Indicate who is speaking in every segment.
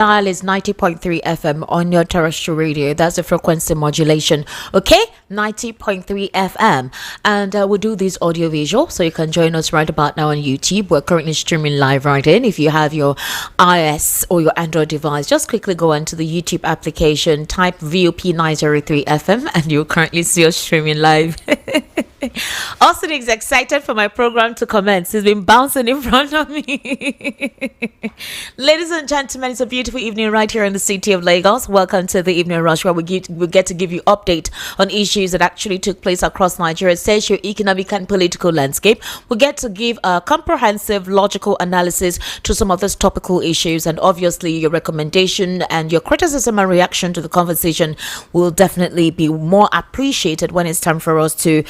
Speaker 1: Dial is 90.3 FM on your terrestrial radio. That's the frequency modulation. Okay, 90.3 FM. And we'll do this audio visual, so you can join us right about now on YouTube. We're currently streaming live right in. If you have your iOS or your Android device, just quickly go onto the YouTube application, type VOP 903 FM, and you'll currently see us streaming live. Austin is excited for my program to commence. He's been bouncing in front of me. Ladies and gentlemen, it's a beautiful evening right here in the city of Lagos. Welcome to the Evening Rush, where we get to give you update on issues that actually took place across Nigeria's socio-economic and political landscape. We get to give a comprehensive, logical analysis to some of these topical issues, and obviously your recommendation and your criticism and reaction to the conversation will definitely be more appreciated when it's time for us to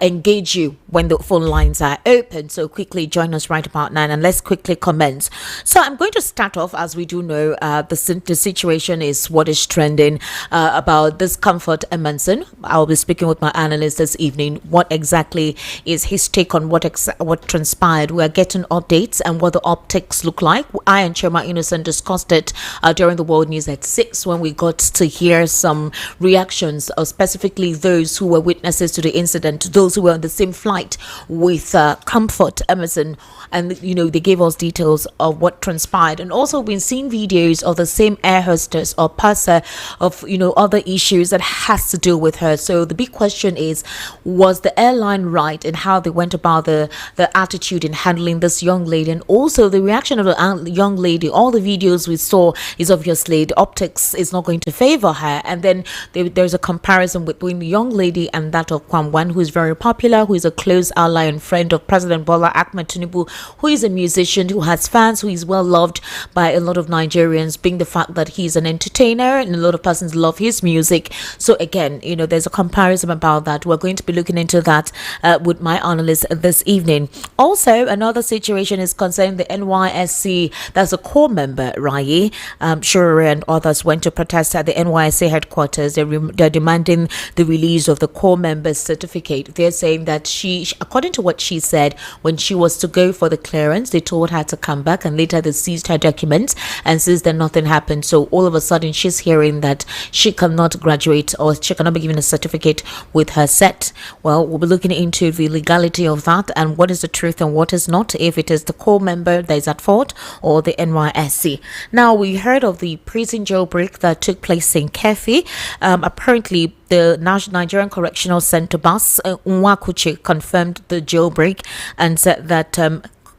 Speaker 1: engage you when the phone lines are open. So quickly join us right about now and let's quickly commence. So I'm going to start off, as we do know, the situation is what is trending about this Comfort Emerson. I'll be speaking with my analyst this evening. What exactly is his take on what transpired? We are getting updates and what the optics look like. I and Chema Innocent discussed it during the World News at 6 when we got to hear some reactions of specifically those who were witnesses to the incident, those who were on the same flight with Comfort Emerson, and they gave us details of what transpired. And also we've been seeing videos of the same air hostess or purser of other issues that has to do with her. So the big question is, was the airline right in how they went about the attitude in handling this young lady, and also the reaction of the young lady? All the videos we saw is obviously the optics is not going to favor her, and then there's a comparison between the young lady and that of Kwamwan, who is very popular, who is a close ally and friend of President Bola Ahmed Tinubu, who is a musician, who has fans, who is well loved by a lot of Nigerians, being the fact that he's an entertainer and a lot of persons love his music. So again, there's a comparison about that. We're going to be looking into that with my analyst this evening. Also, another situation is concerning the NYSC. That's a core member, Raye Shure and others went to protest at the NYSC headquarters. They're demanding the release of the core member's certificate. They're saying that she, according to what she said, when she was to go for the clearance, they told her to come back, and later they seized her documents, and since then nothing happened. So all of a sudden she's hearing that she cannot graduate, or she cannot be given a certificate with her set. Well, we'll be looking into the legality of that and what is the truth and what is not, if it is the core member that is at fault or the NYSC. Now, we heard of the prison jailbreak that took place in Kefi. Apparently the Nigerian Correctional Center boss, Nwakuchi, confirmed the jailbreak and said that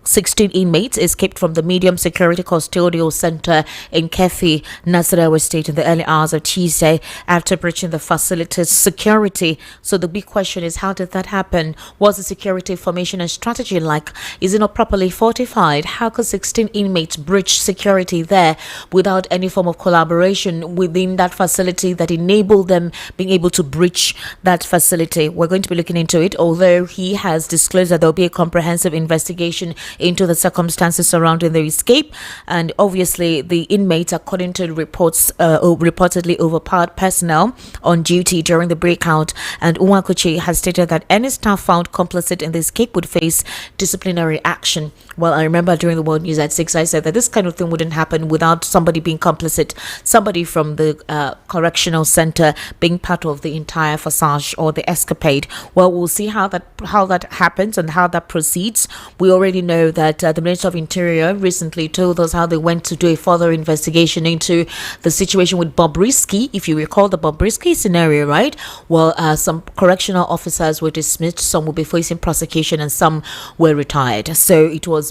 Speaker 1: 16 inmates escaped from the medium security custodial center in Kefi, Nasarawa State, in the early hours of Tuesday after breaching the facility's security. So the big question is, how did that happen? Was the security formation and strategy like? Is it not properly fortified? How could 16 inmates breach security there without any form of collaboration within that facility that enabled them being able to breach that facility? We're going to be looking into it, although he has disclosed that there will be a comprehensive investigation into the circumstances surrounding the escape. And obviously the inmates, according to reports, reportedly overpowered personnel on duty during the breakout, and Nwakuchi has stated that any staff found complicit in the escape would face disciplinary action. Well, I remember during the World News at 6 I said that this kind of thing wouldn't happen without somebody being complicit, somebody from the correctional center being part of the entire facade or the escapade. Well, we'll see how that happens and how that proceeds. We already know that the Minister of Interior recently told us how they went to do a further investigation into the situation with Bobrisky. If you recall the Bobrisky scenario, right? Well, some correctional officers were dismissed, some will be facing prosecution, and some were retired. So it was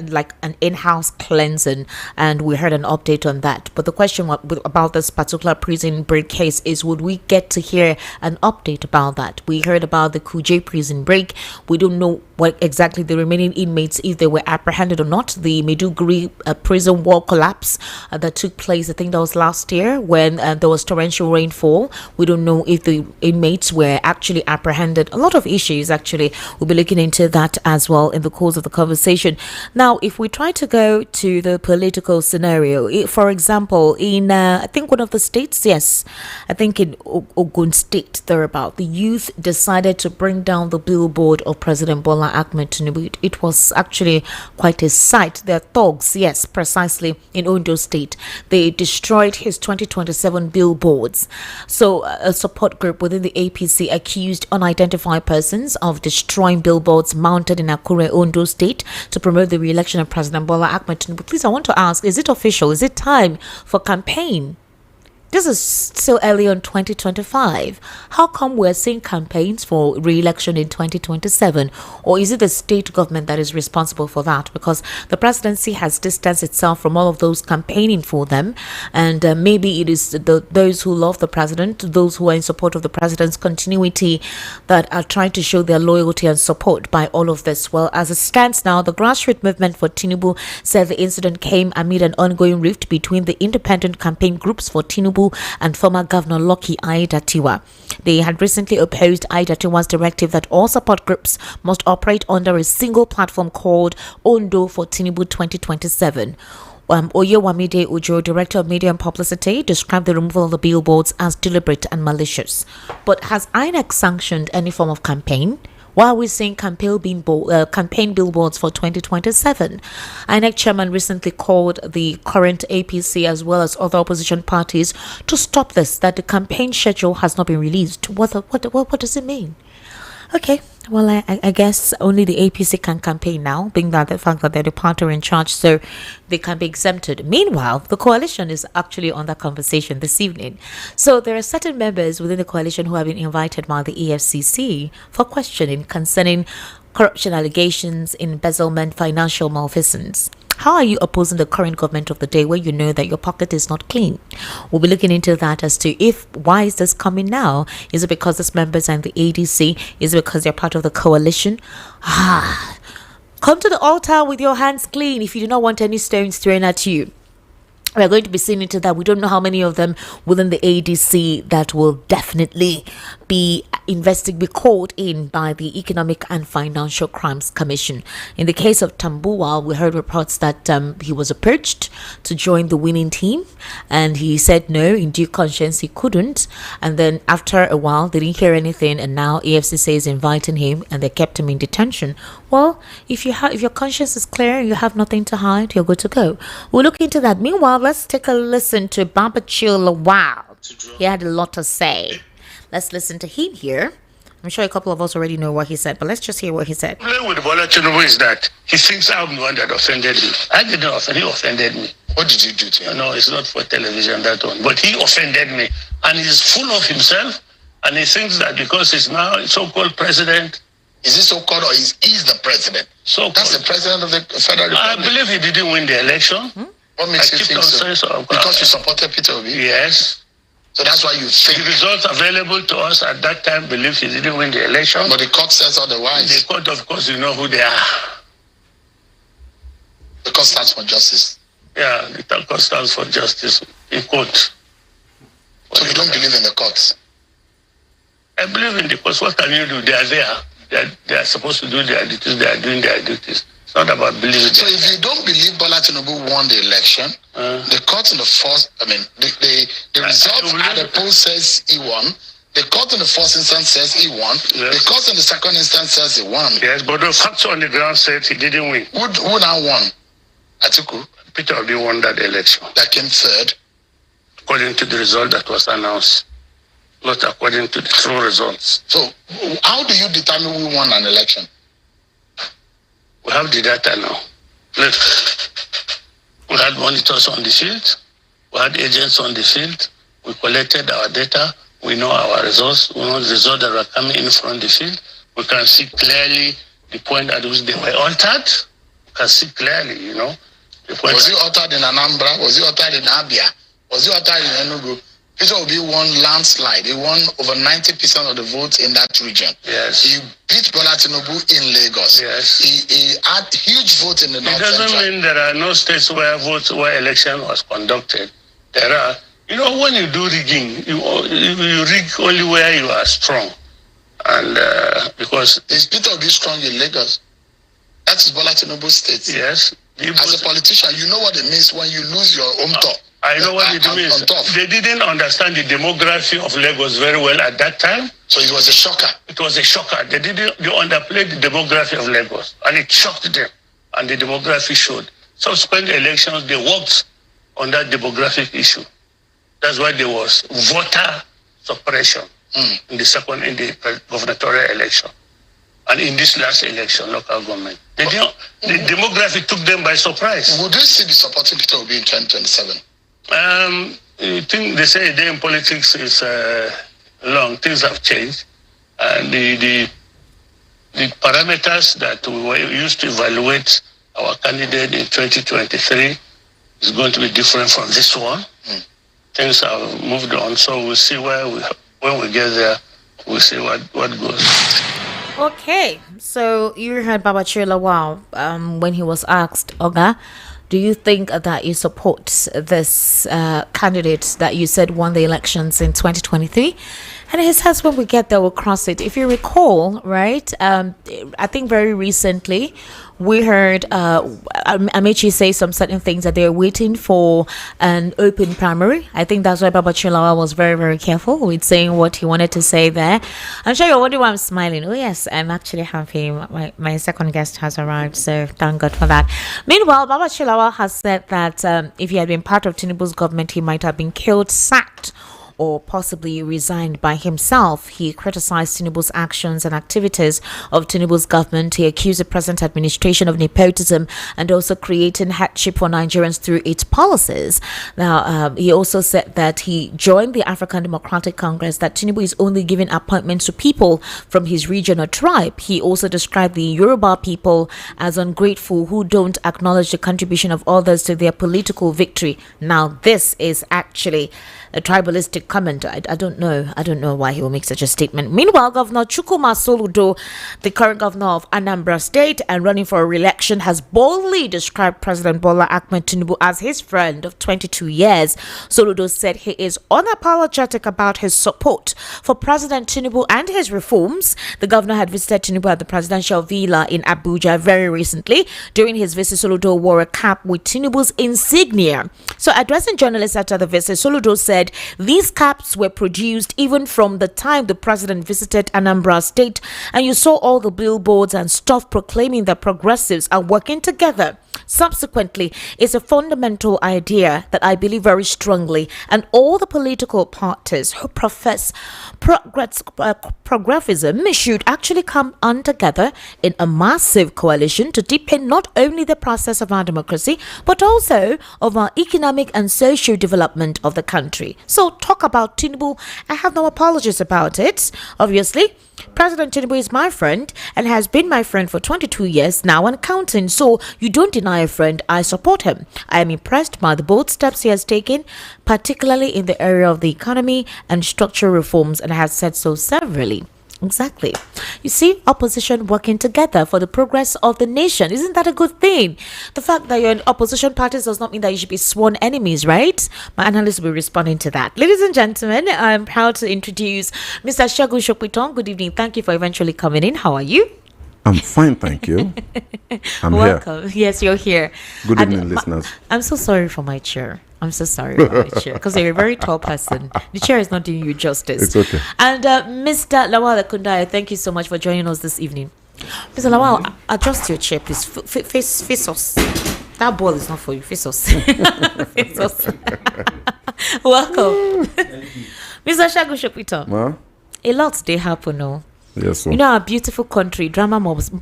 Speaker 1: like an in-house cleansing, and we heard an update on that. But the question about this particular prison break case is, would we get to hear an update about that? We heard about the Kuje prison break. We don't know what exactly the remaining inmates, if they were apprehended or not. The Maiduguri prison wall collapse that took place, I think that was last year, when there was torrential rainfall. We don't know if the inmates were actually apprehended. A lot of issues, actually. We'll be looking into that as well in the course of the conversation. Now, if we try to go to the political scenario, for example, in I think one of the states, yes, I think in Ogun State, thereabout, the youth decided to bring down the billboard of President Bola Bola Ahmed Tinubu. It was actually quite a sight. They're thugs, yes, precisely, in Ondo State. They destroyed his 2027 billboards. So a support group within the APC accused unidentified persons of destroying billboards mounted in Akure, Ondo State to promote the re-election of President Bola Ahmed Tinubu. Please, I want to ask, is it official? Is it time for campaign? This is still early on 2025. How come we're seeing campaigns for re-election in 2027? Or is it the state government that is responsible for that? Because the presidency has distanced itself from all of those campaigning for them. And maybe it is those who love the president, those who are in support of the president's continuity, that are trying to show their loyalty and support by all of this. Well, as it stands now, the grassroots movement for Tinubu said the incident came amid an ongoing rift between the independent campaign groups for Tinubu and former Governor Lucky Aiyedatiwa. They had recently opposed Aiyedatiwa's directive that all support groups must operate under a single platform called Ondo for Tinubu 2027. Oyewamide Ujo, Director of Media and Publicity, described the removal of the billboards as deliberate and malicious. But has INEC sanctioned any form of campaign? Why are we seeing campaign billboards for 2027? INEC chairman recently called the current APC as well as other opposition parties to stop this, that the campaign schedule has not been released. What does it mean? Okay, well, I guess only the APC can campaign now, being that the fact that they're the party in charge, so they can be exempted. Meanwhile, the coalition is actually on that conversation this evening. So there are certain members within the coalition who have been invited by the EFCC for questioning concerning corruption allegations, embezzlement, financial malfeasance. How are you opposing the current government of the day where you know that your pocket is not clean? We'll be looking into that as to why is this coming now? Is it because these members are in the ADC? Is it because they're part of the coalition? Come to the altar with your hands clean if you do not want any stones thrown at you. We're going to be seeing into that. We don't know how many of them within the ADC that will definitely be called in by the Economic and Financial Crimes Commission. In the case of Tambuwal, we heard reports that he was approached to join the winning team, and he said no, in due conscience he couldn't. And then after a while, they didn't hear anything, and now EFCC is inviting him, and they kept him in detention. Well, if your conscience is clear, you have nothing to hide, you're good to go. We'll look into that. Meanwhile, let's take a listen to Babachir Lawal. He had a lot to say. Let's listen to him here. I'm sure a couple of us already know what he said, but let's just hear what he said.
Speaker 2: The problem with Bola Tinubu is that he thinks I'm the one that offended him. I didn't offend him, he offended me. What did you do to him? No, it's not for television, that one. But he offended me. And he's full of himself, and he thinks that because he's now so-called president.
Speaker 3: Is he so-called or is the president?
Speaker 2: So
Speaker 3: that's the president of the Federal Republic.
Speaker 2: I believe he didn't win the election.
Speaker 3: What makes you think so? Because you supported Peter Obi?
Speaker 2: Yes.
Speaker 3: So that's why you think
Speaker 2: the results available to us at that time believe he didn't win the election.
Speaker 3: But the court says otherwise.
Speaker 2: The court, of course, you know who they are.
Speaker 3: The court stands for justice.
Speaker 2: Yeah, the court stands for justice in court.
Speaker 3: So you don't believe in the courts?
Speaker 2: I believe in the courts. What can you do? They are there. They are supposed to do their duties. They are doing their duties. It's not about believing.
Speaker 3: So if you don't believe Bola Tinubu won the election, the court in the first, the results at the poll says he won. The court in the first instance says he won. Yes. The court in the second instance says he won.
Speaker 2: Yes, but the facts on the ground said he didn't win.
Speaker 3: Who now won? Atiku?
Speaker 2: Peter Obi won that election.
Speaker 3: That came third?
Speaker 2: According to the result that was announced. Not according to the true results.
Speaker 3: So how do you determine who won an election?
Speaker 2: We have the data now. Look, we had monitors on the field. We had agents on the field. We collected our data. We know our results. We know the results that were coming in from the field. We can see clearly the point at which they were altered. We can see clearly, you know.
Speaker 3: Was he altered in Anambra? Was he altered in Abia? Was he altered in Enugu? Peter Obi won landslide. He won over 90% of the votes in that region.
Speaker 2: Yes.
Speaker 3: He beat Bola Tinubu in Lagos.
Speaker 2: Yes.
Speaker 3: He had huge votes in the North Central.
Speaker 2: It doesn't mean there are no states where election was conducted. There are. You know, when you do rigging, you rig only where you are strong. And because...
Speaker 3: Is Peter Obi strong in Lagos? That is Bola Tinubu state.
Speaker 2: Yes.
Speaker 3: As a politician, you know what it means when you lose your home top.
Speaker 2: I know what it means. They didn't understand the demography of Lagos very well at that time.
Speaker 3: So it was a shocker.
Speaker 2: It was a shocker. They underplayed the demography of Lagos, and it shocked them. And the demography showed. Subsequent elections, they worked on that demographic issue. That's why there was voter suppression in the gubernatorial election. And in this last election, local government. The demography took them by surprise.
Speaker 3: Would you see the supporting Peter Obi in 2027?
Speaker 2: I think they say a day in politics is long. Things have changed. And the parameters that we were used to evaluate our candidate in 2023 is going to be different from this one. Things have moved on, so we'll see when we get there, we'll see what goes.
Speaker 1: Okay, so you heard Babachir Lawal when he was asked, Oga, do you think that you support this candidate that you said won the elections in 2023? And he says when we get there, we'll cross it. If you recall, right, I think very recently, we heard Amechi say some certain things that they're waiting for an open primary. I think that's why Babachir Lawal was very, very careful with saying what he wanted to say there. I'm sure you're wondering why I'm smiling. Oh, yes, I'm actually happy. My second guest has arrived, so thank God for that. Meanwhile, Babachir Lawal has said that if he had been part of Tinubu's government, he might have been killed, sacked, or possibly resigned by himself. He criticized Tinubu's actions and activities of Tinubu's government. He accused the present administration of nepotism and also creating hardship for Nigerians through its policies. Now, he also said that he joined the African Democratic Congress, that Tinubu is only giving appointments to people from his region or tribe. He also described the Yoruba people as ungrateful who don't acknowledge the contribution of others to their political victory. Now, this is actually a tribalistic comment. I don't know why he will make such a statement. Meanwhile, Governor Chukwuma Soludo, the current governor of Anambra State and running for re-election, has boldly described President Bola Ahmed Tinubu as his friend of 22 years. Soludo said he is unapologetic about his support for President Tinubu and his reforms. The governor had visited Tinubu at the presidential villa in Abuja very recently. During his visit, Soludo wore a cap with Tinubu's insignia. So, addressing journalists after the visit, Soludo said these caps were produced even from the time the president visited Anambra State, and you saw all the billboards and stuff proclaiming that progressives are working together. Subsequently, it's a fundamental idea that I believe very strongly, and all the political parties who profess progressivism should actually come on together in a massive coalition to deepen not only the process of our democracy, but also of our economic and social development of the country. So, talk about Tinubu. I have no apologies about it. Obviously, President Tinubu is my friend and has been my friend for 22 years now and counting. So, you don't deny a friend. I support him. I am impressed by the bold steps he has taken, particularly in the area of the economy and structural reforms, and I have said so severally. Exactly. You see, opposition working together for the progress of the nation. Isn't that a good thing? The fact that you're in opposition parties does not mean that you should be sworn enemies, right? My analyst will be responding to that. Ladies and gentlemen, I'm proud to introduce Mr. Segun Shokwiton. Good evening. Thank you for eventually coming in. How are you?
Speaker 4: I'm fine, thank you. I'm
Speaker 1: Welcome.
Speaker 4: here.
Speaker 1: Yes, you're here.
Speaker 4: Good evening, listeners.
Speaker 1: I'm so sorry for my chair. I'm so sorry for my chair because you're a very tall person. The chair is not doing you justice.
Speaker 4: It's okay.
Speaker 1: And Mr. Lawal Akundaya, thank you so much for joining us this evening. Mr. Lawal, adjust your chair, please. Face us. That ball is not for you. Face us. Face us. Welcome. Mr. Shagun Shokwiton.
Speaker 4: Ma?
Speaker 1: A lot they happen now.
Speaker 4: Yes, sir.
Speaker 1: You know, our beautiful country, drama must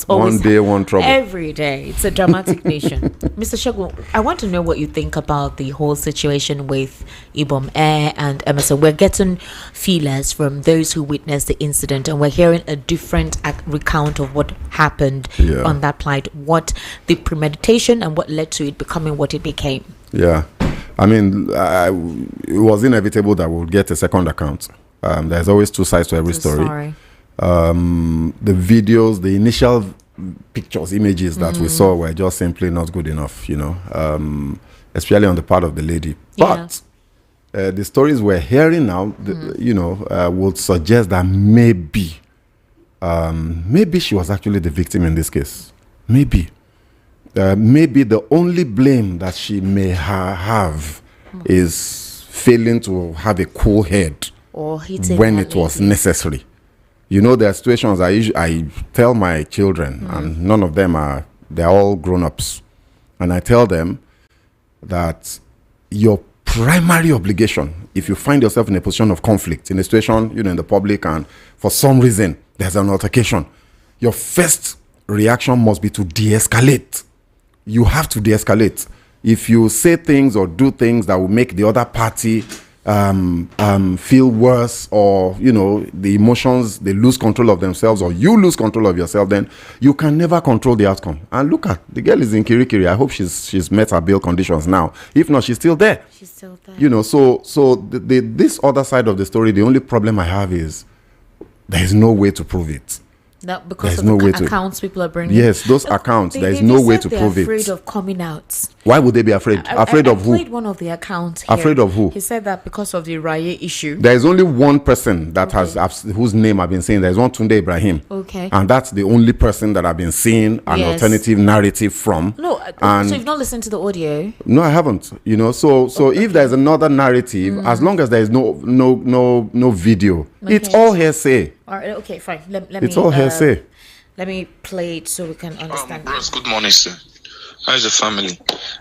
Speaker 1: always
Speaker 4: one day, one trouble.
Speaker 1: Every day. It's a dramatic nation. Mr. Shagun, I want to know what you think about the whole situation with Ibom Air and Emerson. We're getting feelers from those who witnessed the incident, and we're hearing a different recount of what happened on that flight, what the premeditation and what led to it becoming what it became.
Speaker 4: Yeah. I mean, it was inevitable that we would get a second account. There's always two sides to every story. The videos, the initial pictures, images that we saw were just simply not good enough, you know, especially on the part of the lady. But the stories we're hearing now, you know, would suggest that maybe she was actually the victim in this case. Maybe the only blame that she may have is failing to have a cool head
Speaker 1: or
Speaker 4: when it was necessary. You know, there are situations I tell my children, and none of them they're all grown-ups. And I tell them that your primary obligation, if you find yourself in a position of conflict, in a situation, in the public, and for some reason there's an altercation, your first reaction must be to de-escalate. You have to de-escalate. If you say things or do things that will make the other party feel worse, or the emotions, they lose control of themselves, or you lose control of yourself, then you can never control the outcome. And look at the girl is in Kirikiri. I hope she's met her bail conditions now. If not, she's still there.
Speaker 1: She's still there.
Speaker 4: So this other side of the story, the only problem I have is there is no way to prove it.
Speaker 1: That because of the accounts people are bringing.
Speaker 4: Yes, those accounts. There is no way to prove it.
Speaker 1: They're afraid of coming out.
Speaker 4: Why would they be afraid? Afraid of who?
Speaker 1: I played one of the accounts here.
Speaker 4: Afraid of who?
Speaker 1: He said that because of the Raya issue.
Speaker 4: There is only one person that whose name I've been saying. There is one Tunde Ibrahim.
Speaker 1: Okay.
Speaker 4: And that's the only person that I've been seeing an alternative narrative from.
Speaker 1: No, so you've not listened to the audio?
Speaker 4: No, I haven't. So if there's another narrative, as long as there is no video, it's all hearsay.
Speaker 1: All right. Okay. Fine.
Speaker 4: It's all hearsay.
Speaker 1: Let me play it so we can understand.
Speaker 5: Bros, good morning, sir. How's the family?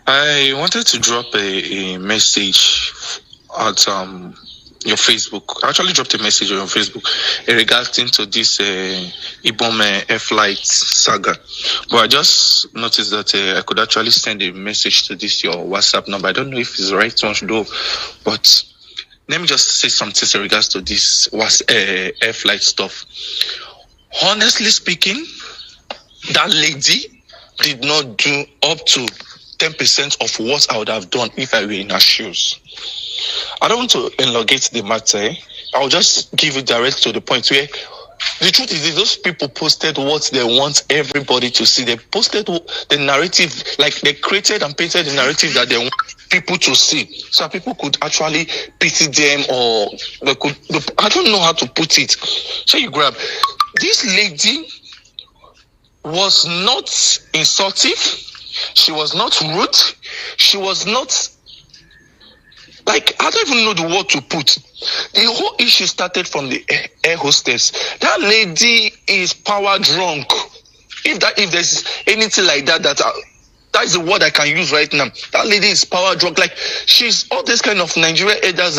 Speaker 5: I wanted to drop a message at your Facebook. I actually dropped a message on your Facebook regarding to this Ibom air flight saga. But I just noticed that I could actually send a message to this your WhatsApp number. I don't know if it's the right one to do, but let me just say something in regards to this air flight stuff. Honestly speaking, that lady did not do up to 10% of what I would have done if I were in her shoes. I don't want to elongate the matter. I'll just give it direct to the point where the truth is those people posted what they want everybody to see. They posted the narrative, like they created and painted the narrative that they want people to see, so people could actually pity them, or I don't know how to put it. So you grab. This lady was not insultive. She was not rude. She was not, I don't even know the word to put. The whole issue started from the air hostess. That lady is power drunk. If there's anything like that is the word I can use right now. That lady is power drunk. She's all this kind of Nigerian elders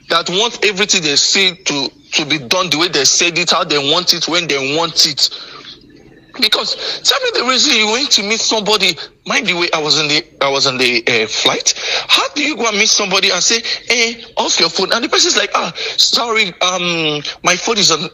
Speaker 5: that want everything they say to be done the way they said it, how they want it, when they want it. Because tell me the reason you went to meet somebody. Mind the way I was on the flight. How do you go and meet somebody and say, "Hey, off your phone"? And the person's like, sorry, my phone is on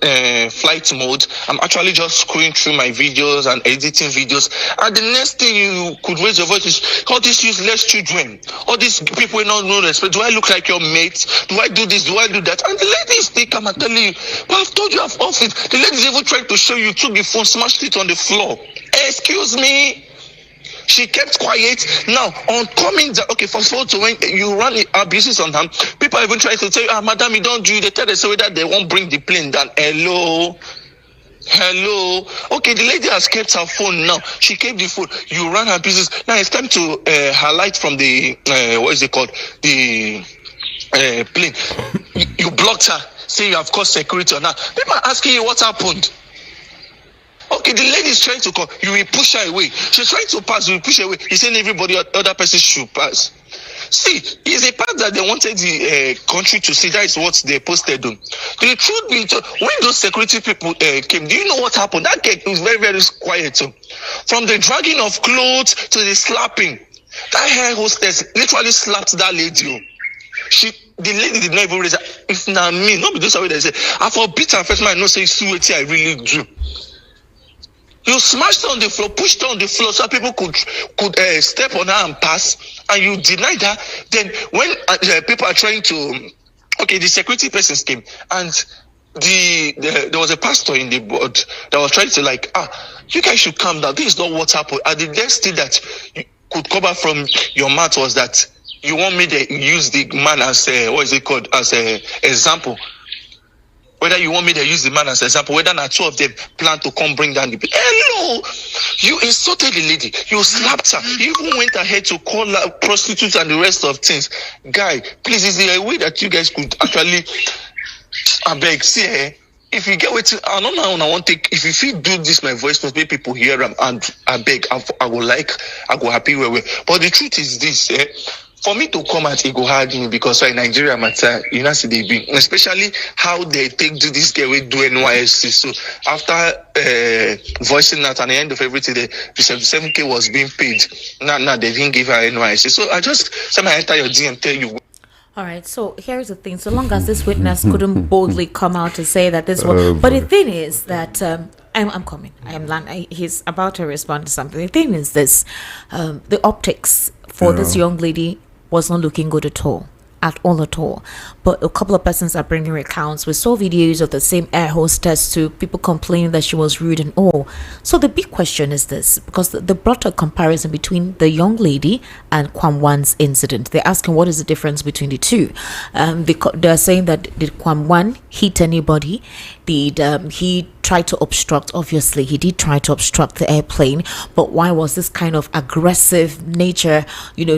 Speaker 5: flight mode. I'm actually just scrolling through my videos and editing videos. And the next thing you could raise your voice is, all these useless children, all these people not know respect. Do I look like your mate? Do I do this? Do I do that? And the lady is still come and tell you, but I've told you I've off it. The lady's even trying to show you, took the phone, smashed it on the floor. Excuse me. She kept quiet. Now, on coming down, first of all, when you run abuses on them, people are even trying to tell you, madam, you don't do. They tell us that they won't bring the plane down. Hello. Okay, the lady has kept her phone now. She kept the phone. You run her business. Now it's time to highlight from the, what is it called? The plane. You blocked her. Say you have caused security on her. People are asking you what happened. Okay, the lady is trying to call. You will push her away. She's trying to pass. You will push her away. He's saying everybody, other person should pass. See, it's a part that they wanted the country to see. That is what they posted on. The truth be told, when those security people came, do you know what happened? That cake was very, very quiet. From the dragging of clothes to the slapping, that hair hostess literally slapped that lady. The lady did not even raise her. If not me, not because they say, I forbid her first man, I know say see what I really do. You smashed her on the floor, pushed her on the floor so people could step on her and pass, and you denied her. Then when people are trying to, the security persons came, and there was a pastor in the board that was trying to you guys should calm down. This is not what happened. And the next thing that you could cover from your mouth was that you want me to use the man as as an example. Whether you want me to use the man as an example, whether not two of them plan to come bring down the plane. Hello! You insulted the lady. You slapped her. You even went ahead to call her prostitutes and the rest of things. Guy, please, is there a way that you guys could actually, I beg, see, if you get with, I don't know, I want to take, if you do this, my voice must make people hear them, and I beg, I go happy where. But the truth is this, for me to come at Ego hard because in Nigeria matter, you know, see they be, especially how they take do this girl with do NYSC. So after voicing that, at the end of everything, the 77K was being paid. Now they didn't give her NYSC. So I just somehow enter your DM, tell you.
Speaker 1: All right, so here's the thing. So long as this witness couldn't boldly come out to say that this was, but the thing is that I'm coming. He's about to respond to something. The thing is this: the optics for this young lady was not looking good at all. But a couple of persons are bringing accounts. We saw videos of the same air hostess to people complaining that she was rude and all. So the big question is this, because they brought a comparison between the young lady and Kwam Wan's incident. They're asking what is the difference between the two. They're saying that did Kwam Wan hit anybody? Did he try to obstruct? Obviously he did try to obstruct the airplane, but why was this kind of aggressive nature,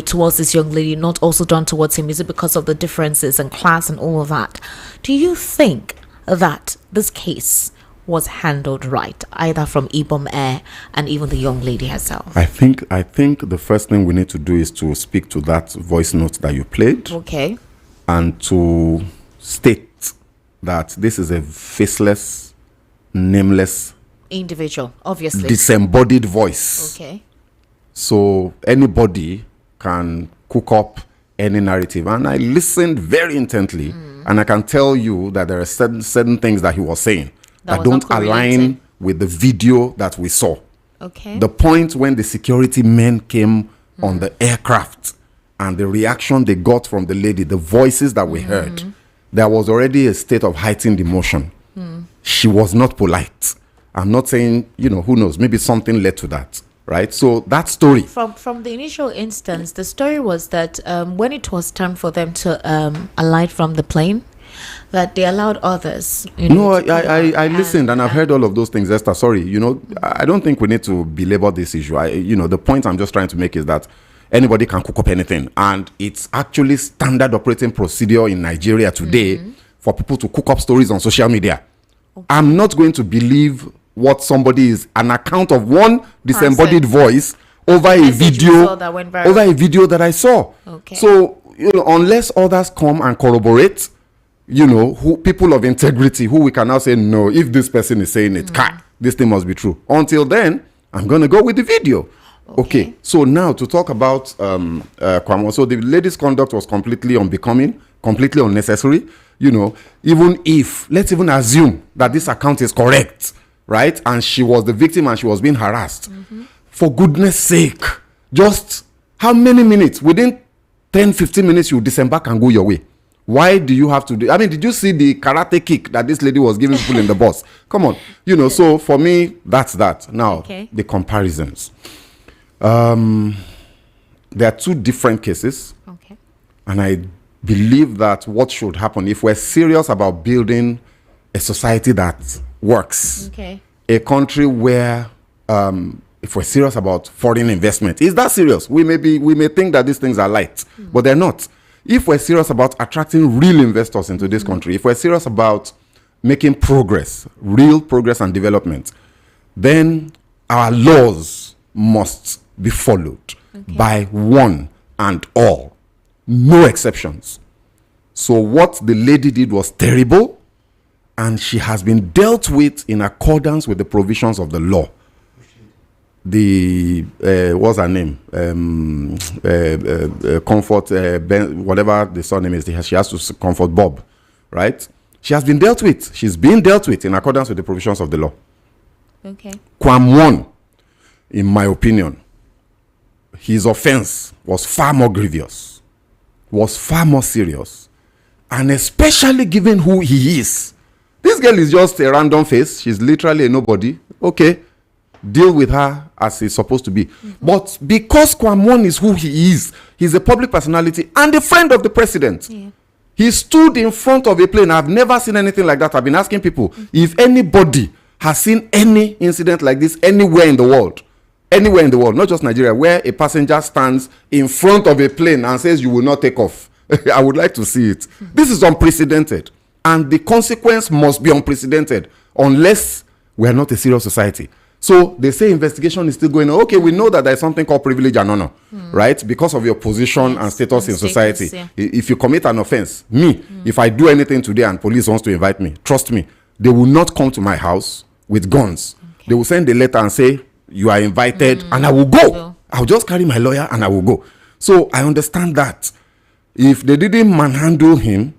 Speaker 1: towards this young lady not also done towards him? Is it because of the differences in class and all of that? Do you think that this case was handled right, either from Ibom Air and even the young lady herself?
Speaker 4: I think the first thing we need to do is to speak to that voice note that you played.
Speaker 1: Okay.
Speaker 4: And to state that this is a faceless, nameless
Speaker 1: individual, obviously
Speaker 4: disembodied voice.
Speaker 1: Okay.
Speaker 4: So anybody can cook up any narrative, and I listened very intently, and I can tell you that there are certain things that he was saying that don't align with the video that we saw.
Speaker 1: Okay.
Speaker 4: The point when the security men came on the aircraft and the reaction they got from the lady, the voices that we heard, there was already a state of heightened emotion. She was not polite. I'm not saying, who knows, maybe something led to that, right? So that story.
Speaker 1: From the initial instance, the story was that when it was time for them to alight from the plane, that they allowed others.
Speaker 4: I listened and I've heard all of those things, Esther. Sorry, I don't think we need to belabor this issue. The point I'm just trying to make is that anybody can cook up anything, and it's actually standard operating procedure in Nigeria today for people to cook up stories on social media. Okay. I'm not going to believe what somebody is, an account of one disembodied voice over a video that I saw. Okay. So unless others come and corroborate, who people of integrity who we can now say no, if this person is saying it, this thing must be true. Until then, I'm going to go with the video. Okay, so now to talk about Kwam. So the lady's conduct was completely unbecoming, completely unnecessary. Even if, let's even assume that this account is correct, right? And she was the victim and she was being harassed. For goodness sake, just how many minutes? Within 10, 15 minutes, you disembark and go your way. Why do you have to do? I mean, did you see the karate kick that this lady was giving people in the bus? Come on. So for me, that's that. Now, the comparisons. There are two different cases. Okay. And I believe that what should happen, if we're serious about building a society that works, a country where, if we're serious about foreign investment, is that serious? We may think that these things are light, but they're not. If we're serious about attracting real investors into this country, if we're serious about making progress, real progress and development, then our laws must be followed by one and all, no exceptions. So what the lady did was terrible, and she has been dealt with in accordance with the provisions of the law. The what's her name? Comfort Ben, whatever the surname is. She has to comfort Bob, right? She has been dealt with. She's being dealt with in accordance with the provisions of the law.
Speaker 1: Okay.
Speaker 4: Kwam Wan, in my opinion, his offense was far more grievous, was far more serious, and especially given who he is. This girl is just a random face. She's literally a nobody. Okay, deal with her as it's supposed to be. But because Kwam Wan is who he is, he's a public personality and a friend of the president. He stood in front of a plane. I've never seen anything like that. I've been asking people if anybody has seen any incident like this anywhere in the world. anywhere in the world, not just Nigeria, where a passenger stands in front of a plane and says you will not take off. I would like to see it. This is unprecedented. And the consequence must be unprecedented unless we are not a serious society. So they say investigation is still going on. Okay, we know that there is something called privilege and honor, right? Because of your position and status in society. Yeah. If you commit an offense, if I do anything today and police wants to invite me, trust me, they will not come to my house with guns. Okay. They will send a letter and say, you are invited, and I will go. I'll just carry my lawyer and I will go. So I understand that. If they didn't manhandle him,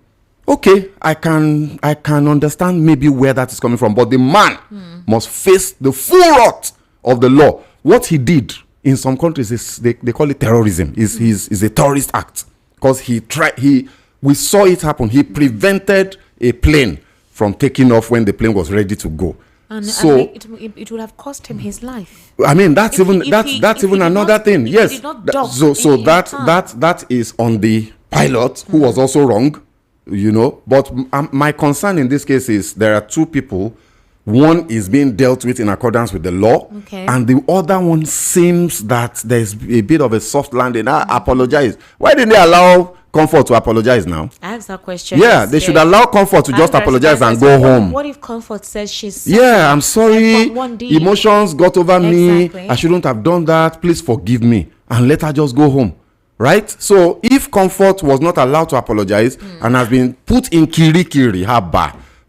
Speaker 4: okay, I can understand maybe where that is coming from. But the man must face the full wrath of the law. What he did in some countries is they call it terrorism. Is a terrorist act, because we saw it happen. He prevented a plane from taking off when the plane was ready to go.
Speaker 1: And so it would have cost him his life.
Speaker 4: I mean, that's even another thing. Yes. So that is on the pilot, who was also wrong. But my concern in this case is there are two people. One is being dealt with in accordance with the law, and the other one seems that there's a bit of a soft landing. I apologize. Why didn't they allow Comfort to apologize now?
Speaker 1: I asked that question.
Speaker 4: Yeah, they should allow Comfort to just apologize and go home.
Speaker 1: What if Comfort says she's
Speaker 4: I'm sorry, emotions got over me, I shouldn't have done that, please forgive me, and let her just go home. Right? So if Comfort was not allowed to apologize and has been put in kirikiri,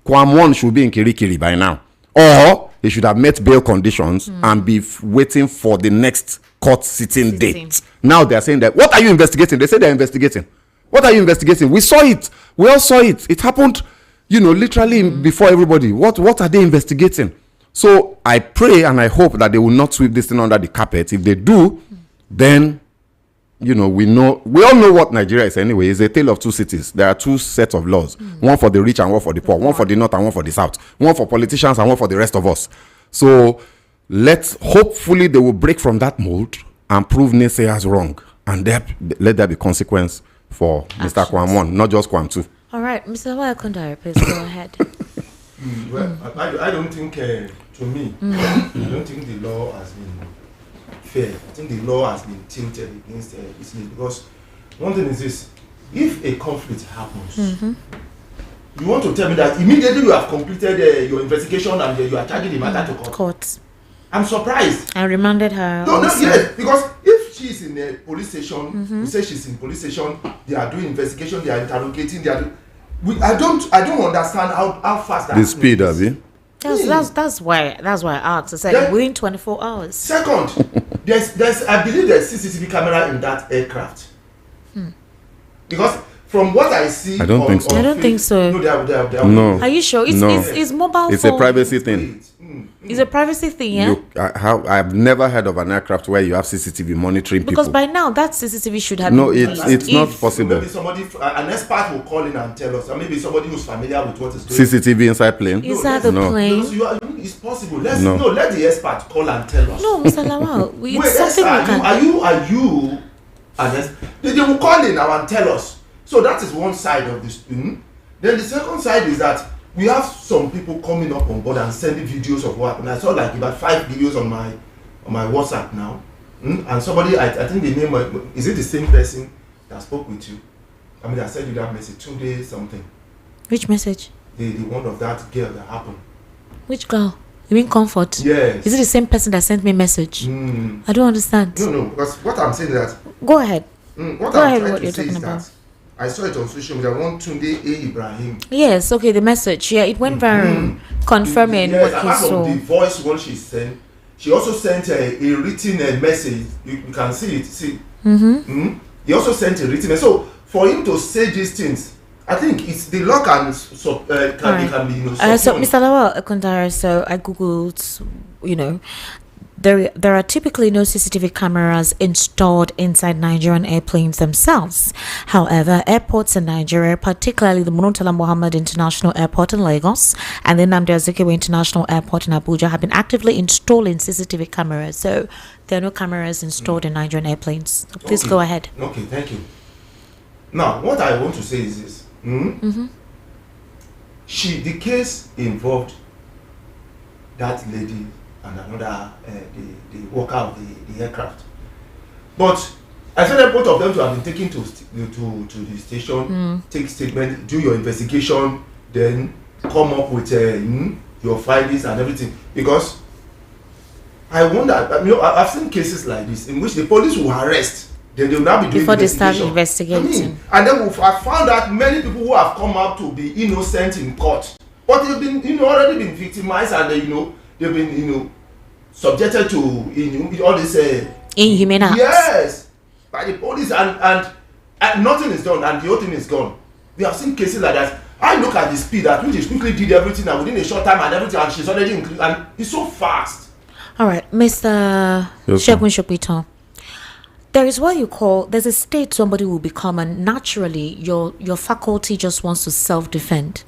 Speaker 4: Kwam 1 should be in kirikiri by now. Or he should have met bail conditions and be waiting for the next court sitting date. Now they are saying that, what are you investigating? They say they're investigating. What are you investigating? We saw it. We all saw it. It happened, literally before everybody. What are they investigating? So I pray and I hope that they will not sweep this thing under the carpet. If they do, then we all know what Nigeria is anyway. It's a tale of two cities. There are two sets of laws. One for the rich and one for the poor. One for the north and one for the south. One for politicians and one for the rest of us. So hopefully they will break from that mold and prove naysayers wrong. And let there be consequence for Mr. Kwam 1, not just Kwam 2.
Speaker 1: All right, Mr. Wakondare, please go ahead.
Speaker 6: Well, I don't think, to me, I don't think the law has been fair. I think the law has been tilted against Italy, because one thing is this: if a conflict happens, you want to tell me that immediately you have completed your investigation and you are charging the matter to court. I'm surprised.
Speaker 1: I reminded her.
Speaker 6: Yes, because if she is in a police station, we say she's in police station, they are doing investigation, they are interrogating, I don't understand how fast that
Speaker 4: the speed of it.
Speaker 1: That's why I asked. I said within 24 hours.
Speaker 6: Second, I believe there's CCTV camera in that aircraft. Because from what I see,
Speaker 4: I don't think so.
Speaker 1: I don't think so.
Speaker 6: No.
Speaker 1: Are you sure? It's mobile phone.
Speaker 4: It's a privacy thing.
Speaker 1: It's a privacy thing, yeah?
Speaker 4: I've never heard of an aircraft where you have CCTV monitoring people.
Speaker 1: Because by now, that CCTV should have
Speaker 4: it's not possible.
Speaker 6: Maybe an expert will call in and tell us, or maybe somebody who's familiar with what is going on.
Speaker 4: CCTV inside plane?
Speaker 1: Inside the plane?
Speaker 6: It's possible. Let the expert call and tell us.
Speaker 1: No, Mr. Lawal,
Speaker 6: are you they will call in now and tell us. So that is one side of this thing. Then the second side is that we have some people coming up on board and sending videos of what happened. I saw like about 5 videos on my WhatsApp now. And somebody, I think the name, is it the same person that spoke with you? I mean, I sent you that message 2 days something.
Speaker 1: Which message?
Speaker 6: The one of that girl that happened.
Speaker 1: Which girl? You mean Comfort?
Speaker 6: Yes.
Speaker 1: Is it the same person that sent me a message? I don't understand.
Speaker 6: No, because what I'm saying is that...
Speaker 1: Go ahead.
Speaker 6: What I'm trying to say is that I saw it on social media. One Tunde A. Ibrahim.
Speaker 1: Yes, okay, the message. Yeah, it went viral, confirming what he saw.
Speaker 6: The voice one she sent, she also sent a written message. You can see it. See. He also sent a written message. So for him to say these things, I think it's the law can be. So
Speaker 1: Mr. Lawal Akondare, so I googled, There are typically no CCTV cameras installed inside Nigerian airplanes themselves. However, airports in Nigeria, particularly the Murtala Mohammed International Airport in Lagos and the Nnamdi Azikiwe International Airport in Abuja, have been actively installing CCTV cameras. So there are no cameras installed in Nigerian airplanes. So please go ahead.
Speaker 6: Okay, thank you. Now, what I want to say is this. The case involved that lady and another the worker of the aircraft. But I expected both of them to have been taken to the station, take statement, do your investigation, then come up with your findings and everything. Because I wonder, I've seen cases like this in which the police will arrest, then they will now be doing
Speaker 1: before they start investigating.
Speaker 6: And then we've found out many people who have come out to be innocent in court, but they've been already been victimized, and they've been subjected to all this
Speaker 1: inhuman acts.
Speaker 6: Yes, by the police, and nothing is done, and the whole thing is gone. We have seen cases like that. I look at the speed at which she quickly did everything, and within a short time and everything, and she's already included, and it's so fast.
Speaker 1: All right, Mr. Shegun Shokwiton. There is what you call, there's a state somebody will become, and naturally your faculty just wants to self-defend.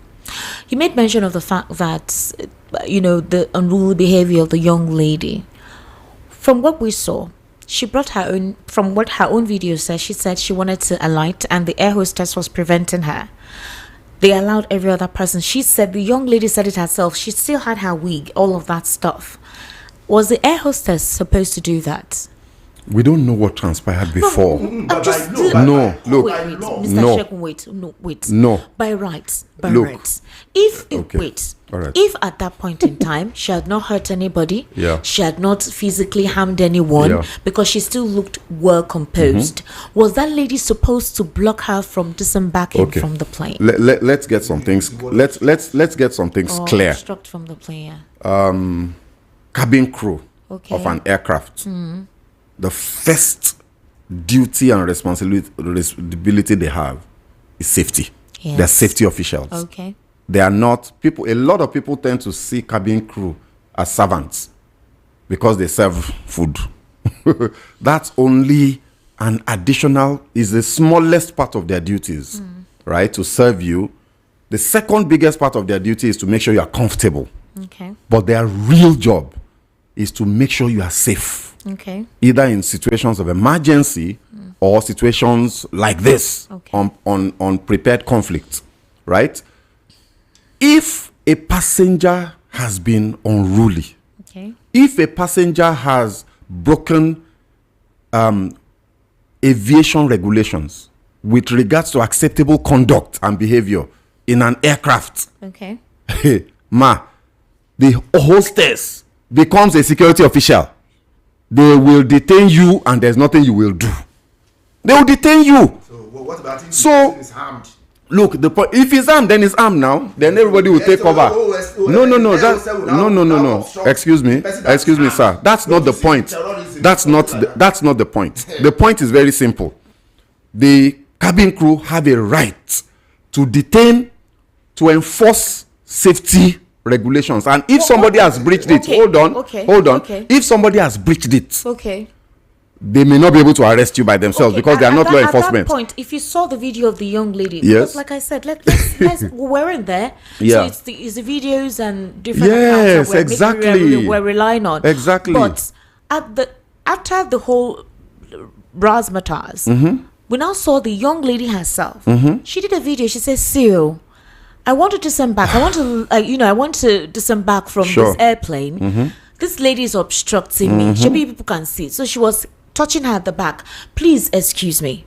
Speaker 1: You made mention of the fact that, the unruly behavior of the young lady. From what we saw, she brought her own, from what her own video says, she said she wanted to alight and the air hostess was preventing her. They allowed every other person. She said, the young lady said it herself, she still had her wig, all of that stuff. Was the air hostess supposed to do that?
Speaker 4: We don't know what transpired before.
Speaker 1: Wait,
Speaker 4: No.
Speaker 1: Mr. Shekun, wait.
Speaker 4: No.
Speaker 1: By rights.
Speaker 4: Look.
Speaker 1: If
Speaker 4: Okay.
Speaker 1: wait,
Speaker 4: All right.
Speaker 1: if at that point in time she had not hurt anybody,
Speaker 4: Yeah.
Speaker 1: she had not physically harmed anyone,
Speaker 4: Yeah.
Speaker 1: because she still looked well composed, was that lady supposed to block her from disembarking
Speaker 4: Okay.
Speaker 1: from the plane?
Speaker 4: Let's get some things. Let's get some things clear.
Speaker 1: Obstruct from the plane. Yeah.
Speaker 4: Cabin crew of an aircraft. The first duty and responsibility they have is safety.
Speaker 1: Yes.
Speaker 4: They're safety officials.
Speaker 1: Okay.
Speaker 4: They are not people. A lot of people tend to see cabin crew as servants because they serve food. That's only an additional, is the smallest part of their duties, right? To serve you. The second biggest part of their duty is to make sure you are comfortable.
Speaker 1: Okay.
Speaker 4: But their real job is to make sure you are safe.
Speaker 1: Okay.
Speaker 4: Either in situations of emergency or situations like this,
Speaker 1: Okay.
Speaker 4: on prepared conflict, right? If a passenger has been unruly,
Speaker 1: Okay.
Speaker 4: if a passenger has broken aviation regulations with regards to acceptable conduct and behavior in an aircraft,
Speaker 1: Okay.
Speaker 4: the hostess becomes a security official. They will detain you and there's nothing you will do. They will detain you.
Speaker 6: So what about if
Speaker 4: So-
Speaker 6: the person is harmed?
Speaker 4: Look, if it's armed, then it's armed now. Then everybody will take cover. No. Excuse me, sir. That's not the point. That's not the point. The point is very simple. The cabin crew have a right to detain, to enforce safety regulations, and if somebody has breached it, hold on. If somebody has breached it,
Speaker 1: Okay.
Speaker 4: they may not be able to arrest you by themselves because they are not law enforcement.
Speaker 1: At that point, if you saw the video of the young lady,
Speaker 4: Yes.
Speaker 1: because like I said, let's we're in there.
Speaker 4: Yeah.
Speaker 1: So it's the videos and different
Speaker 4: Yes,
Speaker 1: accounts that
Speaker 4: exactly.
Speaker 1: we're relying on.
Speaker 4: Exactly.
Speaker 1: But after the whole razzmatazz, we now saw the young lady herself. She did a video. She says, "Cyril, I want to disembark. I want to disembark from this airplane. This lady is obstructing me. Maybe people can see it." So she was touching her at the back. "Please excuse me.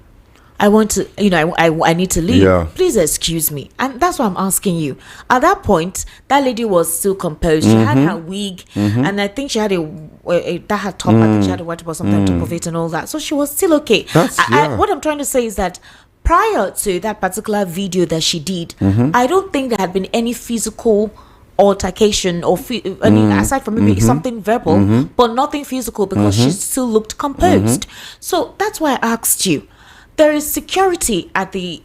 Speaker 1: I want to, I need to leave.
Speaker 4: Yeah.
Speaker 1: Please excuse me." And that's why I'm asking you. At that point, that lady was still composed. She had her wig, and I think she had that her top. I think she had a white or something on top of it and all that. So she was still okay. What I'm trying to say is that prior to that particular video that she did, I don't think there had been any physical altercation or aside from maybe something verbal, but nothing physical, because she still looked composed. So that's why I asked you. There is security at the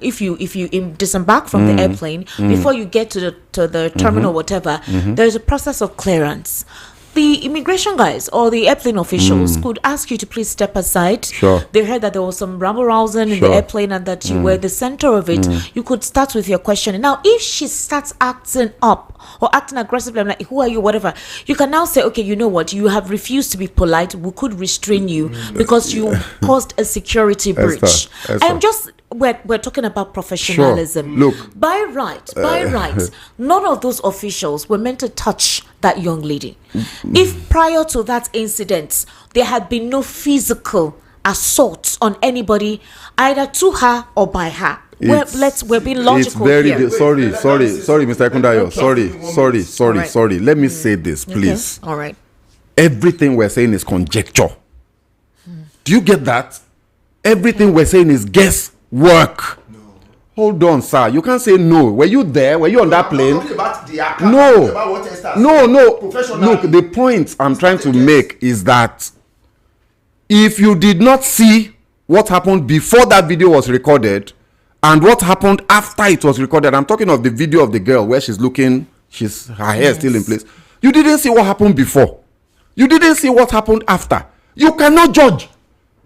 Speaker 1: if you disembark from the airplane before you get to the terminal, whatever. There is a process of clearance. The immigration guys or the airplane officials could ask you to please step aside.
Speaker 4: Sure.
Speaker 1: They heard that there was some rabble-rousing in the airplane and that you were the center of it. You could start with your question. Now, if she starts acting up or acting aggressively, I'm like, "Who are you?" Whatever. You can now say, "Okay, you know what? You have refused to be polite. We could restrain you because you caused a security breach."
Speaker 4: Esther.
Speaker 1: I'm just we're talking about professionalism.
Speaker 4: Sure. Look,
Speaker 1: by right, none of those officials were meant to touch that young lady. If prior to that incident there had been no physical assault on anybody, either to her or by her, we're being logical here.
Speaker 4: Sorry, Mr. Ekundayo.
Speaker 1: Okay.
Speaker 4: Sorry. Let me say this, please.
Speaker 1: Okay. All right.
Speaker 4: Everything we're saying is conjecture. Do you get that? Everything we're saying is guesswork. No. Hold on, sir. You can't say no. Were you there? Were you on that plane? No. Look, the point I'm trying to make is that if you did not see what happened before that video was recorded and what happened after it was recorded, I'm talking of the video of the girl where she's looking, her hair is still in place. You didn't see what happened before. You didn't see what happened after. You cannot judge.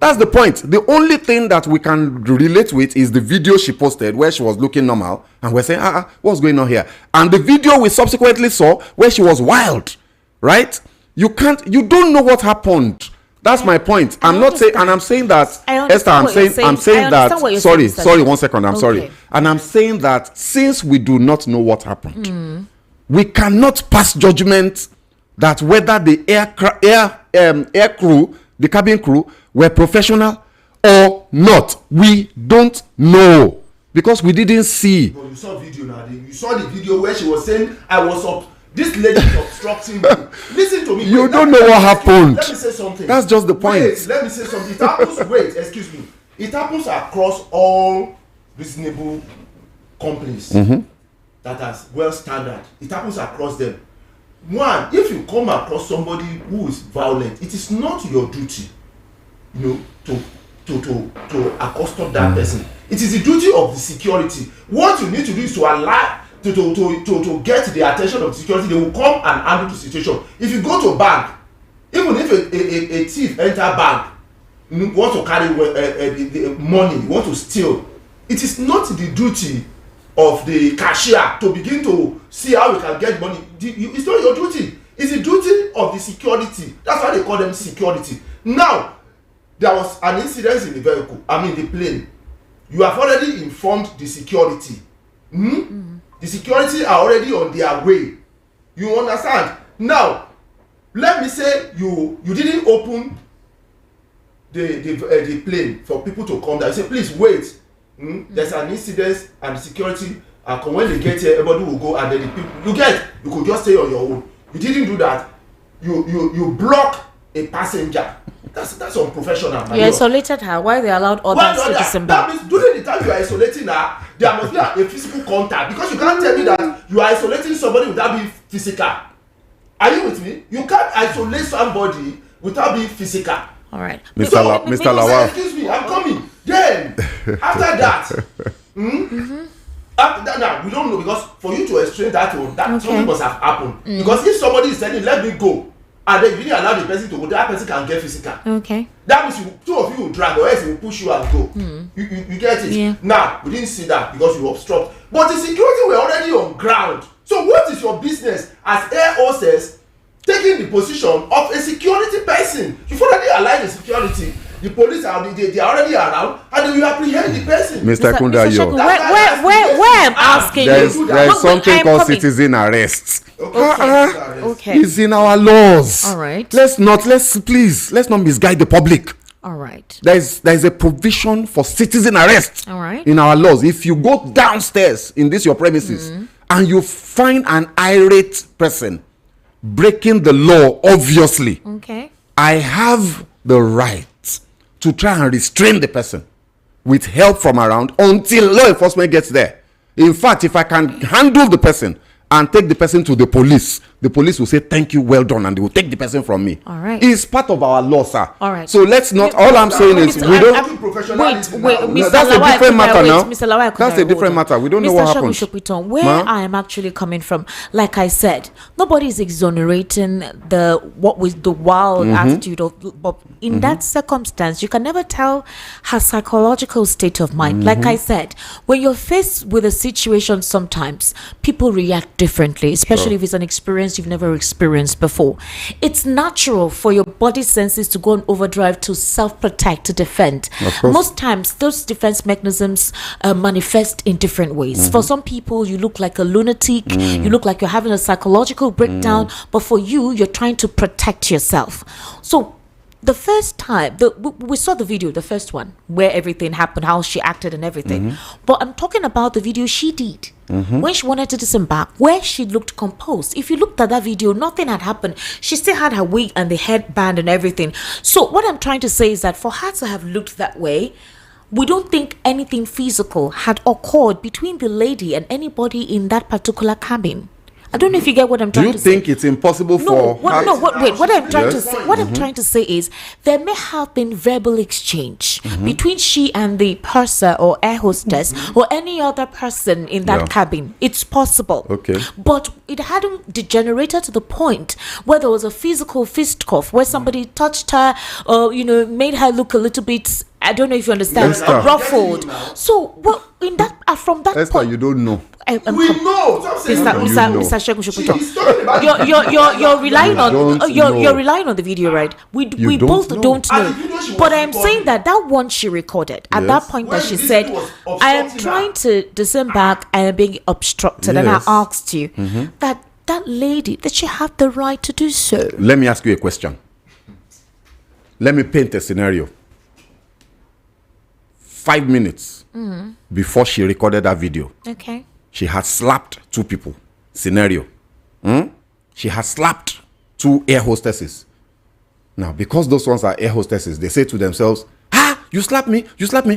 Speaker 4: That's the point. The only thing that we can relate with is the video she posted where she was looking normal and we're saying, what's going on here? And the video we subsequently saw where she was wild, right? You don't know what happened. That's my point. I'm not saying, and I'm saying that, Esther, I'm saying that, sorry, 1 second, I'm sorry. And I'm saying that since we do not know what happened, we cannot pass judgment that whether the air crew, the cabin crew, were professional or not. We don't know because we didn't see.
Speaker 6: But you saw video now. You saw the video where she was saying, "I was up. This lady is obstructing me." Listen to me.
Speaker 4: You don't know what happened.
Speaker 6: Let me say something.
Speaker 4: That's just the point.
Speaker 6: Let me say something. It happens. Excuse me. It happens across all reasonable companies that has well standard. It happens across them. One, if you come across somebody who is violent, it is not your duty, to accustom that person. It is the duty of the security. What you need to do is to allow to get the attention of the security. They will come and handle the situation. If you go to a bank, even if a thief enter bank, want to carry the money, want to steal, it is not the duty of the cashier to begin to see how we can get money. It's not your duty. It's the duty of the security. That's why they call them security. Now, there was an incident in the vehicle, the plane. You have already informed the security. The security are already on their way. You understand? Now, let me say you didn't open the plane for people to come down. You say, please wait. There's an incident and the security when they get here, everybody will go and then the people you could just stay on your own. You didn't do that. You block a passenger. That's unprofessional.
Speaker 1: You isolated her while they allowed others to disembark.
Speaker 6: That means during the time you are isolating her, there must be a physical contact, because you can't tell me that you are isolating somebody without being physical. Are you with me? You can't isolate somebody without being physical.
Speaker 1: All right,
Speaker 4: Mr. Lawal.
Speaker 6: Excuse me, I'm coming. Then after that, after that, now we don't know, because for you to explain that one, something must have happened. Because if somebody is telling, let me go, and then you didn't allow the person to go, that person can get physical. Okay. That means two of you will drag, or else he will push you and go. You get it?
Speaker 1: Yeah.
Speaker 6: Now, we didn't see that because you obstruct. But the security were already on ground. So what is your business as air hostess taking the position of a security person? You've already aligned the security. The police are they are already around, and they will apprehend the person.
Speaker 4: Mr. Ekundayo,
Speaker 1: where I'm asking
Speaker 4: there is something called citizen arrest.
Speaker 1: Okay.
Speaker 4: It's in our laws.
Speaker 1: All right.
Speaker 4: Let's not misguide the public.
Speaker 1: All right.
Speaker 4: There is a provision for citizen arrest.
Speaker 1: All right.
Speaker 4: In our laws. If you go downstairs in your premises and you find an irate person breaking the law, obviously, I have the right to try and restrain the person with help from around until law enforcement gets there. In fact, if I can handle the person and take the person to the police will say, thank you, well done, and they will take the person from me.
Speaker 1: All right.
Speaker 4: It's part of our law, sir.
Speaker 1: All right.
Speaker 4: So let's not, all I'm saying is, we don't...
Speaker 1: Wait,
Speaker 4: that's a different matter now.
Speaker 1: Mr. Lawal,
Speaker 4: that's a different matter. We don't know what happened.
Speaker 1: Where I am actually coming from, like I said, nobody is exonerating the wild attitude of, but in that circumstance, you can never tell her psychological state of mind. Like I said, when you're faced with a situation, sometimes people react differently, especially if it's an experience you've never experienced before. It's natural for your body senses to go on overdrive to self-protect, to defend. Most times, those defense mechanisms manifest in different ways. For some people, you look like a lunatic, you look like you're having a psychological breakdown, but for you, you're trying to protect yourself. So the first time, we saw the video, the first one, where everything happened, how she acted and everything. But I'm talking about the video she did when she wanted to disembark, where she looked composed. If you looked at that video, nothing had happened. She still had her wig and the headband and everything. So what I'm trying to say is that for her to have looked that way, we don't think anything physical had occurred between the lady and anybody in that particular cabin. I don't know if you get what I'm trying to say.
Speaker 4: Do you think it's impossible for her?
Speaker 1: What I'm trying to say, I'm trying to say is there may have been verbal exchange between she and the purser or air hostess or any other person in that cabin. It's possible.
Speaker 4: Okay.
Speaker 1: But it hadn't degenerated to the point where there was a physical fistcuff, where somebody touched her or, made her look a little bit, I don't know if you understand, ruffled. So, in that, from that
Speaker 4: Esther,
Speaker 1: point,
Speaker 4: you don't know.
Speaker 6: We know.
Speaker 1: Mr. You're relying on you're relying on the video, right? We both don't know. But I'm saying that one she recorded at that point that she said, "I am trying to disembark. I am being obstructed," and I asked you that lady, did she have the right to do so?
Speaker 4: Let me ask you a question. Let me paint a scenario. 5 minutes before she recorded that video.
Speaker 1: Okay.
Speaker 4: She had slapped 2 people. Scenario. She had slapped 2 air hostesses. Now, because those ones are air hostesses, they say to themselves, you slapped me.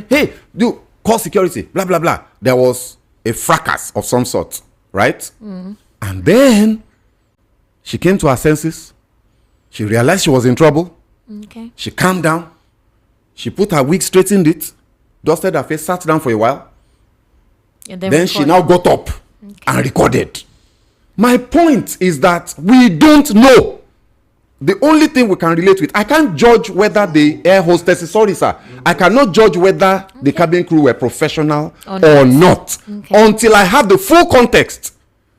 Speaker 4: Hey, you call security, blah, blah, blah. There was a fracas of some sort, right? And then she came to her senses. She realized she was in trouble.
Speaker 1: Okay.
Speaker 4: She calmed down. She put her wig, straightened it, dusted her face, sat down for a while.
Speaker 1: And
Speaker 4: then she now got up and recorded. My point is that we don't know. The only thing we can relate with, I can't judge whether the air hostesses, sorry sir, I cannot judge whether the cabin crew were professional or not until I have the full context.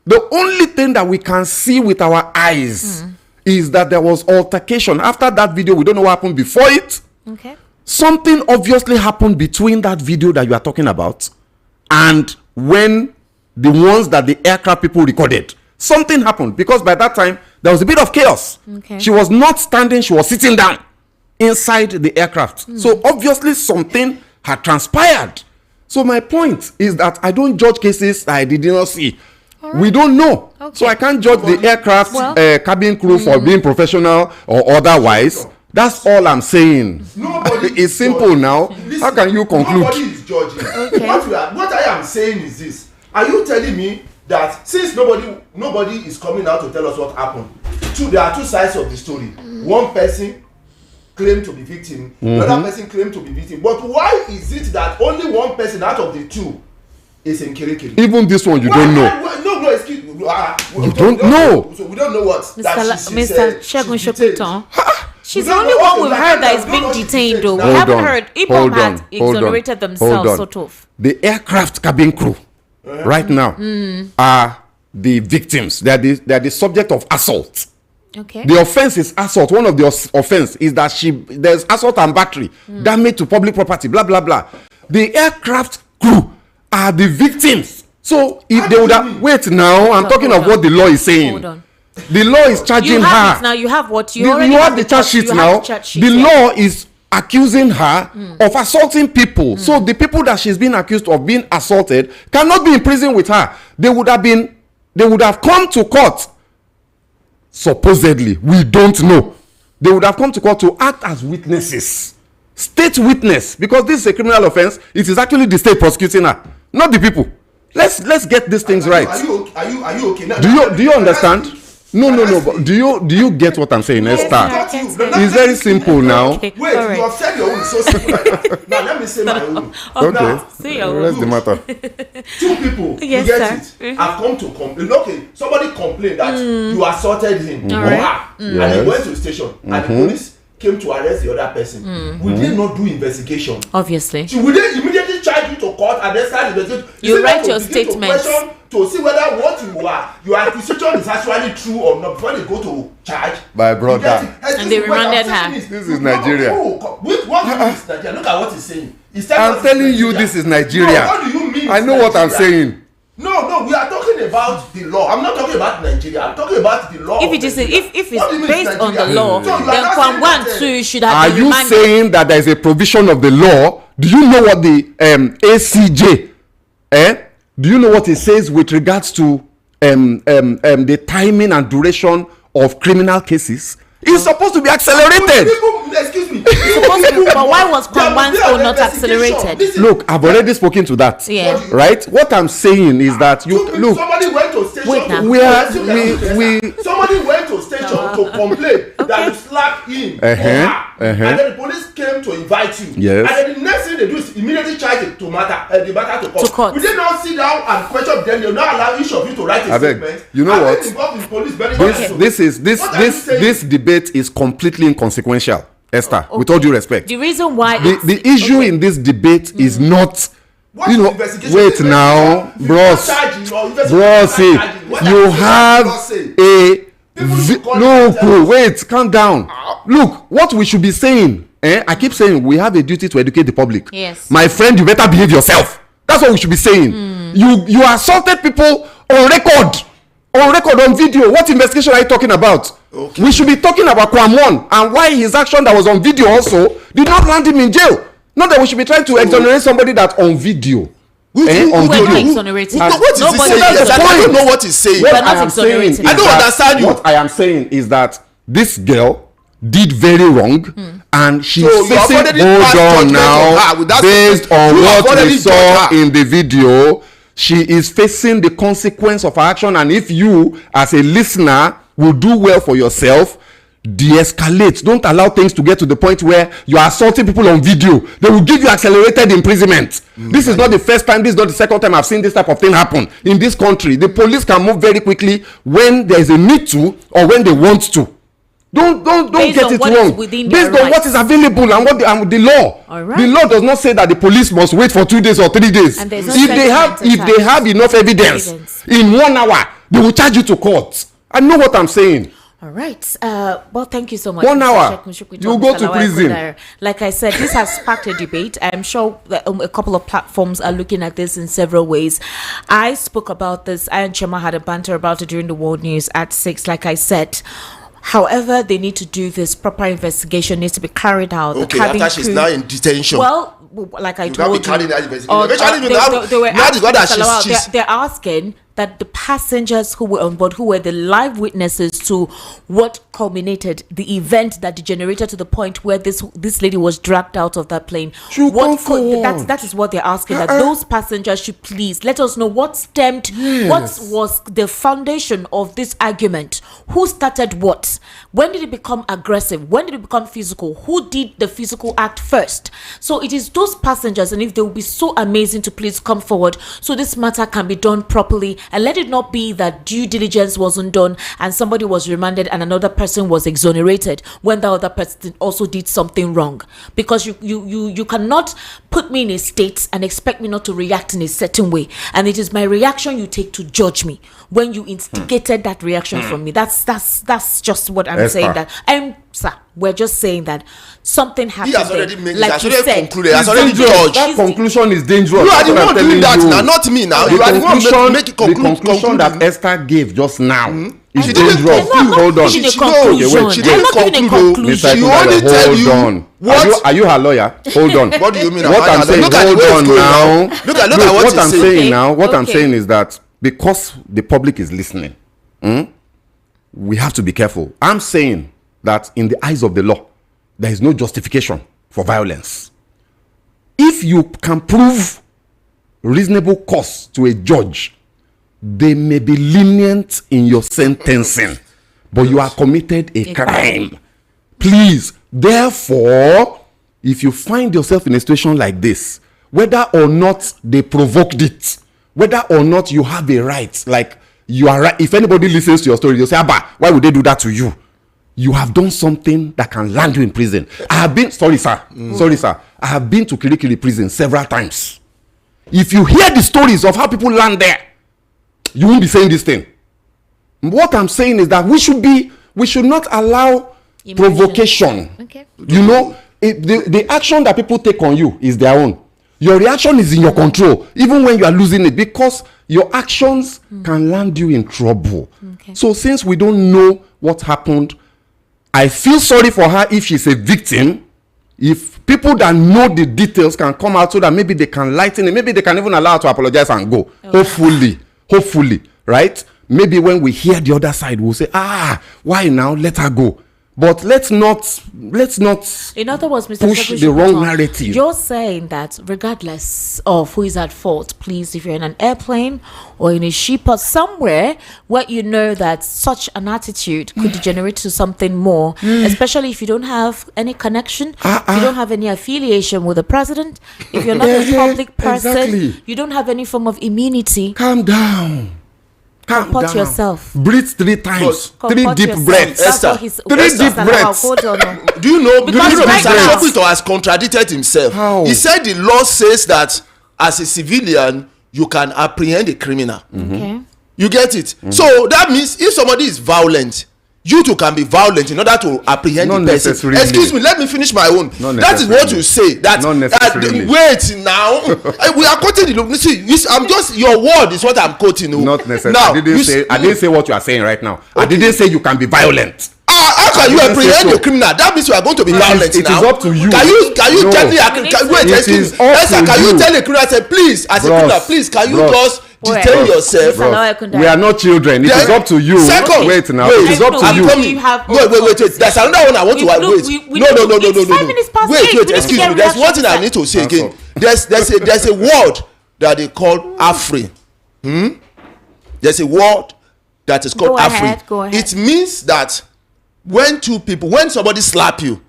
Speaker 4: The only thing that we can see with our eyes is that there was altercation. After that video, we don't know what happened before it.
Speaker 1: Okay.
Speaker 4: Something obviously happened between that video that you are talking about and when the ones that the aircraft people recorded. Something happened because by that time there was a bit of chaos.
Speaker 1: Okay.
Speaker 4: She was not standing, she was sitting down inside the aircraft. So obviously something had transpired. So my point is that I don't judge cases that I did not see. Right. We don't know. Okay. So I can't judge the aircraft cabin crew for being professional or otherwise. That's all I'm saying. It's simple now. Listen, how can you conclude?
Speaker 6: Nobody is judging. Okay. What I am saying is this. Are you telling me that since nobody is coming out to tell us what happened, there are 2 sides of the story. One person claimed to be victim, the other person claimed to be victim. But why is it that only one person out of the 2 is in Kirikiri?
Speaker 4: Even this one you don't know.
Speaker 6: No, excuse me.
Speaker 4: You don't know.
Speaker 6: So we don't know what
Speaker 1: Mr. Shegun Shopiton. She's the only one we've heard that is being detained, though. We haven't heard. Ibom had exonerated themselves, sort of.
Speaker 4: The aircraft cabin crew, right now, are the victims. They are the subject of assault.
Speaker 1: Okay.
Speaker 4: The offense is assault. One of the offense is that there's assault and battery, damage to public property, blah, blah, blah. The aircraft crew are the victims. So if they would have... Wait now, I'm talking of what the law is saying.
Speaker 1: Hold on.
Speaker 4: The law is charging her.
Speaker 1: Now you have what
Speaker 4: you have the charge sheet now. The law is accusing her of assaulting people. So the people that she's been accused of being assaulted cannot be in prison with her. They would have come to court. Supposedly, we don't know. They would have come to court to act as witnesses. State witness, because this is a criminal offense. It is actually the state prosecuting her, not the people. Let's get these things right.
Speaker 6: Are you okay now?
Speaker 4: Do you understand? No. But do you get what I'm saying, Esther? It's very simple now.
Speaker 6: Okay. Wait, you have said your own so simple. Now let me say my own.
Speaker 4: Okay.
Speaker 1: Say your own.
Speaker 4: What's the matter?
Speaker 6: 2 people, you get it, have come to complain. Okay, somebody complained that you assaulted him or her, and he went to the station, and the police came to arrest the other person. Will they not do investigation?
Speaker 1: Obviously.
Speaker 6: So will they immediately charge you to court and then start investigating.
Speaker 1: You write your statements
Speaker 6: to see whether what your accusation is actually true or not before they go to charge.
Speaker 4: My brother.
Speaker 1: And they remanded her.
Speaker 4: This is Nigeria.
Speaker 6: What is Nigeria? Look at what he's saying.
Speaker 4: I'm telling you, this is Nigeria.
Speaker 6: No, what do you mean?
Speaker 4: I know what I'm saying.
Speaker 6: No, we are talking about the law. I'm not talking about Nigeria. I'm talking about the law.
Speaker 1: If it is, if it's based on the law, then Kwan 1 2 should have been remanded.
Speaker 4: Are you saying that there is a provision of the law? Do you know what the ACJ? Do you know what it says with regards to the timing and duration of criminal cases? It's supposed to be accelerated.
Speaker 6: Excuse me.
Speaker 1: But why was Kwan 1 not accelerated?
Speaker 4: Look, I've already spoken to that.
Speaker 1: Yeah.
Speaker 4: Right? What I'm saying is that look.
Speaker 6: Somebody went to station. Somebody went to station to complain that you slapped him or her, and then the police came to invite you.
Speaker 4: Yes.
Speaker 6: And then the next thing they do is immediately charge the matter to court. We did not sit down and question them. They not allow each of you to write a statement.
Speaker 4: You know what? This debate is completely inconsequential, Esther. Okay. With all due respect,
Speaker 1: the reason why
Speaker 4: the issue in this debate is not. Wait now, bros. You have wait, calm down. Look, what we should be saying. I keep saying we have a duty to educate the public.
Speaker 1: Yes,
Speaker 4: my friend, you better behave yourself. That's what we should be saying. You assaulted people on record. On video. What investigation are you talking about? Okay. We should be talking about Kwamon and why his action that was on video also did not land him in jail. Not that we should be trying to exonerate somebody that on video.
Speaker 1: On video. Exonerating.
Speaker 6: What is he saying? I don't know what he's saying.
Speaker 4: I don't understand you. What I am saying is that this girl did very wrong, and she's facing. Hold on now. Based on what we saw in the video, she is facing the consequence of her action, and if you as a listener will do well for yourself, de-escalate. Don't allow things to get to the point where you are assaulting people on video. They will give you accelerated imprisonment. This is not the first time, this is not the second time I've seen this type of thing happen in this country. The police can move very quickly when there is a need to or when they want to. Don't get it wrong. Based on what is available and what the law. Right. The law does not say that the police must wait for 2 days or 3 days. If they have enough evidence in 1 hour, they will charge you to court. I know what I'm saying.
Speaker 1: All right. Well, thank you so much.
Speaker 4: 1 hour. You go to prison.
Speaker 1: Like I said, this has sparked a debate. I'm sure that a couple of platforms are looking at this in several ways. I spoke about this. I and Chema had a banter about it during the World News at 6. Like I said, however they need to do this, proper investigation needs to be carried out.
Speaker 6: Okay, after she's now in detention.
Speaker 1: Well, like I told you, they're asking that the passengers who were on board, who were the live witnesses to what culminated the event that degenerated to the point where this lady was dragged out of that plane. That is what they're asking, that those passengers should please let us know what stemmed, what was the foundation of this argument, who started what, when did it become aggressive, when did it become physical, who did the physical act first. So it is those passengers, and if they will be so amazing to please come forward so this matter can be done properly, and let it not be that due diligence wasn't done and somebody was remanded and another person was exonerated when the other person also did something wrong. Because you cannot put me in a state and expect me not to react in a certain way, and it is my reaction you take to judge me when you instigated that reaction from me. That's just what I'm saying. That sir, we're just saying that something happened.
Speaker 6: He has already made it.
Speaker 1: Like you said,
Speaker 6: concluded. He has already judged.
Speaker 4: That conclusion is dangerous.
Speaker 6: You are the one doing that now, not me now. You are the one making
Speaker 4: the conclusion that Esther gave just now.
Speaker 6: She didn't
Speaker 4: hold on.
Speaker 1: She didn't conclude.
Speaker 6: She only tell you what.
Speaker 4: Are you her lawyer? Hold on.
Speaker 6: What do you mean?
Speaker 4: What I'm saying, hold on now.
Speaker 6: Look at what
Speaker 4: I'm saying now. What I'm saying is that because the public is listening, we have to be careful. I'm saying that in the eyes of the law, there is no justification for violence. If you can prove reasonable cause to a judge, they may be lenient in your sentencing, but you have committed a crime. Please, therefore, if you find yourself in a situation like this, whether or not they provoked it, whether or not you have a right, like you are right. If anybody listens to your story, they'll say, Abba, why would they do that to you? You have done something that can land you in prison. I have been, sorry sir, I have been to Kirikiri prison several times. If you hear the stories of how people land there, you won't be saying this thing. What I'm saying is that we should not allow provocation.
Speaker 1: Okay.
Speaker 4: You know, the action that people take on you is their own. Your reaction is in your control, even when you are losing it, because your actions can land you in trouble.
Speaker 1: Okay.
Speaker 4: So since we don't know what happened, I feel sorry for her if she's a victim. If people that know the details can come out so that maybe they can lighten it, maybe they can even allow her to apologize and go. Okay. Hopefully, right? Maybe when we hear the other side, we'll say, why now? Let her go. But let's not.
Speaker 1: In other words, Mr.
Speaker 4: push the wrong narrative.
Speaker 1: You're saying that regardless of who is at fault, please, if you're in an airplane or in a ship or somewhere where you know that such an attitude could degenerate to something more, especially if you don't have any connection, if you don't have any affiliation with the president, if you're not a public person,
Speaker 4: exactly.
Speaker 1: you don't have any form of immunity.
Speaker 4: Calm down.
Speaker 1: Comport yourself.
Speaker 4: Breathe 3 times.
Speaker 1: Comport
Speaker 4: 3 deep
Speaker 1: yourself.
Speaker 4: breaths.
Speaker 1: That's
Speaker 6: Esther,
Speaker 1: what he's
Speaker 4: 3 deep breaths.
Speaker 1: Hold on.
Speaker 6: Do you know
Speaker 1: Because
Speaker 6: Mr.
Speaker 1: right now-
Speaker 6: Soludo has contradicted himself?
Speaker 4: How?
Speaker 6: He said the law says that as a civilian you can apprehend a criminal.
Speaker 1: Okay.
Speaker 6: You get it? So that means if somebody is violent, you too can be violent in order to apprehend
Speaker 4: Not
Speaker 6: the person.
Speaker 4: necessarily.
Speaker 6: Excuse me, let me finish my own.
Speaker 4: Not
Speaker 6: That is what
Speaker 4: necessarily.
Speaker 6: you say. That
Speaker 4: Not necessarily.
Speaker 6: wait now. We are quoting the see. I'm just your word is what I'm quoting.
Speaker 4: Not necessarily.
Speaker 6: Now,
Speaker 4: I didn't say what you are saying right now. I didn't say you can be violent.
Speaker 6: How can you
Speaker 4: I didn't say
Speaker 6: apprehend
Speaker 4: so.
Speaker 6: a criminal? That means you are going to be violent
Speaker 4: It
Speaker 6: now.
Speaker 4: is up to you.
Speaker 6: Can you
Speaker 4: No.
Speaker 6: tell the wait?
Speaker 4: It
Speaker 6: Excuse
Speaker 4: is
Speaker 6: me,
Speaker 4: up
Speaker 6: Esther,
Speaker 4: to
Speaker 6: can you
Speaker 4: you.
Speaker 6: tell a criminal? Say please, as a
Speaker 4: Bros,
Speaker 6: criminal, please, can you
Speaker 4: bros.
Speaker 6: just
Speaker 1: Wait.
Speaker 6: detain
Speaker 1: Bros.
Speaker 6: yourself?
Speaker 1: Bros. Allow her to
Speaker 4: We are not children. It is
Speaker 6: Then-
Speaker 4: up to you.
Speaker 6: Second-
Speaker 4: Wait now.
Speaker 6: wait,
Speaker 4: It is up
Speaker 1: no,
Speaker 4: to
Speaker 6: I'm
Speaker 4: you.
Speaker 6: coming.
Speaker 1: We have
Speaker 6: Wait. There's another one I want to
Speaker 1: We-
Speaker 6: wait.
Speaker 1: no, we-
Speaker 6: No.
Speaker 1: it's 5 minutes past
Speaker 6: Wait,
Speaker 1: 8. We need to
Speaker 6: excuse
Speaker 1: get
Speaker 6: me. There's one thing I
Speaker 1: reaction
Speaker 6: need to say
Speaker 4: That's
Speaker 6: again.
Speaker 4: all.
Speaker 6: There's a word that they call affray. There's a word that is called
Speaker 1: Go ahead,
Speaker 6: affray.
Speaker 1: go ahead.
Speaker 6: It means that when somebody slap you,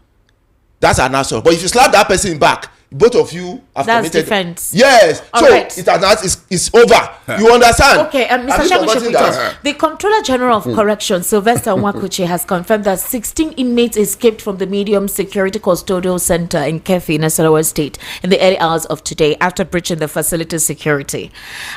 Speaker 6: that's an assault. But if you slap that person back, both of you have
Speaker 1: That's
Speaker 6: committed
Speaker 1: defense.
Speaker 6: Yes.
Speaker 1: All
Speaker 6: so
Speaker 1: right.
Speaker 6: it's over. You understand?
Speaker 1: Okay, Mr.
Speaker 6: Have you
Speaker 1: Shagun
Speaker 6: forgotten
Speaker 1: Shepito,
Speaker 6: that?
Speaker 1: the Comptroller General of Correction, Sylvester Nwakuchi, has confirmed that 16 inmates escaped from the medium security custodial center in Kefi, Nasarawa State, in the early hours of today after breaching the facility's security.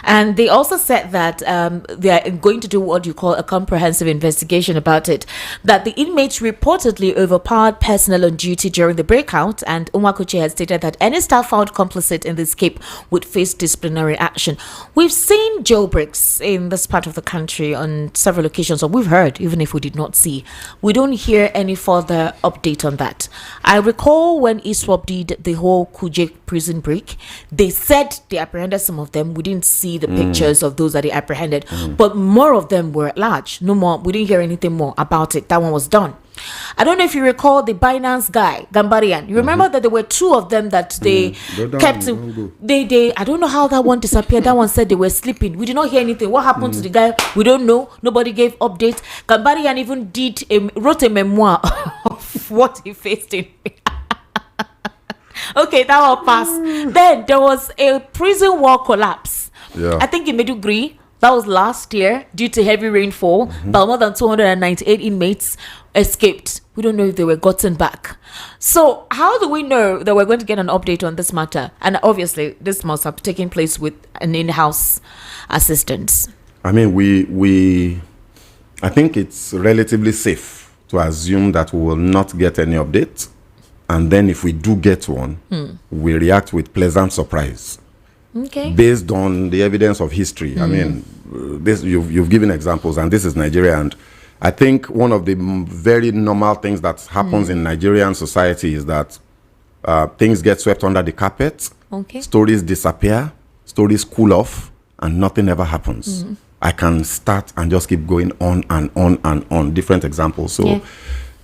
Speaker 1: And they also said that they are going to do what you call a comprehensive investigation about it. That the inmates reportedly overpowered personnel on duty during the breakout, and Nwakuchi has stated that any staff found complicit in the escape would face disciplinary action. We've seen jailbreaks in this part of the country on several occasions, or we've heard, even if we did not see. We don't hear any further update on that. I recall when ISWAP did the whole Kuje prison break, they said they apprehended some of them. We didn't see the pictures of those that they apprehended, but more of them were at large. No more. We didn't hear anything more about it. That one was done. I don't know if you recall the Binance guy, Gambarian. You remember that there were 2 of them that they kept. They I don't know how that one disappeared. That one said they were sleeping. We did not hear anything. What happened to the guy? We don't know. Nobody gave updates. Gambarian even wrote a memoir of what he faced in. Okay, that one passed. Then there was a prison wall collapse.
Speaker 4: Yeah.
Speaker 1: I think in Meduguri. That was last year due to heavy rainfall. But more than 298 inmates escaped. We don't know if they were gotten back. So how do we know that we're going to get an update on this matter? And obviously, this must have taken place with an in-house assistance.
Speaker 4: I mean, I think it's relatively safe to assume that we will not get any update. And then if we do get one, we react with pleasant surprise.
Speaker 1: Okay.
Speaker 4: Based on the evidence of history. I mean, this you've given examples, and this is Nigeria. And I think one of the very normal things that happens in Nigerian society is that things get swept under the carpet.
Speaker 1: Okay.
Speaker 4: Stories disappear, stories cool off, and nothing ever happens. I can start and just keep going on and on and on, different examples. So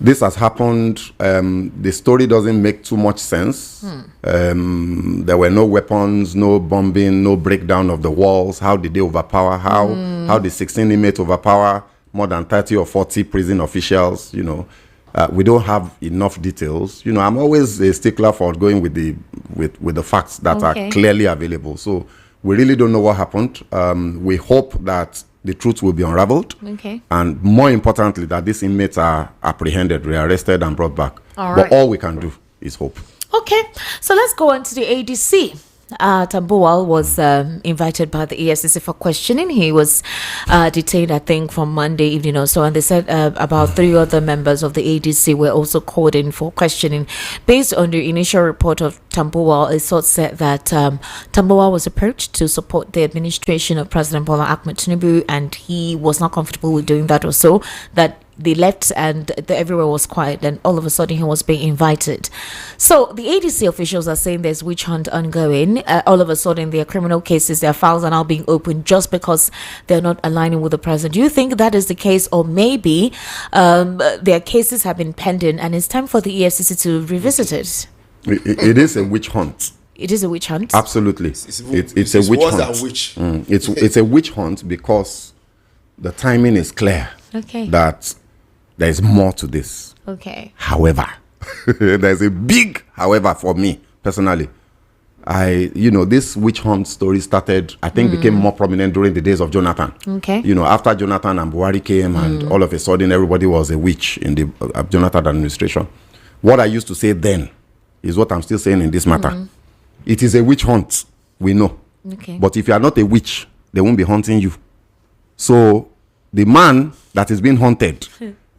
Speaker 4: this has happened. The story doesn't make too much sense. There were no weapons, no bombing, no breakdown of the walls. How did they overpower? How did 16 inmates overpower more than 30 or 40 prison officials? You know, we don't have enough details. You know, I'm always a stickler for going with the facts that are clearly available. So we really don't know what happened. We hope that the truth will be unraveled.
Speaker 1: Okay.
Speaker 4: And more importantly, that these inmates are apprehended, rearrested, and brought back.
Speaker 1: All
Speaker 4: but
Speaker 1: right.
Speaker 4: all we can do is hope.
Speaker 1: Okay, so let's go on to the ADC. Tambuwal was invited by the EFCC for questioning. He was detained, I think, from Monday evening or so, and they said about 3 other members of the ADC were also called in for questioning. Based on the initial report of Tambuwal, a source said that Tambuwal was approached to support the administration of President Bola Ahmed Tinubu, and he was not comfortable with doing that or so, that they left and everywhere was quiet. Then all of a sudden he was being invited. So the ADC officials are saying there's witch hunt ongoing. All of a sudden their criminal cases, their files are now being opened just because they're not aligning with the president. Do you think that is the case, or maybe their cases have been pending and it's time for the EFCC to revisit it?
Speaker 4: It is a witch hunt.
Speaker 1: It is a witch hunt?
Speaker 4: Absolutely. It's a witch hunt. It's a witch hunt because the timing is clear.
Speaker 1: Okay.
Speaker 4: That there is more to this.
Speaker 1: Okay.
Speaker 4: However, there's a big however for me personally. This witch hunt story started, I think, became more prominent during the days of Jonathan.
Speaker 1: Okay.
Speaker 4: After Jonathan and Buhari came, and all of a sudden everybody was a witch in the Jonathan administration. What I used to say then is what I'm still saying in this matter. It is a witch hunt, we know.
Speaker 1: Okay.
Speaker 4: But if you are not a witch, they won't be hunting you. So the man that is being hunted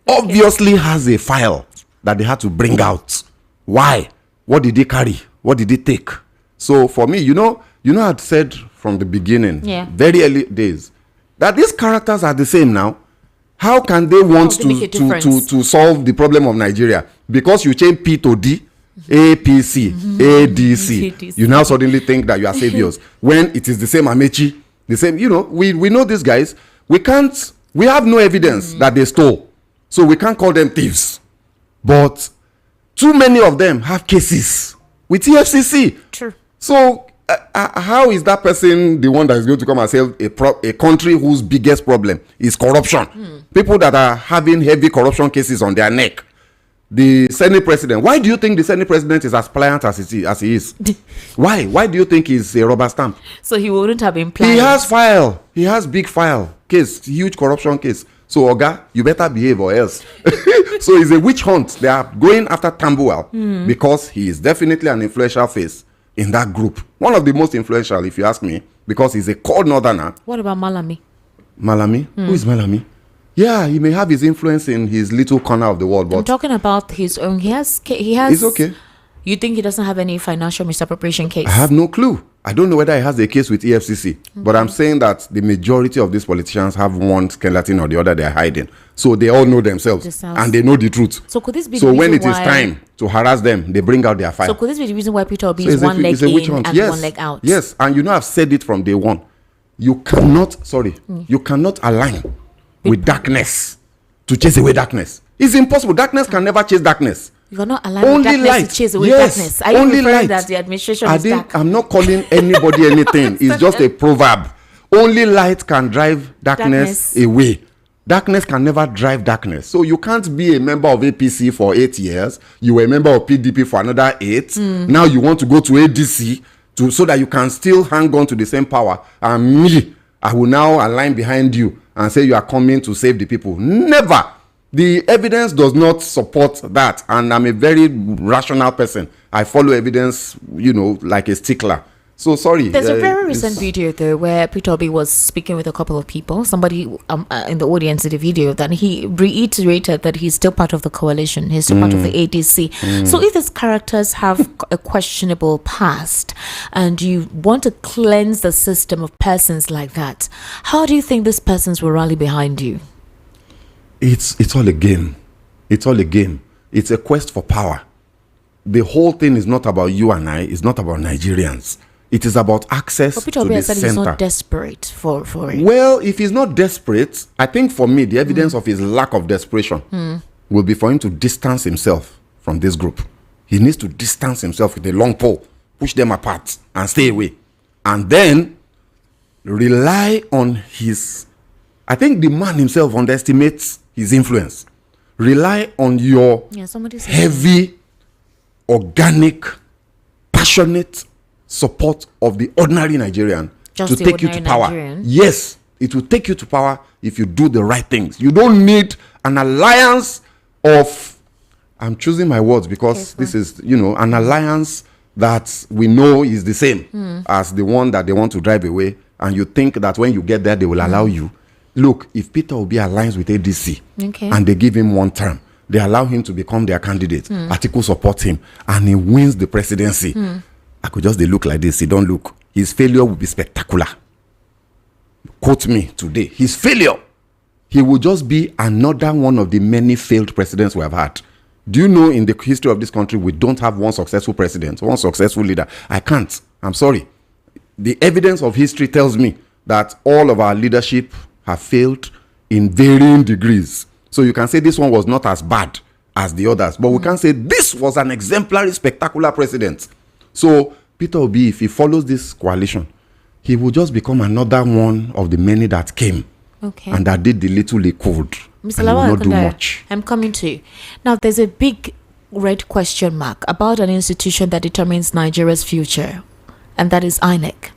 Speaker 4: obviously has a file that they had to bring out. Why? What did he carry? What did he take? So for me, I'd said from the beginning, very early days, that these characters are the same now. How can they want to solve the problem of Nigeria? Because you change P to D, APC, ADC. You now suddenly think that you are saviors. When it is the same Amechi, the same, we know these guys. We have no evidence that they stole. So we can't call them thieves. But too many of them have cases with EFCC.
Speaker 1: True.
Speaker 4: So how is that person the one that is going to come and save a country whose biggest problem is corruption? People that are having heavy corruption cases on their neck. The Senate president. Why do you think the Senate president is as pliant as he is? Why? Why do you think he's a rubber stamp?
Speaker 1: So he wouldn't have been pliant.
Speaker 4: He has file. He has big file. Case. Huge corruption case. So, Oga, you better behave or else. So it's a witch hunt. They are going after Tambuwal because he is definitely an influential face in that group. One of the most influential, if you ask me, because he's a cold northerner.
Speaker 1: What about Malami?
Speaker 4: Malami? Who is Malami? Yeah, he may have his influence in his little corner of the world. But
Speaker 1: I'm talking about his own. He has.
Speaker 4: It's okay.
Speaker 1: You think he doesn't have any financial misappropriation case?
Speaker 4: I have no clue. I don't know whether he has a case with EFCC. But I'm saying that the majority of these politicians have one skeleton or the other they are hiding. So they all know themselves and they know the truth.
Speaker 1: So could this be
Speaker 4: so when it is time to harass them, they bring out their file.
Speaker 1: So could this be the reason why Peter Obi is one leg in and one leg out?
Speaker 4: Yes, and I've said it from day one. You cannot align with darkness to chase away darkness. It's impossible. Darkness can never chase darkness.
Speaker 1: You are not allowing darkness to chase away darkness. Are you
Speaker 4: only
Speaker 1: referring
Speaker 4: light.
Speaker 1: that the administration is dark?
Speaker 4: I'm not calling anybody anything. It's just a proverb. Only light can drive darkness away. Darkness can never drive darkness. So you can't be a member of APC for 8 years. You were a member of PDP for another 8. Now you want to go to ADC so that you can still hang on to the same power. And me, I will now align behind you and say you are coming to save the people. Never. The evidence does not support that, and I'm a very rational person. I follow evidence, like a stickler. So sorry.
Speaker 1: There's a very recent video though where Peter Obi was speaking with a couple of people. Somebody in the audience in the video, that he reiterated that he's still part of the coalition. He's still part of the ADC. So if these characters have a questionable past, and you want to cleanse the system of persons like that, how do you think these persons will rally behind you?
Speaker 4: It's all a game. It's all a game. It's a quest for power. The whole thing is not about you and I. It's not about Nigerians. It is about access to the center.
Speaker 1: He's not desperate for it.
Speaker 4: Well, if he's not desperate, I think for me, the evidence of his lack of desperation will be for him to distance himself from this group. He needs to distance himself with a long pole, push them apart, and stay away. And then rely on his... I think the man himself underestimates his influence. Rely on your heavy, organic, passionate support of the ordinary Nigerian to take you to power. Yes, it will take you to power if you do the right things. You don't need an alliance of... I'm choosing my words because this is, an alliance that we know is the same as the one that they want to drive away, and you think that when you get there, they will allow you. Look, if Peter Obi aligns with ADC and they give him 1 term, they allow him to become their candidate, Atiku supports him, and he wins the presidency. I could just look like this. He don't look. His failure will be spectacular. Quote me today. His failure, he will just be another one of the many failed presidents we have had. Do you know in the history of this country, we don't have one successful president, one successful leader? I can't. I'm sorry. The evidence of history tells me that all of our leadership have failed in varying degrees. So you can say this one was not as bad as the others, but we can say this was an exemplary, spectacular president. So Peter Obi, if he follows this coalition, he will just become another one of the many that came and that did the little he could.
Speaker 1: Mr. Lawal, not do much. I'm coming to you. Now, there's a big red question mark about an institution that determines Nigeria's future, and that is INEC.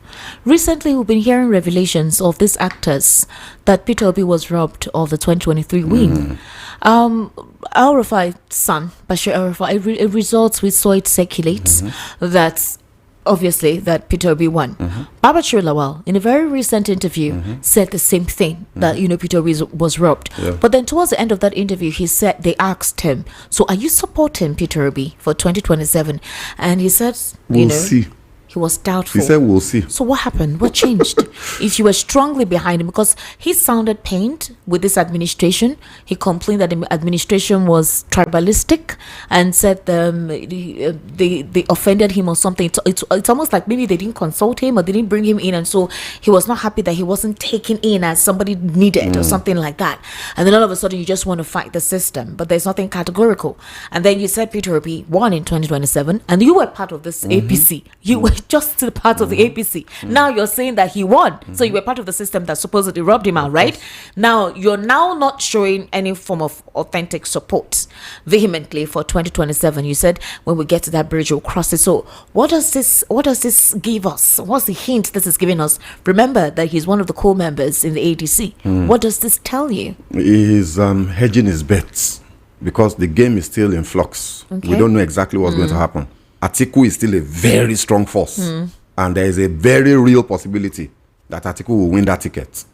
Speaker 1: Recently, we've been hearing revelations of these actors that Peter Obi was robbed of the 2023 win. El-Rufai's son, Bashir El-Rufai, it results we saw it circulate that obviously that Peter Obi won. Babachir Lawal, in a very recent interview, said the same thing, that Peter Obi was robbed. But then towards the end of that interview, he said, they asked him, so are you supporting Peter Obi for 2027? And he said,
Speaker 4: we'll see.
Speaker 1: He was doubtful.
Speaker 4: He said, we'll see.
Speaker 1: So what happened? What changed? If you were strongly behind him, because he sounded pained with this administration. He complained that the administration was tribalistic and said they offended him or something. It's almost like maybe they didn't consult him or they didn't bring him in, and so he was not happy that he wasn't taken in as somebody needed or something like that. And then all of a sudden you just want to fight the system, but there's nothing categorical. And then you said Peter Obi won in 2027, and you were part of this APC. You were just to the part of the APC. Now you're saying that he won. So you were part of the system that supposedly robbed him out, right? Now you're now not showing any form of authentic support vehemently for 2027. You said when we get to that bridge, we'll cross it. So what does this give us? What's the hint this is giving us? Remember that he's one of the core members in the ADC. What does this tell you?
Speaker 4: He's hedging his bets because the game is still in flux. We don't know exactly what's going to happen. Atiku is still a very strong force, and there is a very real possibility that Atiku will win that ticket.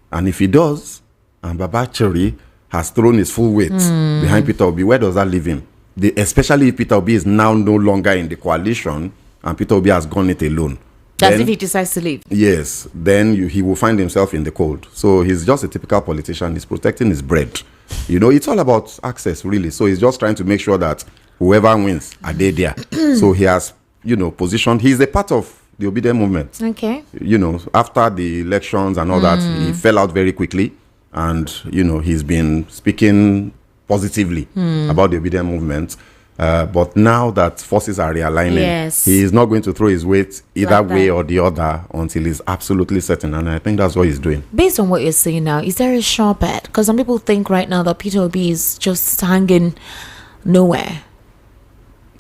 Speaker 4: And if he does, and Babachir has thrown his full weight behind Peter Obi, where does that leave him? Especially if Peter Obi is now no longer in the coalition and Peter Obi has gone it alone.
Speaker 1: That's if he decides to leave.
Speaker 4: Yes, then he will find himself in the cold. So he's just a typical politician. He's protecting his bread. It's all about access, really. So he's just trying to make sure that whoever wins, are they there? So he has, positioned. He's a part of the obedient movement.
Speaker 1: Okay.
Speaker 4: After the elections and all that, he fell out very quickly. And, he's been speaking positively about the obedient movement. But now that forces are realigning, he is not going to throw his weight either way or the other until he's absolutely certain. And I think that's what he's doing.
Speaker 1: Based on what you're saying now, is there a sure bet? Because some people think right now that Peter Obi is just hanging nowhere.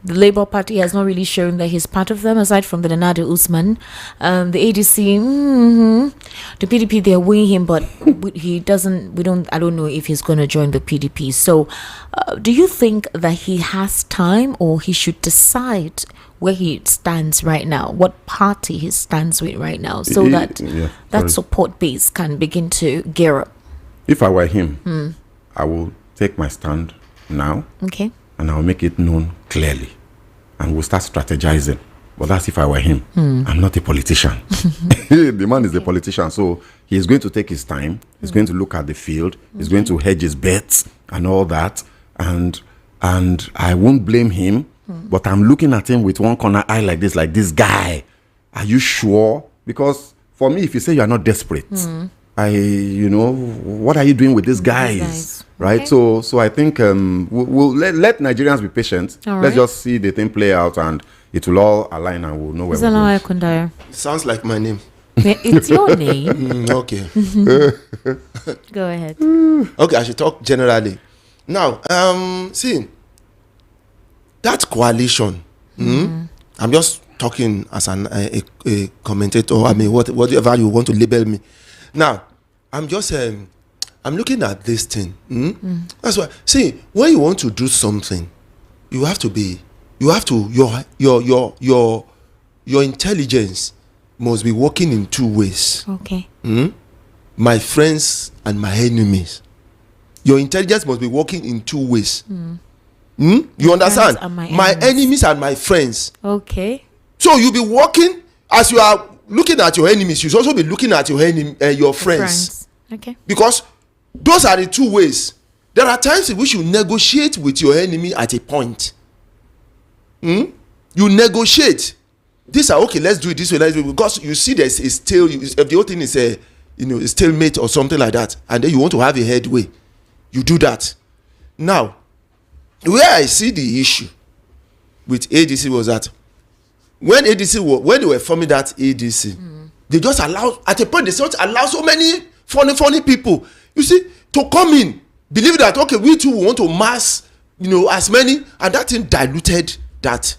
Speaker 1: The Labour Party has not really shown that he's part of them, aside from the Nana Usman. The ADC, the PDP, they're weighing him, but he doesn't. I don't know if he's going to join the PDP. So, do you think that he has time, or he should decide where he stands right now, what party he stands with right now, so that support base can begin to gear up?
Speaker 4: If I were him, I will take my stand now.
Speaker 1: Okay.
Speaker 4: And I'll make it known clearly. And we'll start strategizing. But that's if I were him. I'm not a politician. The man is a politician. So he's going to take his time. He's going to look at the field. He's going to hedge his bets and all that. And I won't blame him. But I'm looking at him with one corner eye like this guy. Are you sure? Because for me, if you say you are not desperate, what are you doing with these guys? Right? Okay. So I think we'll let Nigerians be patient. Let's just see the thing play out, and it will all align, and we'll know where we're going.
Speaker 6: Sounds like my name.
Speaker 1: It's your name.
Speaker 6: Okay.
Speaker 1: Go ahead.
Speaker 6: Okay, I should talk generally. Now, see, that coalition, I'm just talking as a commentator, whatever you want to label me. Now, I'm just I'm looking at this thing. That's why. See, when you want to do something, you have to be you have to your intelligence must be working in two ways.
Speaker 1: Okay.
Speaker 6: My friends and my enemies. Your intelligence must be working in two ways. You understand? My enemies and my friends.
Speaker 1: Okay.
Speaker 6: So you'll be working as you are looking at your enemies. You should also be looking at your friends.
Speaker 1: Okay.
Speaker 6: Because those are the two ways. There are times in which you negotiate with your enemy at a point. You negotiate. These are okay. Let's do it this way. Let's do it, because you see there's a stale. If the whole thing is a stalemate or something like that, and then you want to have a headway, you do that. Now, where I see the issue with ADC was that when they were forming that ADC, they just allowed, at a point they just allow so many funny people, you see, to come in, believe that okay, we too want to mass, as many, and that thing diluted that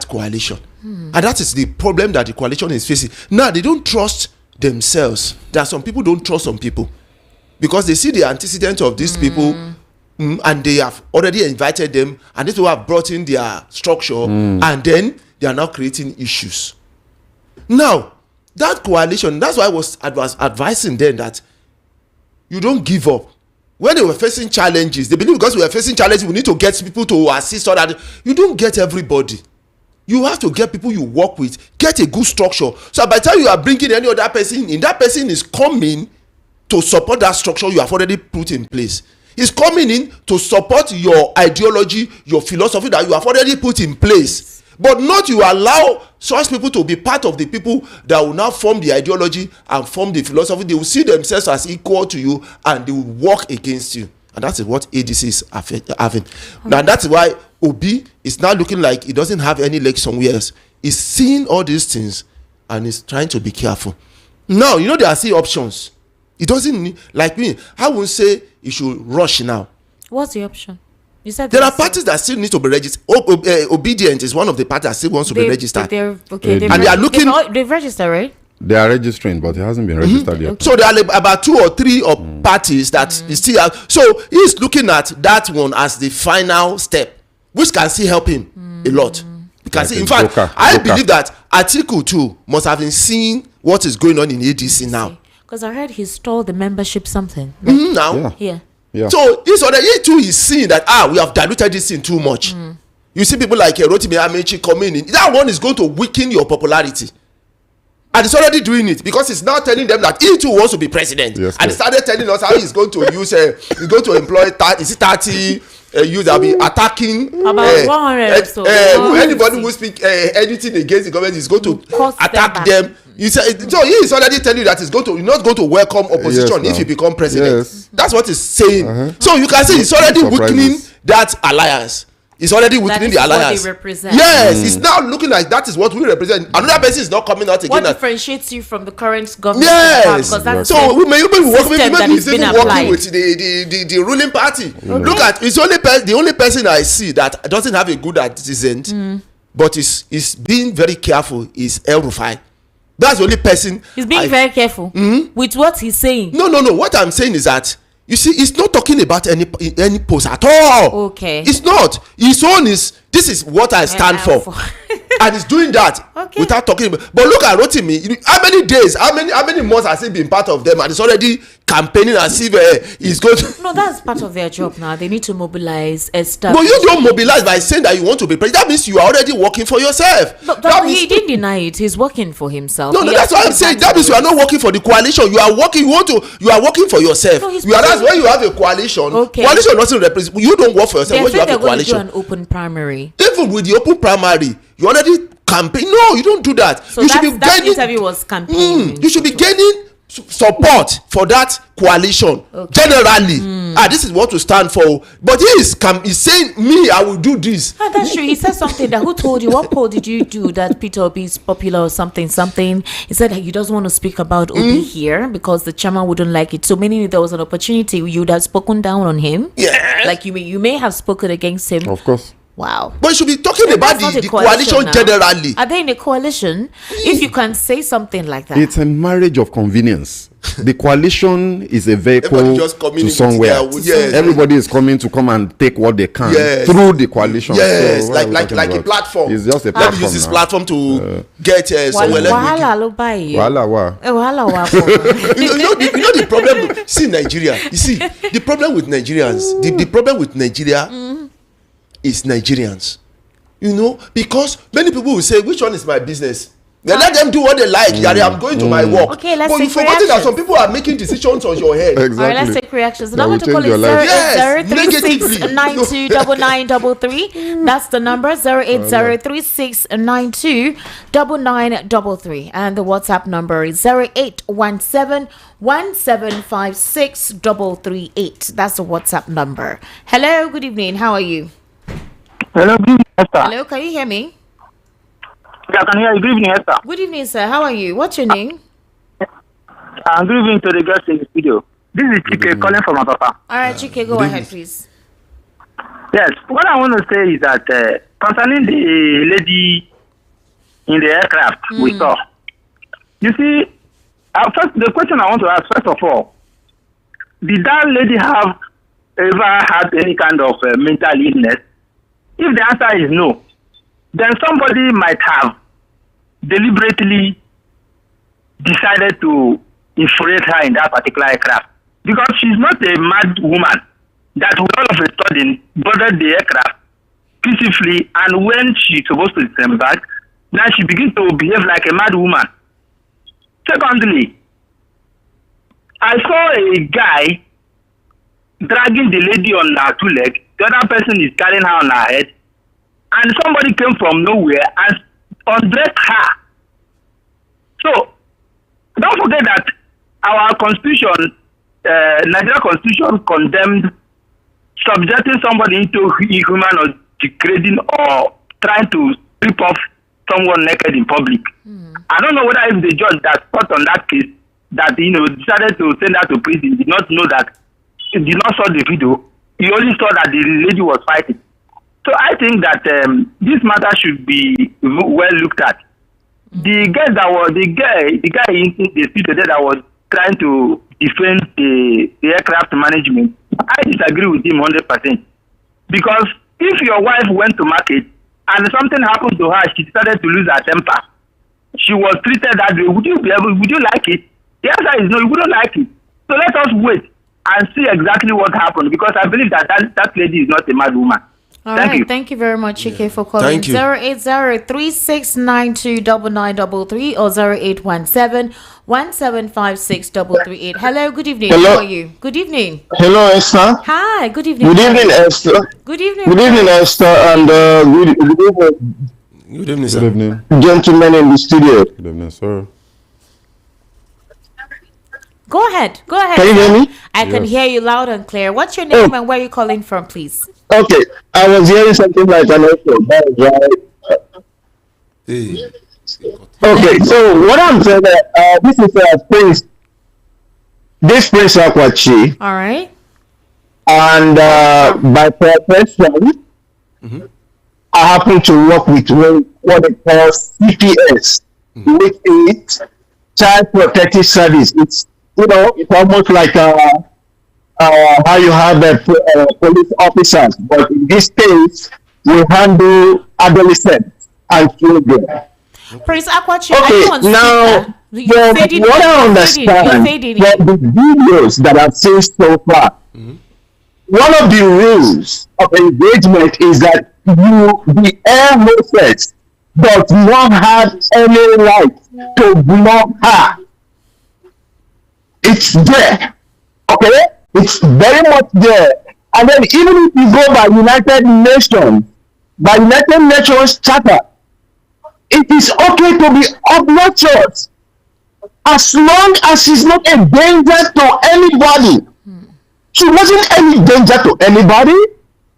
Speaker 6: coalition. And that is the problem that the coalition is facing. Now they don't trust themselves. There are some people don't trust some people because they see the antecedent of these people, and they have already invited them, and these people have brought in their structure, and then they are now creating issues. Now that coalition, that's why I was advising them that you don't give up. When they were facing challenges, they believe because we were facing challenges, we need to get people to assist so that you don't get everybody. You have to get people you work with, get a good structure. So by the time you are bringing any other person in, that person is coming to support that structure you have already put in place. He's coming in to support your ideology, your philosophy that you have already put in place. But not you allow such people to be part of the people that will now form the ideology and form the philosophy. They will see themselves as equal to you and they will work against you. And that's what ADC is having. And that's why Obi is now looking like he doesn't have any legs somewhere else. He's seeing all these things and he's trying to be careful. Now, there are still options. It doesn't need, like me, I won't say you should rush now.
Speaker 1: What's the option? You said
Speaker 6: there are parties that still need to be registered. Obedient is one of the parties that still wants to be registered.
Speaker 1: They are looking. They've registered, right?
Speaker 4: They are registering, but it hasn't been registered yet.
Speaker 6: Okay. So there are about 2 or 3 parties that still have. So he's looking at that one as the final step, which can still help him a lot. Because in fact, I believe that Atiku too must have been seeing what is going on in ADC now.
Speaker 1: Because I heard he stole the membership something.
Speaker 6: Now,
Speaker 4: yeah.
Speaker 6: So he too is seeing that we have diluted this thing too much. You see people like Rotimi Amechi coming in. That one is going to weaken your popularity. And he's already doing it because he's now telling them that he too wants to be president. Yes, and he started telling us how he's going to use, he's going to employ 30 youth that will be attacking.
Speaker 1: About 100 or so.
Speaker 6: Anybody who speak anything against the government is going to attack them. So he is already telling you that he's not going to welcome opposition if he become president. Yes. That's what he's saying. So you can see he's already weakening that alliance. It's already weakening the alliance.
Speaker 1: What they represent.
Speaker 6: Yes, it's now looking like that is what we represent. Another person is not coming out again.
Speaker 1: What differentiates you from the current government?
Speaker 6: Yes. So we may even be working with the ruling party. Look at the only person I see that doesn't have a good antecedent, but is being very careful is El Rufai. That's the only person.
Speaker 1: He's being very careful with what he's saying.
Speaker 6: No. What I'm saying is that, you see, he's not talking about any post at all.
Speaker 1: Okay.
Speaker 6: It's not. His own is, this is what I stand for. And he's doing that without talking about. But look at Rotimi. How many days, how many months has he been part of them? And he's already campaigning as if he's going to.
Speaker 1: No, that's part of their job now. They need to mobilize, establish.
Speaker 6: But you don't mobilize by saying that you want to be president. That means you are already working for yourself.
Speaker 1: But he didn't deny it. He's working for himself.
Speaker 6: No, that's what I'm saying. That means you are not working for the coalition. You are working. You are working for yourself. Whereas when you have a coalition, coalition doesn't represent. You don't work for yourself. When you have a coalition,
Speaker 1: an open primary.
Speaker 6: Even with the open primary, you already campaign. No, you don't do that.
Speaker 1: So
Speaker 6: you should be gaining.
Speaker 1: Interview was campaigning.
Speaker 6: You should be gaining support for that coalition generally. This is what to stand for. But he's saying, me, I will do this.
Speaker 1: That's true. He said something that, who told you? What poll did you do that Peter Obi is popular or something? He said that he doesn't want to speak about Obi here because the chairman wouldn't like it. So meaning there was an opportunity, you would have spoken down on him.
Speaker 6: Yeah.
Speaker 1: Like you may have spoken against him.
Speaker 4: Of course.
Speaker 1: Wow.
Speaker 6: But you should be talking about the coalition generally.
Speaker 1: Are they in a coalition? If you can say something like that.
Speaker 4: It's a marriage of convenience The coalition is a vehicle to somewhere. Everybody is coming to come and take what they can through the coalition.
Speaker 6: Yes, so like a platform.
Speaker 4: It's just a platform.
Speaker 6: Let me use this platform to get somewhere.
Speaker 4: You
Speaker 6: know the problem. See Nigeria. You see the problem with Nigerians. The problem with Nigeria is Nigerians. You know, because many people will say, "Which one is my business?" Then let them do what they like. I'm going to my work.
Speaker 1: Okay, let's
Speaker 6: but you forgot that some people are making decisions on your head.
Speaker 4: Exactly.
Speaker 1: All right, let's take reactions. The number to call is 08036929933. That's the number 08036929933. And the WhatsApp number is 0817175638. That's the WhatsApp number. Hello, good evening. How are you?
Speaker 7: Hello, good evening, Esther.
Speaker 1: Hello, can you hear me?
Speaker 7: Yeah, I can hear you. Good evening, Esther.
Speaker 1: Good evening, sir. How are you? What's your name?
Speaker 7: Good evening to the guests in the studio. This is Chike calling from Apapa.
Speaker 1: All right, Chike, go ahead, please.
Speaker 7: Yes, what I want to say is that concerning the lady in the aircraft we saw, you see, first, the question I want to ask, first of all, did that lady have ever had any kind of mental illness? If the answer is no, then somebody might have deliberately decided to infuriate her in that particular aircraft. Because she's not a mad woman that will all of a sudden boarded the aircraft peacefully, and when she's supposed to disembark, now she begins to behave like a mad woman. Secondly, I saw a guy dragging the lady on her two legs, the other person is carrying her on her head, and somebody came from nowhere and undressed her. So, don't forget that our constitution, Nigeria constitution, condemned subjecting somebody into inhuman or degrading or trying to strip off someone naked in public. I don't know whether if the judge that fought on that case that decided to send her to prison did not know that, he did not saw the video. He only saw that the lady was fighting. So I think that this matter should be well looked at. The guy in the studio that was trying to defend the aircraft management, I disagree with him 100%. Because if your wife went to market and something happened to her, she started to lose her temper, she was treated that way, would you like it? The answer is no, you wouldn't like it. So let us wait and see exactly what happened, because I believe that lady is not a mad woman.
Speaker 1: Thank you very much, Chike, for calling. 08036929933 or 0817175638. Hello, good evening.
Speaker 8: Hello.
Speaker 1: How are you? Good evening.
Speaker 8: Hello, Esther.
Speaker 1: Hi, good evening.
Speaker 8: Good evening, Esther.
Speaker 1: Good evening.
Speaker 8: Good evening, Esther, and good
Speaker 6: evening, sir.
Speaker 4: Good evening,
Speaker 8: gentlemen in the studio.
Speaker 4: Good evening, sir.
Speaker 1: Go ahead.
Speaker 8: Can you hear me?
Speaker 1: I can hear you loud and clear. What's your name and where are you calling from, please?
Speaker 8: Okay, I was hearing something like an echo. That is right. Okay, so what I'm saying, this is Prince. This Prince Akwachi.
Speaker 1: All right.
Speaker 8: And by profession, I happen to work with what they call CPS, which is Child Protective Service. It's it's almost like how you have police officers, but in this case, we handle adolescents and children.
Speaker 1: Prince Akwachi,
Speaker 8: okay, now, what I understand from the videos that I've seen so far, one of the rules of engagement is that the air hostess does not have any right to block her. It's there, okay? It's very much there. And then even if you go by United Nations Charter, it is okay to be obnoxious as long as she's not a danger to anybody. She wasn't any danger to anybody.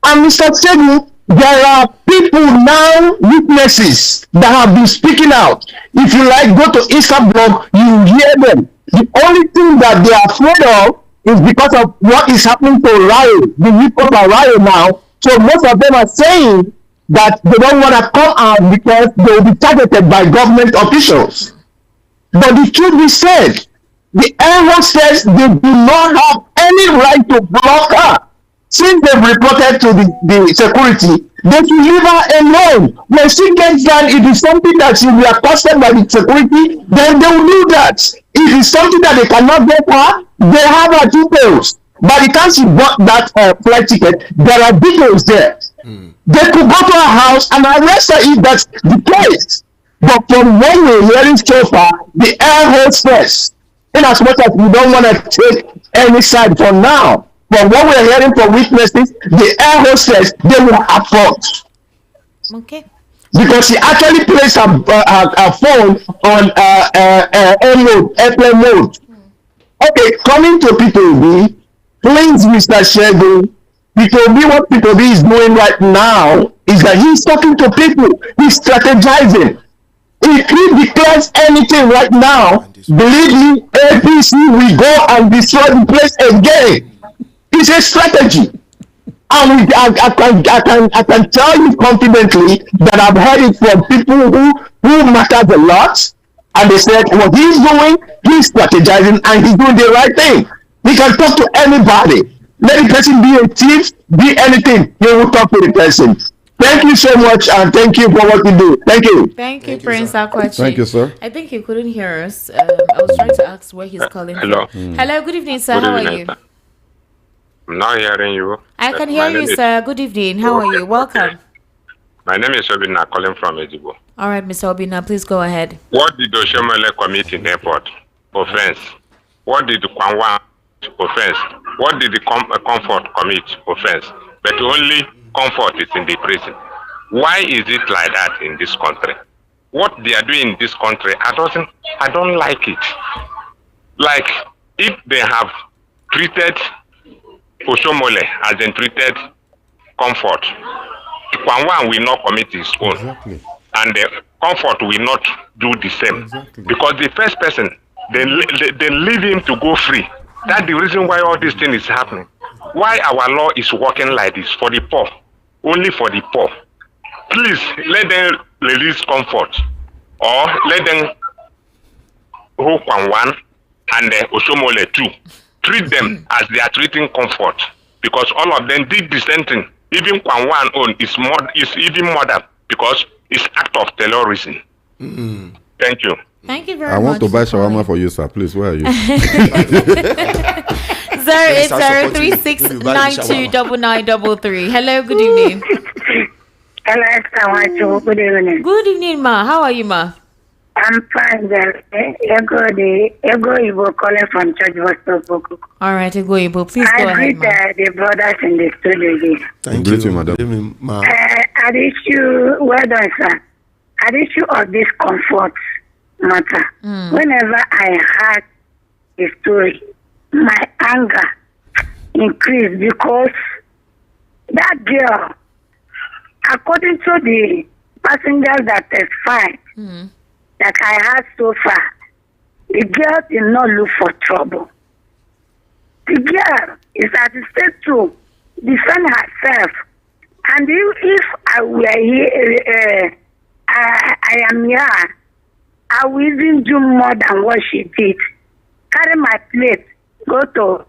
Speaker 8: And Mr. Segu, there are people now, witnesses that have been speaking out. If you go to Instablog, you hear them. The only thing that they are afraid of is because of what is happening to Rio, the report of Rio now. So most of them are saying that they don't want to come out because they will be targeted by government officials. But the truth be said, The air hostess, they do not have any right to block her. Since they've reported to the security, they should leave her alone. When she gets done, if it's something that she will be accosted by the security, then they will do that. If it's something that they cannot get her, they have her details. By the time she bought that flight ticket, there are details there. They could go to her house and arrest her if that's the case. But from what we're hearing so far, the air hostess, in as much as we don't want to take any side for now, from what we're hearing from witnesses, the air hostess, they will afford.
Speaker 1: Okay.
Speaker 8: Because she actually placed her phone on airplane mode. Okay, coming to P2B, please, Mr. Shegun, P2B, what P2B is doing right now is that he's talking to people, he's strategizing. If he declares anything right now, believe me, ADC will go and destroy the place again. It's a strategy. And I can tell you confidently that I've heard it from people who matters a lot. And they said what he's doing, he's strategizing and he's doing the right thing. He can talk to anybody. Let the person be a thief, be anything. He will talk to the person. Thank you so much, and thank you for what you do. Thank you.
Speaker 1: Thank you, Prince Akwachi.
Speaker 4: Thank you, sir.
Speaker 1: I think he couldn't hear us. I was trying to ask where he's calling
Speaker 9: Hello.
Speaker 1: from. Hello, good evening, sir.
Speaker 9: Good
Speaker 1: How
Speaker 9: evening,
Speaker 1: are you?
Speaker 9: sir. I'm not hearing you.
Speaker 1: I can hear you, sir. Good evening. How are you? Welcome.
Speaker 9: My name is Obina, calling from Ejibo.
Speaker 1: All right, Mr. Obina, please go ahead.
Speaker 9: What did Oshomole commit in airport? Offense. What did Kwanwa offense? What did the Comfort commit? Offense. But only Comfort is in the prison. Why is it like that in this country? What they are doing in this country, I don't like it. Like, if they have treated Oshomole as in treated Comfort, Kwanwan will not commit his own.
Speaker 4: Exactly.
Speaker 9: And the Comfort will not do the same.
Speaker 4: Exactly.
Speaker 9: Because the first person, they leave him to go free. That's the reason why all this thing is happening. Why our law is working like this for the poor, only for the poor. Please let them release Comfort, or let them hold Kwanwan and Oshomole too. Treat them as they are treating Comfort, because all of them did the same thing. Even Kwanwan own is even more than, because it's act of terrorism. Thank you.
Speaker 1: Thank you very
Speaker 4: I
Speaker 1: much.
Speaker 4: want to buy shawarma for you, sir. Please, where are you?
Speaker 1: 08036929933. Hello, good evening.
Speaker 10: Hello, good evening.
Speaker 1: Good evening, ma. How are you, ma?
Speaker 10: I'm fine, Ego Ibo calling from Church Vostok.
Speaker 1: All right, Ego Ibo, please go ahead,
Speaker 10: greet
Speaker 1: ma.
Speaker 10: the brothers in the studio.
Speaker 4: Thank you, madam.
Speaker 10: At the issue, well done, sir. At the issue of this Comfort matter, whenever I heard the story, my anger increased, because that girl, according to the passengers that testified that I had so far, the girl did not look for trouble. The girl is at the state to defend herself. And if I were here, I am here, I will even do more than what she did. Carry my plate, go to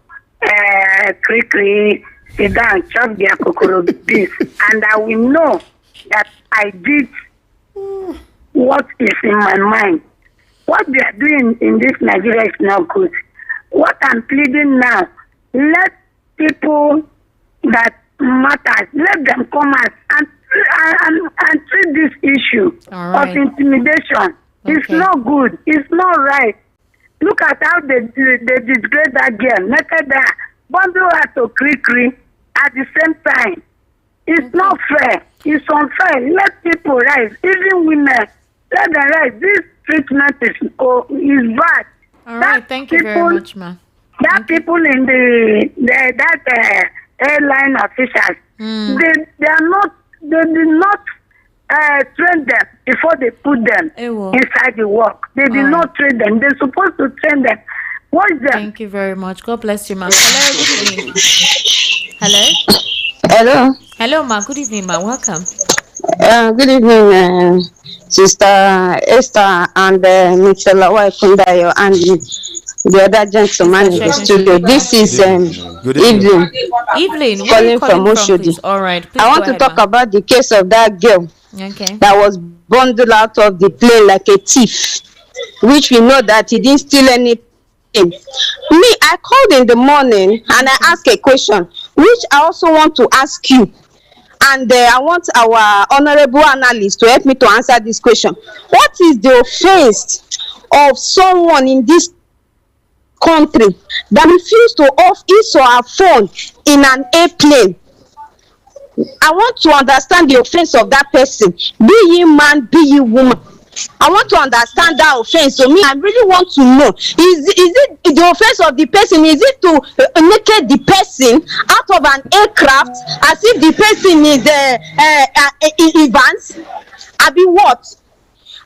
Speaker 10: Krikri, sit down, chop their kokoro beans, and I will know that I did what is in my mind. What they are doing in this Nigeria is not good. What I'm pleading now, let people that matters, let them come out and treat this issue of intimidation. It's not good. It's not right. Look at how they disgrace that girl, naked her, bundle her to Krikri at the same time. It's not fair. It's unfair. Let people rise, even women. Let them rise. This treatment is bad.
Speaker 1: All right, thank you very much, ma.
Speaker 10: People in that airline officials, they did not train them before they put them inside the work. They did not train them. They're supposed to train them. Watch them.
Speaker 1: Thank you very much. God bless you, ma. Hello, good evening. Hello?
Speaker 11: Hello.
Speaker 1: Hello, ma. Good evening, ma. Welcome.
Speaker 11: Good evening, Sister Esther and Mr. Lawal Kundayo and the other gentleman in the studio. This is Evelyn.
Speaker 1: Evelyn, where
Speaker 11: calling
Speaker 1: are you
Speaker 11: from Oshodi.
Speaker 1: All right.
Speaker 11: I want to talk about the case of that girl
Speaker 1: that
Speaker 11: was bundled out of the plane like a thief, which we know that he didn't steal anything. Me, I called in the morning and I asked a question, which I also want to ask you. And I want our honorable analyst to help me to answer this question. What is the offense of someone in this country that refused to off his or her phone in an airplane? I want to understand the offense of that person, be ye man, be ye woman. I want to understand that offense. So me, I really want to know, is it the offense of the person? Is it to naked the person out of an aircraft as if the person is in Evans? I mean, what?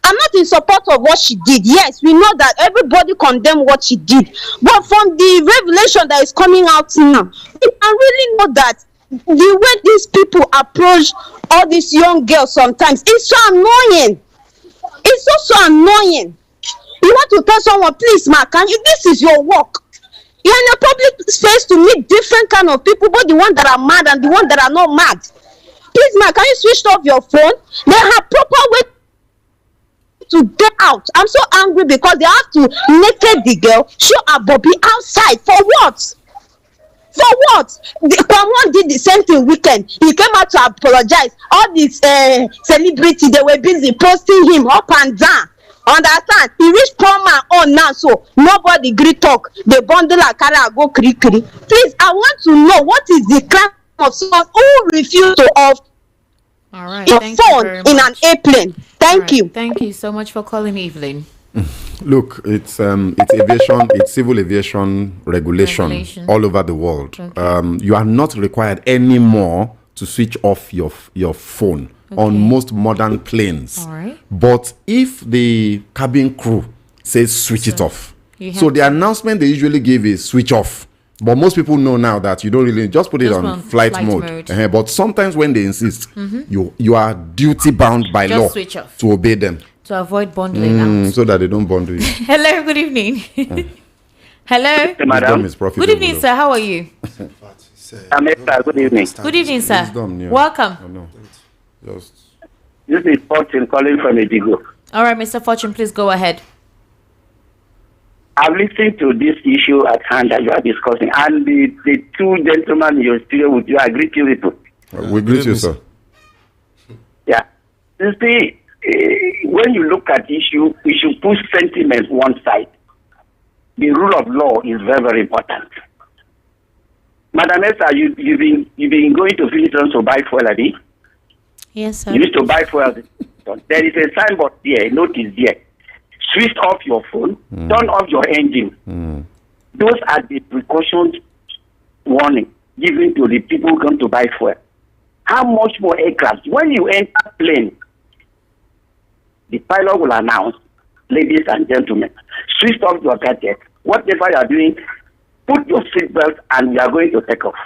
Speaker 11: I'm not in support of what she did. Yes, we know that everybody condemned what she did. But from the revelation that is coming out now, we can really know that the way these people approach all these young girls sometimes is so annoying. It's so annoying. You want to tell someone, please, ma, can you? This is your work. You're in a public space to meet different kind of people, both the ones that are mad and the ones that are not mad. Please, ma, can you switch off your phone? They have proper way to get out. I'm so angry because they have to naked the girl, show her bobby outside. For what? For what? Someone did the same thing weekend. He came out to apologize. All these celebrities, they were busy posting him up and down. Understand? He reached poor man on now, so nobody agree talk. They bundle a carry and go kri. Please, I want to know what is the crime of someone who refused to off your phone in an airplane. Thank you.
Speaker 1: Thank you so much for calling, Evelyn.
Speaker 4: Look, it's aviation, it's civil aviation regulation all over the world. Okay. You are not required anymore to switch off your phone on most modern planes.
Speaker 1: All right.
Speaker 4: But if the cabin crew says switch it off, so the announcement they usually give is switch off. But most people know now that you don't really just put it on flight mode. But sometimes when they insist, you are duty bound by law to obey them.
Speaker 1: To avoid bundling out.
Speaker 4: So that they don't bundle you.
Speaker 1: Hello, good evening. Hello.
Speaker 3: Madam.
Speaker 1: Good evening, sir. How are you?
Speaker 3: Good evening.
Speaker 1: Good evening, sir. Welcome.
Speaker 3: This is Fortune calling from Edigo.
Speaker 1: All right, Mr. Fortune, please go ahead.
Speaker 3: I've listened to this issue at hand that you are discussing, and the two gentlemen in your studio with you, I greet you people.
Speaker 4: We greet you, sir.
Speaker 3: Yeah. You see, when you look at issue, we should push sentiment one side. The rule of law is very, very important. Madam Esther, you've been going to Philippines to buy fuel, Adi?
Speaker 1: Yes, sir.
Speaker 3: You need to buy fuel. There is a signboard there, a notice there. Switch off your phone, turn off your engine. Those are the precautions warning given to the people going to buy fuel. How much more aircraft? When you enter plane, the pilot will announce, ladies and gentlemen, switch off your gadget. Whatever you are doing, put your seatbelt and we are going to take off.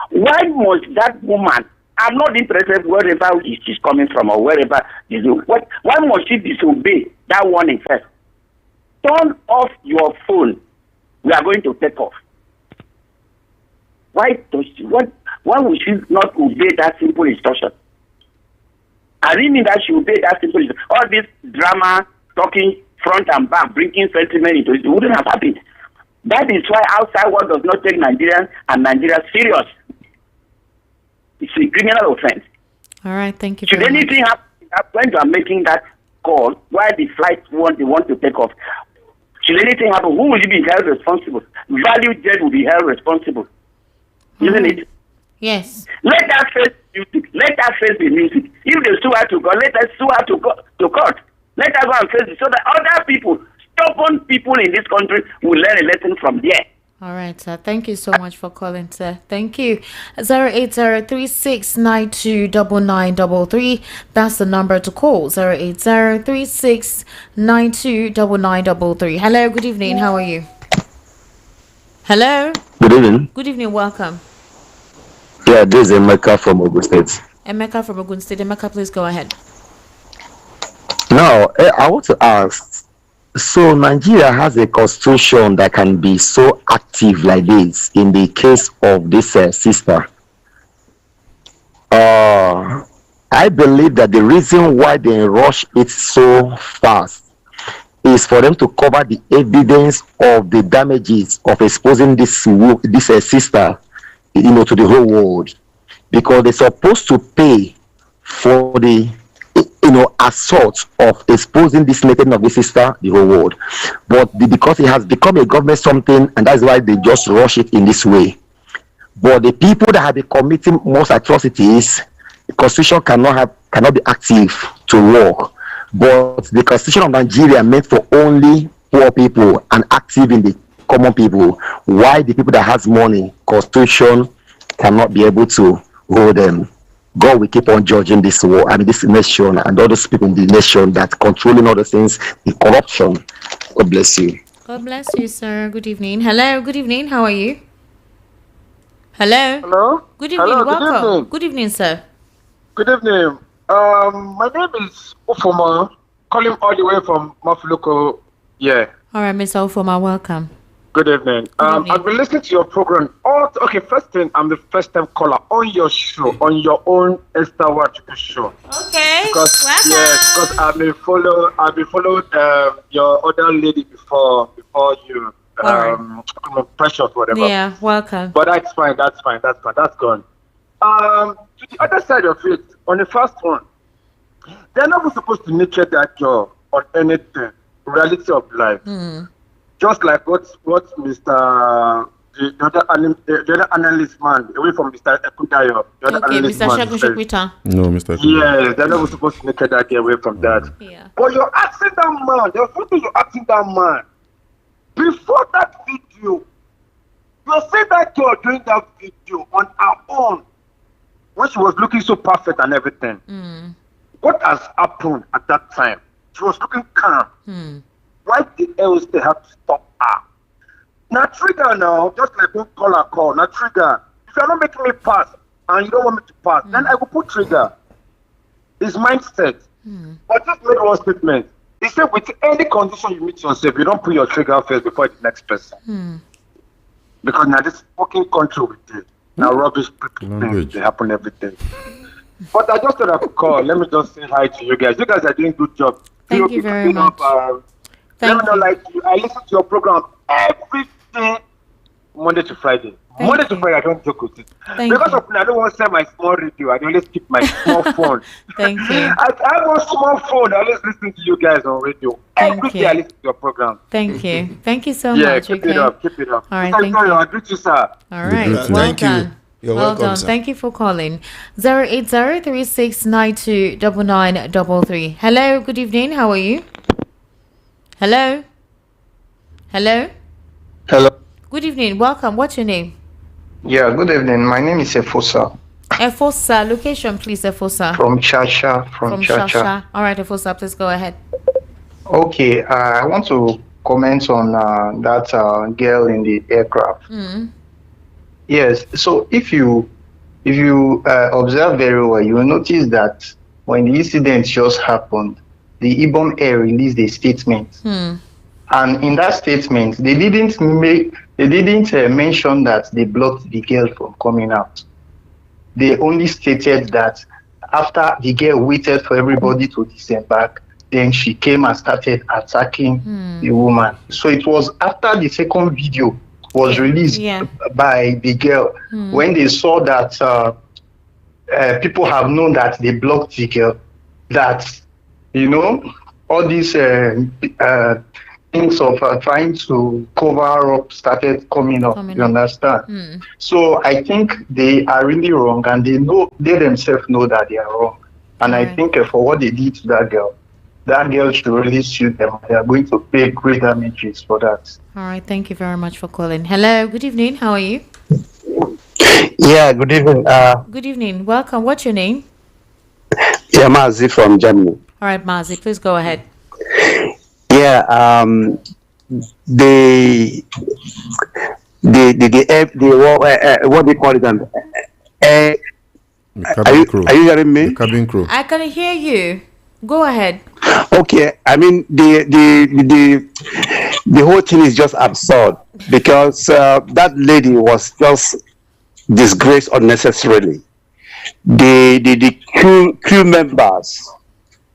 Speaker 3: Why must that woman, I'm not interested wherever she's coming from or wherever, why must she disobey that warning first? Turn off your phone. We are going to take off. Why would she not obey that simple instruction? I really mean that she obey that simple instruction. All this drama, talking front and back, bringing sentiment into it wouldn't have happened. That is why outside world does not take Nigerians and Nigeria serious. It's a criminal offense.
Speaker 1: All right, thank you.
Speaker 3: Should anything happen when you are making that call, while the flight they want to take off, should anything happen, who will be held responsible? Value jet will be held responsible. Isn't it?
Speaker 1: Yes.
Speaker 3: Let that face music. Let that face the music. If they sue her to court, let us sue her to court. Let her go and face it so that other people, stubborn people in this country, will learn a lesson from there.
Speaker 1: All right, sir. Thank you so much for calling, sir. Thank you. 08036929933. That's the number to call. 08036929933. Hello, good evening. How are you? Hello.
Speaker 12: Good evening.
Speaker 1: Good evening. Welcome.
Speaker 12: Yeah, this is Emeka from Ogun State.
Speaker 1: Emeka from Ogun State. Emeka, please go ahead.
Speaker 12: Now, I want to ask, So Nigeria has a constitution that can be so active like this in the case of this sister. I believe that the reason why they rush it so fast is for them to cover the evidence of the damages of exposing this sister, to the whole world, because they're supposed to pay for the assault of exposing this naked of the sister, the whole world. But because it has become a government something, and that's why they just rush it in this way. But the people that have been committing most atrocities, the constitution cannot be active to work. But the constitution of Nigeria meant for only poor people and active in the common people. Why the people that has money, constitution cannot be able to hold them. God will keep on judging this this nation and all those people in the nation that controlling all the things, the corruption. God bless you.
Speaker 1: God bless you, sir. Good evening. Hello. Good evening. How are you? Hello.
Speaker 13: Hello.
Speaker 1: Good evening.
Speaker 13: Hello,
Speaker 1: Welcome.
Speaker 13: good evening.
Speaker 1: Good evening, sir.
Speaker 13: Good evening. My name is Ufoma, calling all the way from Mafuloko. Yeah.
Speaker 1: All right, Mr. Ufoma, welcome.
Speaker 13: Good evening. I've been listening to your program. First thing, I'm the first time caller on your show, on your own Esther Watch show.
Speaker 1: Okay.
Speaker 13: Because I've been following your other lady before you. Precious, whatever.
Speaker 1: Yeah, welcome.
Speaker 13: But that's fine. That's gone. To the other side of it, on the first one, they're not supposed to nurture that job on anything, reality of life. Just like what Mr. The other analyst man, away from Mr. Ekundayo.
Speaker 1: Mr. Shakushipita.
Speaker 4: No, Mr. Ekundayo.
Speaker 13: Yes, they're not supposed to nurture that away from that.
Speaker 1: Yeah.
Speaker 13: But you're asking that man, there's something you're asking that man. Before that video, you said that girl doing that video on her own, when she was looking so perfect and everything. What has happened at that time? She was looking calm. Why the else they have to stop her? Now trigger now, just like one caller call. Now trigger. If you're not making me pass and you don't want me to pass, then I will put trigger. His mindset. But just made one statement. He said with any condition you meet yourself, you don't put your trigger first before the next person. Because now this fucking country with it. Now rubbish things, they happen every day. But I just thought I could call. Let me just say hi to you guys. You guys are doing a good job.
Speaker 1: Thank you very much.
Speaker 13: Let me know, like, I listen to your program every day, Monday to Friday. Monday to Friday, I don't joke with it. Because of I don't want to send my small radio. I always keep my small phone.
Speaker 1: Thank you.
Speaker 13: I have one small phone. I always listen to you guys on radio. Every day I listen to your program.
Speaker 1: Thank you. Thank you so
Speaker 13: yeah,
Speaker 1: much.
Speaker 13: Keep it up. Keep it up.
Speaker 1: All right, thank you.
Speaker 13: I greet you, sir.
Speaker 1: All right. Well done.
Speaker 6: You're
Speaker 1: well
Speaker 6: welcome,
Speaker 1: done.
Speaker 6: sir.
Speaker 1: Thank you for calling. 08036929933. Hello, good evening. How are you? Hello? Hello?
Speaker 14: Hello.
Speaker 1: Good evening. Welcome. What's your name?
Speaker 14: Yeah, good evening. My name is Efosa.
Speaker 1: Efosa. Location, please, Efosa.
Speaker 14: From Chacha. From Chacha.
Speaker 1: All right, Efosa, please go ahead.
Speaker 14: Okay, I want to comment on that girl in the aircraft. Yes, so if you observe very well, you will notice that when the incident just happened, the Ibom Air released a statement. And in that statement, they didn't mention that they blocked the girl from coming out. They only stated that after the girl waited for everybody to disembark, then she came and started attacking the woman. So it was after the second video was released by the girl, when they saw that people have known that they blocked the girl, that, all these things of trying to cover up started coming up, you understand? So I think they are really wrong, and they themselves know that they are wrong. And I think for what they did to that girl should really sue them. They are going to pay great damages for that.
Speaker 1: All right, thank you very much for calling. Hello, good evening. How are you?
Speaker 15: Yeah, good evening.
Speaker 1: Good evening. Welcome. What's your name?
Speaker 15: Yeah, Mazi from Germany.
Speaker 1: All right, Mazi, please go ahead.
Speaker 15: Yeah, what do you call it?
Speaker 4: Cabin crew.
Speaker 15: Are you hearing me?
Speaker 4: The cabin crew.
Speaker 1: I can hear you. Go ahead.
Speaker 15: Okay, I mean the whole thing is just absurd because that lady was just disgraced unnecessarily. The crew members,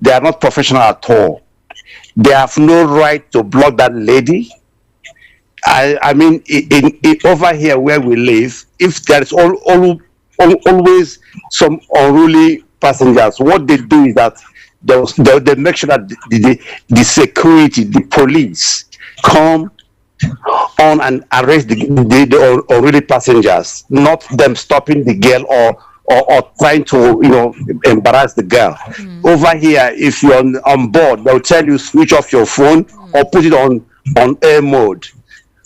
Speaker 15: they are not professional at all. They have no right to block that lady. I mean, in over here where we live, if there is always some unruly passengers, what they do is that they make sure that the security, the police, come on and arrest the unruly passengers, not them stopping the girl or trying to embarrass the girl. Over here, if you're on board, they'll tell you switch off your phone or put it on air mode.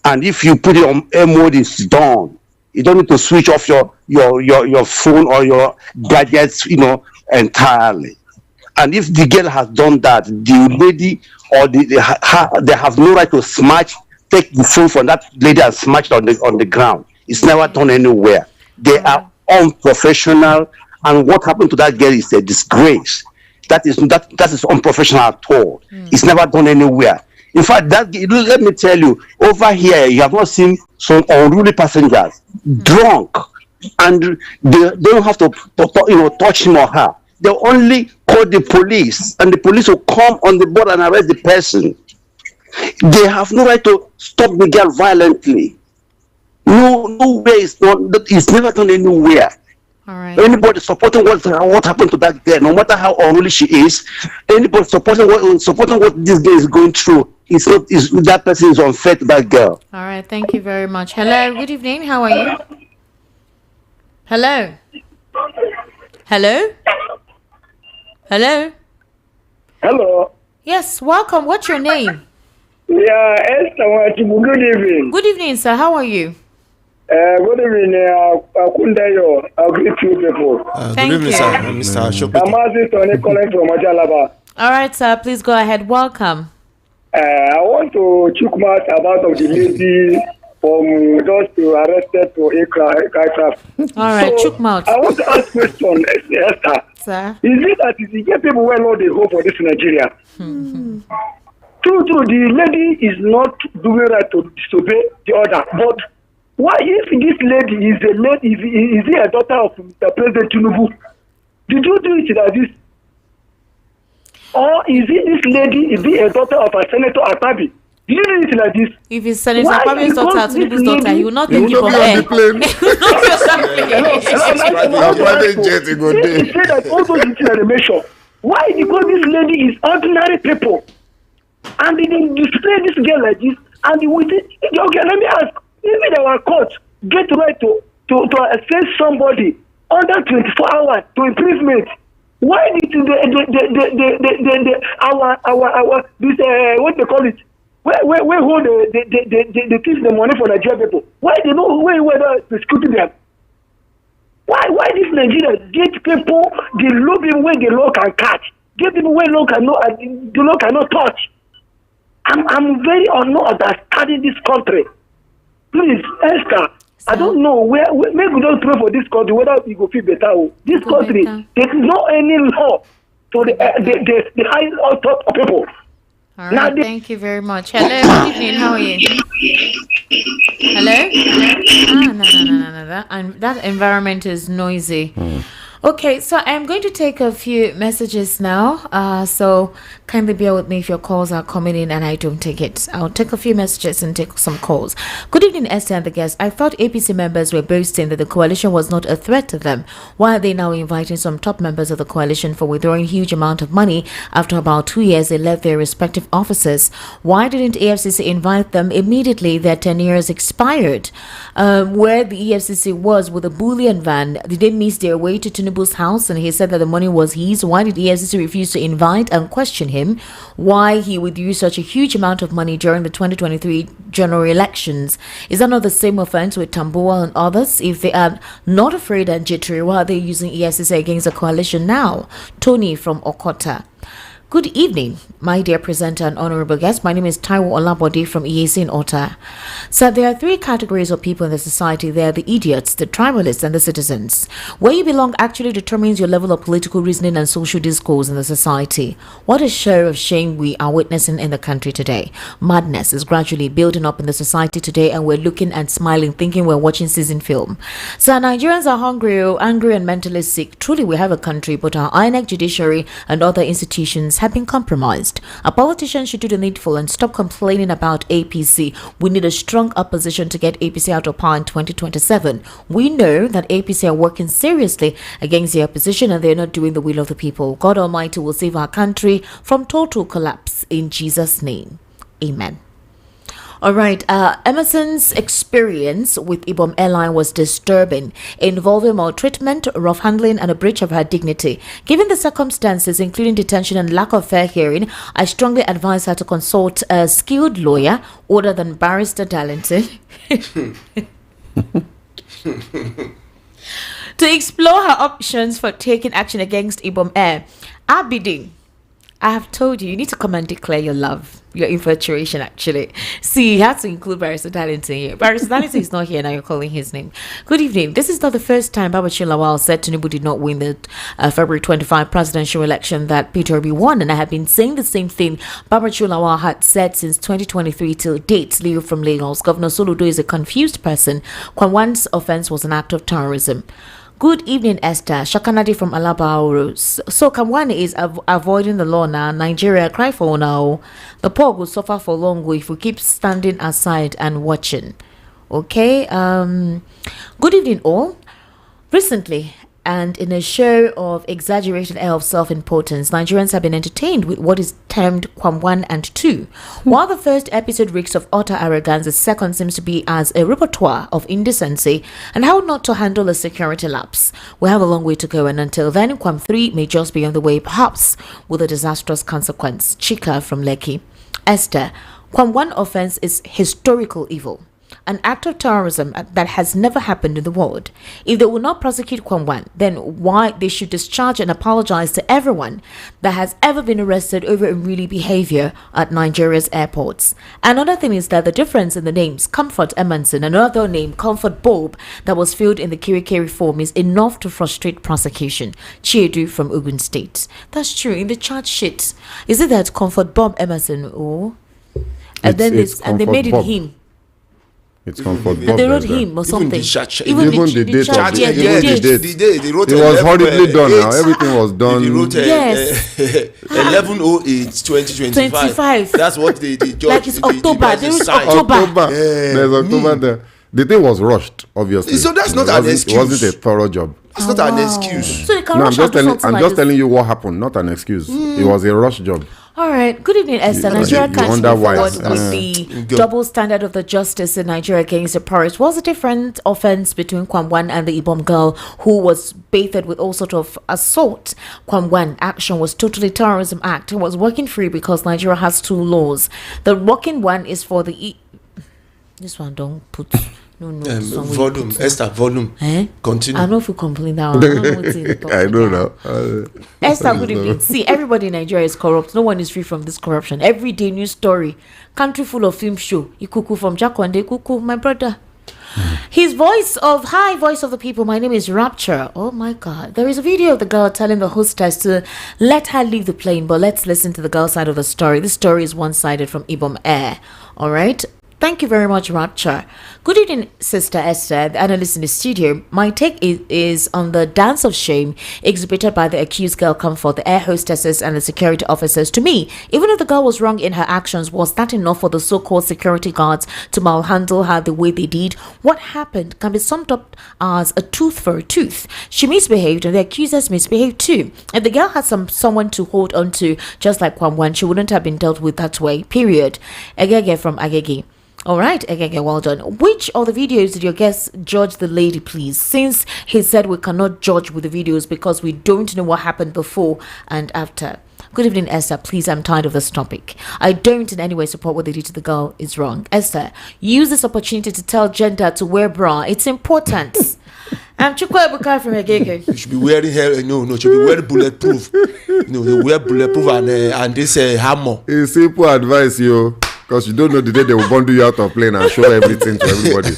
Speaker 15: And if you put it on air mode, it's done. You don't need to switch off your phone or your gadgets, entirely. And if the girl has done that, the lady or they have no right to take the phone from that lady and smash it on the ground. It's never done anywhere. They are unprofessional, and what happened to that girl is a disgrace. That is unprofessional at all. It's never done anywhere. In fact, let me tell you, over here you have not seen some unruly passengers drunk, and they don't have to touch him or her. They only call the police, and the police will come on the board and arrest the person. They have no right to stop the girl violently. Nowhere it's never done anywhere.
Speaker 1: All right.
Speaker 15: Anybody supporting what happened to that girl, no matter how unruly she is, anybody supporting what this girl is going through, that person is unfair to that girl.
Speaker 1: All right, thank you very much. Hello, good evening. How are you? Hello. Hello. Hello.
Speaker 16: Hello.
Speaker 1: Yes, welcome. What's your name?
Speaker 16: Yeah, Esther. Good evening.
Speaker 1: Good evening, sir. How are you?
Speaker 16: Good evening, Kundayo. I greet you people.
Speaker 1: Thank
Speaker 6: good evening,
Speaker 1: you.
Speaker 6: sir. Mr. Shopiki.
Speaker 16: I'm asking Tony calling from Ajalaba.
Speaker 1: All right, sir. Please go ahead. Welcome.
Speaker 16: I want to check mouth about of the lady from just to arrested for aircraft.
Speaker 1: All right, check mouth.
Speaker 16: I want to ask question, Esther.
Speaker 1: Sir.
Speaker 16: Is it that you get people who know the hope for this Nigeria? True, the lady is not doing right to disobey the order, but why if this lady is he a daughter of Mr. President Tinubu? Did you do it like this? Or is it this lady, is he a daughter of a Senator Atabi? Did you do it like this?
Speaker 1: If it's Senator Atabi's daughter, Tinubu's daughter, he will not take you from there.
Speaker 6: Private jet, he go there.
Speaker 16: He said that all those things are the measure. Why? Because this lady is ordinary people. And they display this girl like this, and okay, let me ask, even our court get right to assess somebody under 24 hours to imprisonment. Why did our this what they call it? Where hold they teach the money for Nigerian people? Why they know whether prosecuting them? Why this Nigeria get people the law people where the law can catch, get people where the law cannot touch? I'm very understanding this country. Please, Esther, I don't know maybe we don't pray for this country whether we go feel better. This country, there is no any law to the high top of people.
Speaker 1: All right, thank you very much. Hello, good evening. How are you? Hello? No. That environment is noisy. Okay, so I'm going to take a few messages now. So kindly bear with me if your calls are coming in and I don't take it. I'll take a few messages and take some calls. Good evening, Esther and the guests. I thought APC members were boasting that the coalition was not a threat to them. Why are they now inviting some top members of the coalition for withdrawing huge amount of money after about 2 years they left their respective offices? Why didn't EFCC invite them immediately their 10 years expired? Where the EFCC was with a bullion van, did they miss their way to Tinubu's house and he said that the money was his? Why did EFCC refuse to invite and question him? Why he withdrew such a huge amount of money during the 2023 general elections? Is that not the same offense with Tambuwal and others? If they are not afraid and jittery, why are they using EFCC against the coalition now? Tony from Okota. Good evening, my dear presenter and honorable guest. My name is Taiwo Olabode from EAC in Otta. So there are three categories of people in the society. They are the idiots, the tribalists, and the citizens. Where you belong actually determines your level of political reasoning and social discourse in the society. What a show of shame we are witnessing in the country today. Madness is gradually building up in the society today, and we're looking and smiling, thinking we're watching season film. So Nigerians are hungry, angry, and mentally sick. Truly, we have a country, but our INEC, judiciary, and other institutions have been compromised. Our politicians should do the needful and stop complaining about APC. We need a strong opposition to get APC out of power in 2027. We know that APC are working seriously against the opposition and they're not doing the will of the people. God Almighty will save our country from total collapse in Jesus' name. Amen. All right, Emerson's experience with Ibom Airline was disturbing, involving maltreatment, rough handling, and a breach of her dignity. Given the circumstances, including detention and lack of fair hearing, I strongly advise her to consult a skilled lawyer other than Barrister Darlington to explore her options for taking action against Ibom Air. Abiding, I have told you, you need to come and declare your love, your infatuation, actually. See, you have to include Barrister Darlington here. Barrister Darlington is not here now, you're calling his name. Good evening. This is not the first time Babachir Lawal said Tinubu did not win the February 25 presidential election that Peter Obi won, and I have been saying the same thing Babachir Lawal had said since 2023 till date. Leo from Lagos. Governor Soludo is a confused person. Kwanwan's offense was an act of terrorism. Good evening, Esther. Shakanadi from Alaba. So Kamwani is avoiding the law now. Nigeria, cry for now. The poor will suffer for long if we keep standing aside and watching. Okay. Good evening, all. Recently, and in a show of exaggerated air of self-importance, Nigerians have been entertained with what is termed Kwam 1 and 2. While the first episode reeks of utter arrogance, the second seems to be as a repertoire of indecency and how not to handle a security lapse. We have a long way to go, and until then, Kwam 3 may just be on the way, perhaps with a disastrous consequence. Chika from Lekki. Esther, Kwam 1 offense is historical evil, an act of terrorism that has never happened in the world. If they will not prosecute Kwam 1, then why they should discharge and apologize to everyone that has ever been arrested over unruly behavior at Nigeria's airports. Another thing is that the difference in the names Comfort Emerson and another name Comfort Bob that was filled in the Kirikiri form is enough to frustrate prosecution. Chiedu from Ogun State. That's true. In the charge sheet, is it that Comfort Bob Emerson or and then they made it Bob. Him.
Speaker 4: It's Comfort Bob.
Speaker 1: They wrote him or something.
Speaker 4: Even the date of the date. It was horribly done now. Everything was done.
Speaker 6: They wrote
Speaker 1: yes.
Speaker 6: 11/08/2025. That's what the judge.
Speaker 1: Like it's October. There is October.
Speaker 4: There's October there. The thing was rushed, obviously.
Speaker 6: So that's not an excuse.
Speaker 4: It wasn't a thorough job.
Speaker 6: It's not an excuse.
Speaker 1: So you can
Speaker 4: I'm just telling you what happened, not an excuse. It was a rush job.
Speaker 1: All right. Good evening, Esther. Nigeria can't move forward with the double standard of the justice in Nigeria against the Paris. Was a different offense between Kwam 1 and the Ibom girl who was bathed with all sort of assault. Kwam 1 action was totally terrorism act. It was working free because Nigeria has two laws. The working one is for the this one don't put
Speaker 6: volume, Esther, volume. Continue.
Speaker 1: I don't know if you complain that one.
Speaker 4: I don't know.
Speaker 1: Esther, good evening. See, everybody in Nigeria is corrupt. No one is free from this corruption. Every day, news story. Country full of film show. Ikuku from Jakwande. Kuku, my brother. His voice of the people. My name is Rapture. Oh my God. There is a video of the girl telling the hostess to let her leave the plane. But let's listen to the girl's side of the story. This story is one-sided from Ibom Air. All right. Thank you very much, Rapture. Good evening, Sister Esther, the analyst in the studio. My take is on the dance of shame exhibited by the accused girl Comfort, the air hostesses and the security officers. To me, even if the girl was wrong in her actions, was that enough for the so-called security guards to malhandle her the way they did? What happened can be summed up as a tooth for a tooth. She misbehaved and the accusers misbehaved too. If the girl had someone to hold on to, just like Kwam 1, she wouldn't have been dealt with that way, period. Agege from Agege. All right, again, well done. Which of the videos did your guest judge the lady, please? Since he said we cannot judge with the videos because we don't know what happened before and after. Good evening, Esther. Please, I'm tired of this topic. I don't in any way support what they did to the girl is wrong. Esther, use this opportunity to tell gender to wear bra. It's important. I'm Chukwa from Agege.
Speaker 6: You should be wearing hair. No, you should be wearing bulletproof. You wear bulletproof and this hammer.
Speaker 4: It's simple advice, yo. Because you don't know the day they will bundle you out of plane and show everything to everybody.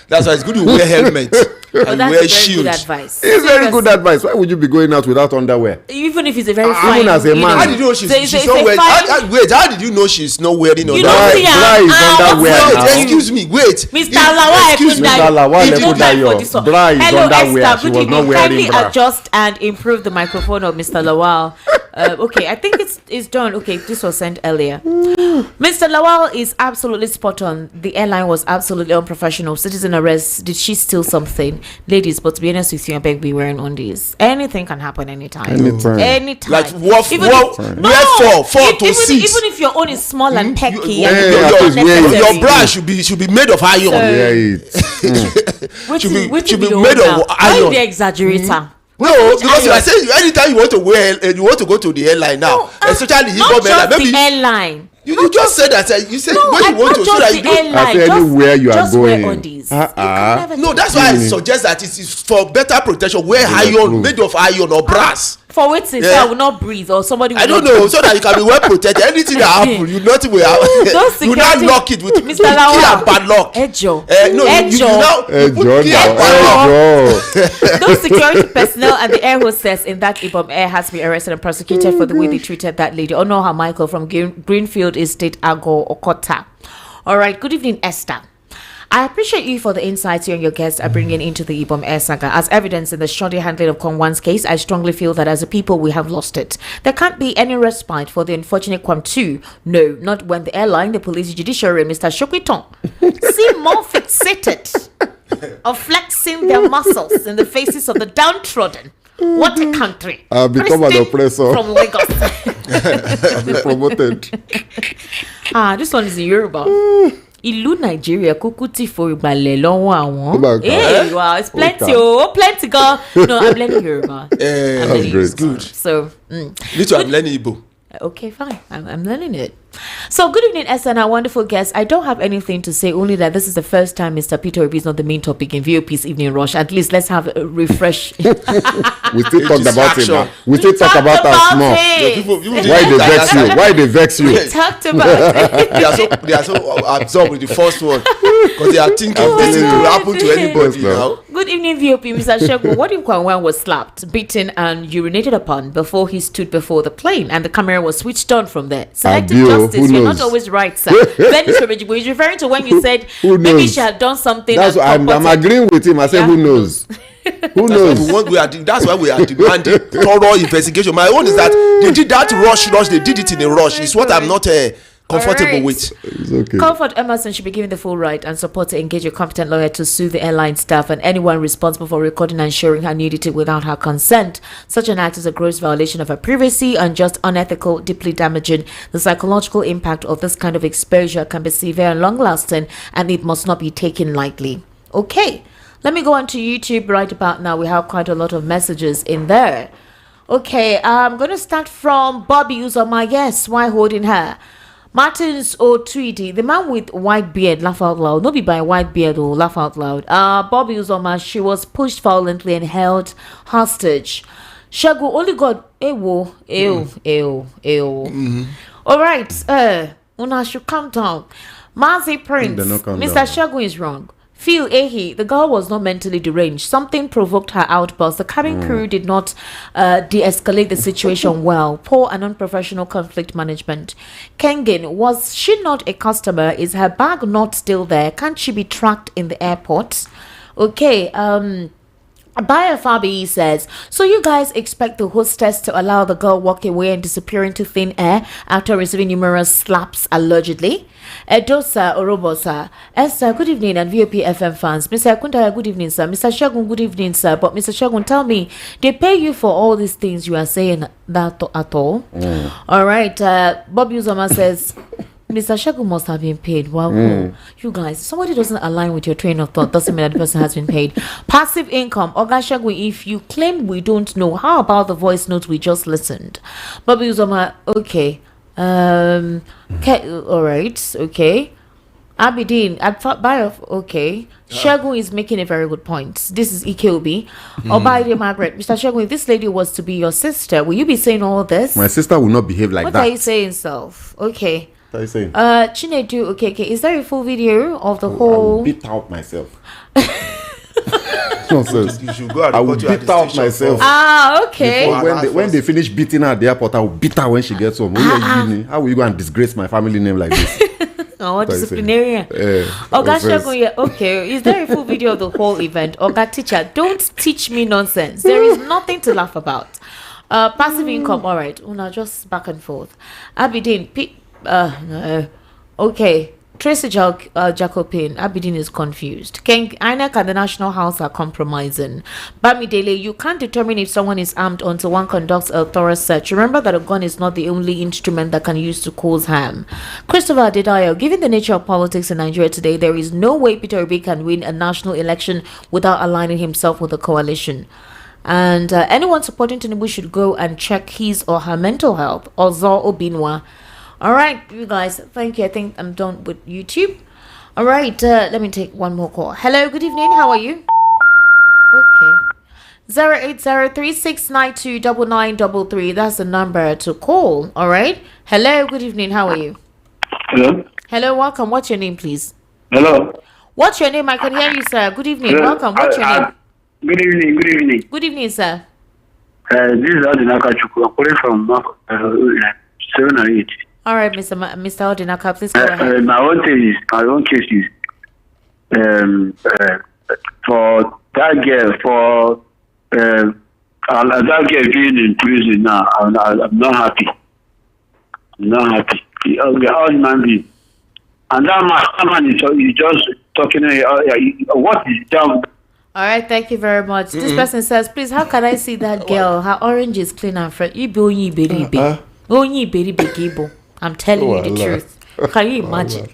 Speaker 6: That's why it's good to wear helmet and wear shield.
Speaker 1: Good advice.
Speaker 4: It's very good advice. Why would you be going out without underwear?
Speaker 1: Even if it's a very fine.
Speaker 4: Even as a man.
Speaker 6: How did you know she's not wearing? Wait, how did you know she's not wearing underwear?
Speaker 4: Bra is underwear now.
Speaker 6: Excuse me, wait.
Speaker 1: Mr. Lawal,
Speaker 4: bra is underwear. She was not wearing bra.
Speaker 1: Adjust and improve the microphone of Mr. Lawal. Okay, I think it's done. Okay, this was sent earlier. Mr. Lawal is absolutely spot on. The airline was absolutely unprofessional. Citizen arrest. Did she steal something? Ladies, but to be honest with you, I beg be wearing undies. Anything can happen anytime. Anytime.
Speaker 6: Like where for to see.
Speaker 1: Even if your own is small and pecky.
Speaker 6: Your bra should be made of iron. Should be made of iron.
Speaker 1: Why the exaggerator?
Speaker 6: No, because I say anytime you want to wear and you want to go to the airline now, especially
Speaker 1: not just the airline.
Speaker 6: You just said that you said when you want to, so that you don't.
Speaker 4: I say anywhere you are going.
Speaker 6: No, that's why I suggest that it is for better protection. Wear iron, made of iron or brass.
Speaker 1: For which I will not breathe or somebody will
Speaker 6: I don't know, so that you can be well protected. Anything that happens, you nothing will happen. You now lock it with key and padlock.
Speaker 1: Those security personnel and the air hostess in that IBOM Air has been arrested and prosecuted for the way they treated that lady. Onoha Michael from Greenfield Estate, Ago, Okota. All right, good evening, Esther. I appreciate you for the insights you and your guests are bringing into the IBOM Air saga. As evidence in the shoddy handling of Kwangwan's case, I strongly feel that as a people we have lost it. There can't be any respite for the unfortunate Kwam 2. No, not when the airline, the police, judiciary, and Mr. Shokwiton seem more fixated of flexing their muscles in the faces of the downtrodden. What a country.
Speaker 4: I've become an oppressor.
Speaker 1: From Lagos.
Speaker 4: I've been promoted.
Speaker 1: This one is in Yoruba. Ìlú Nigeria kukuti for ìgbàlẹ̀ lọ́wọ́ àwọn. Hey, wow, it's plenty, plenty, girl. No, I'm learning Yoruba.
Speaker 6: That's great. It's good.
Speaker 1: So,
Speaker 6: I'm learning Igbo.
Speaker 1: Okay, fine. I'm learning it. So, good evening, Esther, and our wonderful guest. I don't have anything to say, only that this is the first time Mr. Peter Obi is not the main topic in VOP's Evening Rush. At least let's have a refresh.
Speaker 4: We still talked about it now. We still talk about us more. Why they vex you?
Speaker 1: We talked about it.
Speaker 6: They are so absorbed with the first one because they are thinking this will happen to anybody now.
Speaker 1: Good evening, VOP. Mr. Shego, what if Kwangwan was slapped, beaten, and urinated upon before he stood before the plane and the camera was switched on from there? Selective justice, you're not always right, sir. Benny Sobejibo is referring to when you said maybe she had done something.
Speaker 4: That's why I'm agreeing with him. I said, who knows? Who knows?
Speaker 6: That's why we are demanding thorough investigation. My own is that they did that rush. They did it in a rush. It's what I'm not comfortable with.
Speaker 4: Okay.
Speaker 1: Comfort Emerson should be given the full right and support to engage a competent lawyer to sue the airline staff and anyone responsible for recording and sharing her nudity without her consent. Such an act is a gross violation of her privacy, unjust, unethical, deeply damaging. The psychological impact of this kind of exposure can be severe and long-lasting, and it must not be taken lightly. Okay, let me go on to YouTube right about now. We have quite a lot of messages in there. Okay, I'm going to start from Bobby Uzoma. Yes, why holding her? Martins Tweedy, the man with white beard, laugh out loud. No be by white beard or laugh out loud. Bobby Uzoma, she was pushed violently and held hostage. Shagu, only God. Ew. All right, Una should calm down. Mazi Prince, Mr. Shagu is wrong. Phil Ehi, the girl was not mentally deranged. Something provoked her outburst. The cabin crew did not de-escalate the situation well. Poor and unprofessional conflict management. Kengen, was she not a customer? Is her bag not still there? Can't she be tracked in the airport? Okay, Abaya Fabi says, so you guys expect the hostess to allow the girl walk away and disappear into thin air after receiving numerous slaps, allegedly? Edosa Orobosa, Esther, good evening, and VOP FM fans. Mr. Akuntaya, good evening, sir. Mr. Shagun, good evening, sir. But Mr. Shagun, tell me, they pay you for all these things you are saying that at all? All right, Bob Uzoma says, Mr. Shagun must have been paid. Well, you guys, somebody doesn't align with your train of thought, doesn't mean that the person has been paid. Passive income. Oga Shagun, if you claim we don't know, how about the voice notes we just listened? Bobby Uzoma, okay. Okay, all right, okay. Abidin, okay. Shagun is making a very good point. This is EKOB. Obaide Margaret, Mr. Shagun, if this lady was to be your sister, will you be saying all this?
Speaker 4: My sister will not behave like that.
Speaker 1: What are you saying, self? Okay.
Speaker 4: What are you saying?
Speaker 1: Chinedu, okay. Is there a full video of the whole?
Speaker 4: I will beat out myself. Nonsense.
Speaker 6: You should go and
Speaker 4: I will
Speaker 6: report you at
Speaker 4: beat
Speaker 6: the
Speaker 4: out
Speaker 6: station
Speaker 4: myself.
Speaker 1: Okay.
Speaker 4: When they finish beating her at the airport, I will beat her when she gets home. How will you go and disgrace my family name like this?
Speaker 1: Oh, disciplinarian. Okay. Is there a full video of the whole event? Oga teacher, don't teach me nonsense. There is nothing to laugh about. Passive income, all right. Una just back and forth. Abidin, okay. Tracy Jacobin, Abidin is confused. INEC and the National House are compromising. Bamidele, you can't determine if someone is armed until one conducts a thorough search. Remember that a gun is not the only instrument that can use to cause harm. Christopher Adedayo, given the nature of politics in Nigeria today, there is no way Peter Obi can win a national election without aligning himself with a coalition. And anyone supporting Tinubu should go and check his or her mental health. Ozo Obinwa. All right, you guys, thank you. I think I'm done with YouTube. All right, let me take one more call. Hello, good evening. How are you? Okay. 08036929933. That's the number to call. All right. Hello, good evening. How are you?
Speaker 17: Hello.
Speaker 1: Hello, welcome. What's your name, please?
Speaker 17: Hello.
Speaker 1: What's your name? I can hear you, sir. Good evening.
Speaker 17: Hello.
Speaker 1: Welcome. What's your name?
Speaker 17: Good evening. Good evening.
Speaker 1: Good evening, sir.
Speaker 17: This is Adinaka Chukwu. I'm calling from 7 or 8.
Speaker 1: All right, Mr. Odinaka, please go ahead.
Speaker 17: My own case is for that girl being in prison now. I'm not happy. I'm not happy. The husband being, and that man is just talking. What is down?
Speaker 1: All right, thank you very much. This person says, please, how can I see that girl? Her orange is clean and fresh. I'm telling you the truth. Can you imagine?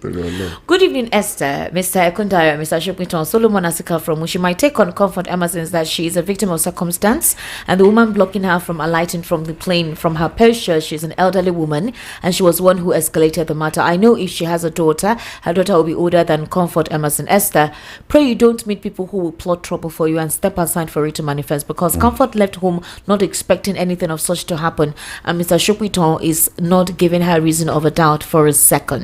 Speaker 1: Good evening, Esther, Mr. Ekundaya, Mr. Shopington, Solomon Asika from Mushi. My take on Comfort Emerson is that she is a victim of circumstance, and the woman blocking her from alighting from the plane, from her posture, she's an elderly woman, and she was one who escalated the matter. I know if she has a daughter, her daughter will be older than Comfort Emerson. Esther, pray you don't meet people who will plot trouble for you and step aside for it to manifest, because Comfort left home not expecting anything of such to happen, and Mr. Shopington is not giving her reason of a doubt for a second.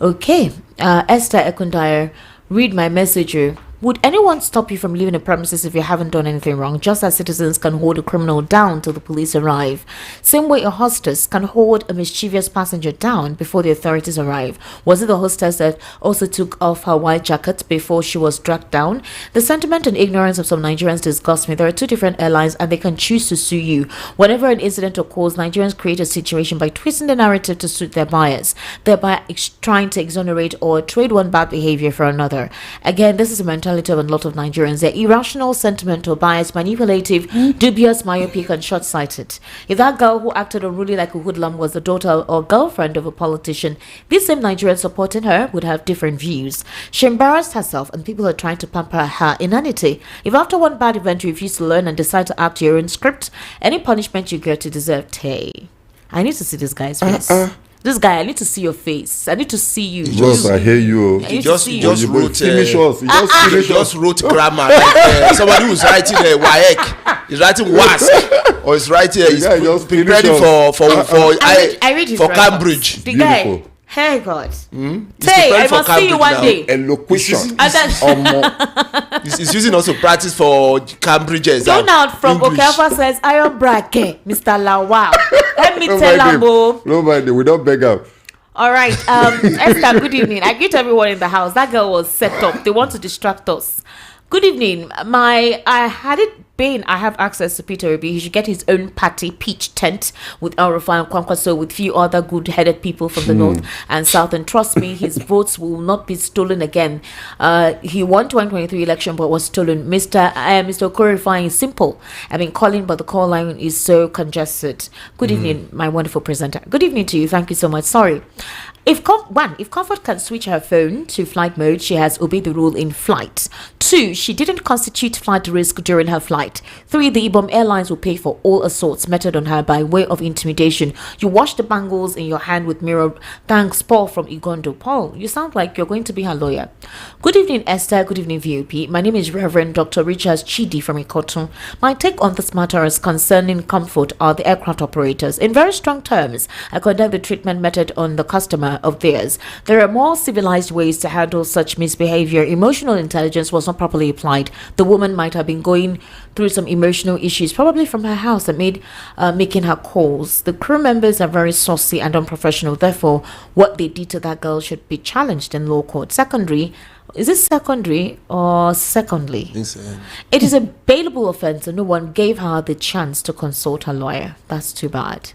Speaker 1: Okay, Esther Ekundaya, read my message. Would anyone stop you from leaving the premises if you haven't done anything wrong, just as citizens can hold a criminal down till the police arrive? Same way a hostess can hold a mischievous passenger down before the authorities arrive. Was it the hostess that also took off her white jacket before she was dragged down? The sentiment and ignorance of some Nigerians disgust me. There are two different airlines and they can choose to sue you. Whenever an incident occurs, Nigerians create a situation by twisting the narrative to suit their bias, thereby trying to exonerate or trade one bad behavior for another. Again, this is a mentality of a lot of Nigerians. They're irrational, sentimental, biased, manipulative, dubious, myopic, and short-sighted. If that girl who acted unruly like a hoodlum was the daughter or girlfriend of a politician, these same Nigerians supporting her would have different views. She embarrassed herself and people are trying to pamper her inanity. If after one bad event you refuse to learn and decide to act your own script, any punishment you get, you deserve. Hey, I need to see this guy's face. This guy, I need to see your face. I need to see you.
Speaker 4: I hear you.
Speaker 6: He just wrote grammar. Like, somebody who's writing a WAEC. He's writing WASC. Or he's writing. He's preparing for Cambridge.
Speaker 1: The guy. Hey God. Say, I must see you one day.
Speaker 4: Elocution.
Speaker 6: He's using also practice for Cambridge exam.
Speaker 1: Going out from Okafa says iron bracket, Mr. Lawal. Let me tell him.
Speaker 4: No mind, we don't beg up.
Speaker 1: All right, Esther, good evening. I greet everyone in the house. That girl was set up. They want to distract us. Good evening. I have access to Peter Obi. He should get his own party pitch tent with El Rufai and Kwankwaso with few other good-headed people from the north and south. And trust me, his votes will not be stolen again. He won 2023 election but was stolen. Mr. Okorifying is simple. I've been calling, but the call line is so congested. Good evening, my wonderful presenter. Good evening to you. Thank you so much. Sorry. If Comfort can switch her phone to flight mode, she has obeyed the rule in flight. 2, she didn't constitute flight risk during her flight. right. 3, the Ibom Airlines will pay for all assaults meted on her by way of intimidation. You wash the bangles in your hand with mirror. Thanks, Paul from Igondo. Paul, you sound like you're going to be her lawyer. Good evening, Esther. Good evening, VOP. My name is Reverend Dr. Richard Chidi from Ikoton. My take on this matter is concerning Comfort are the aircraft operators. In very strong terms, I condemn the treatment meted on the customer of theirs. There are more civilized ways to handle such misbehavior. Emotional intelligence was not properly applied. The woman might have been going through some emotional issues, probably from her house, that made making her calls. The crew members are very saucy and unprofessional. Therefore, what they did to that girl should be challenged in law court. Secondary, is it secondary or secondly? It is a bailable offense and no one gave her the chance to consult her lawyer. That's too bad.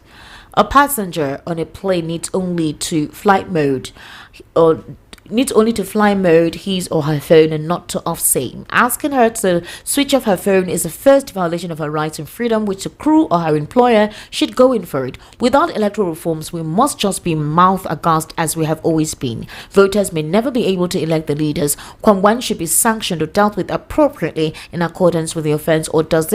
Speaker 1: A passenger on a plane needs only to flight mode his or her phone and not to off same. Asking her to switch off her phone is the first violation of her rights and freedom, which the crew or her employer should go in for it. Without electoral reforms, we must just be mouth aghast as we have always been. Voters may never be able to elect the leaders. Kwamwan should be sanctioned or dealt with appropriately in accordance with the offense. Or does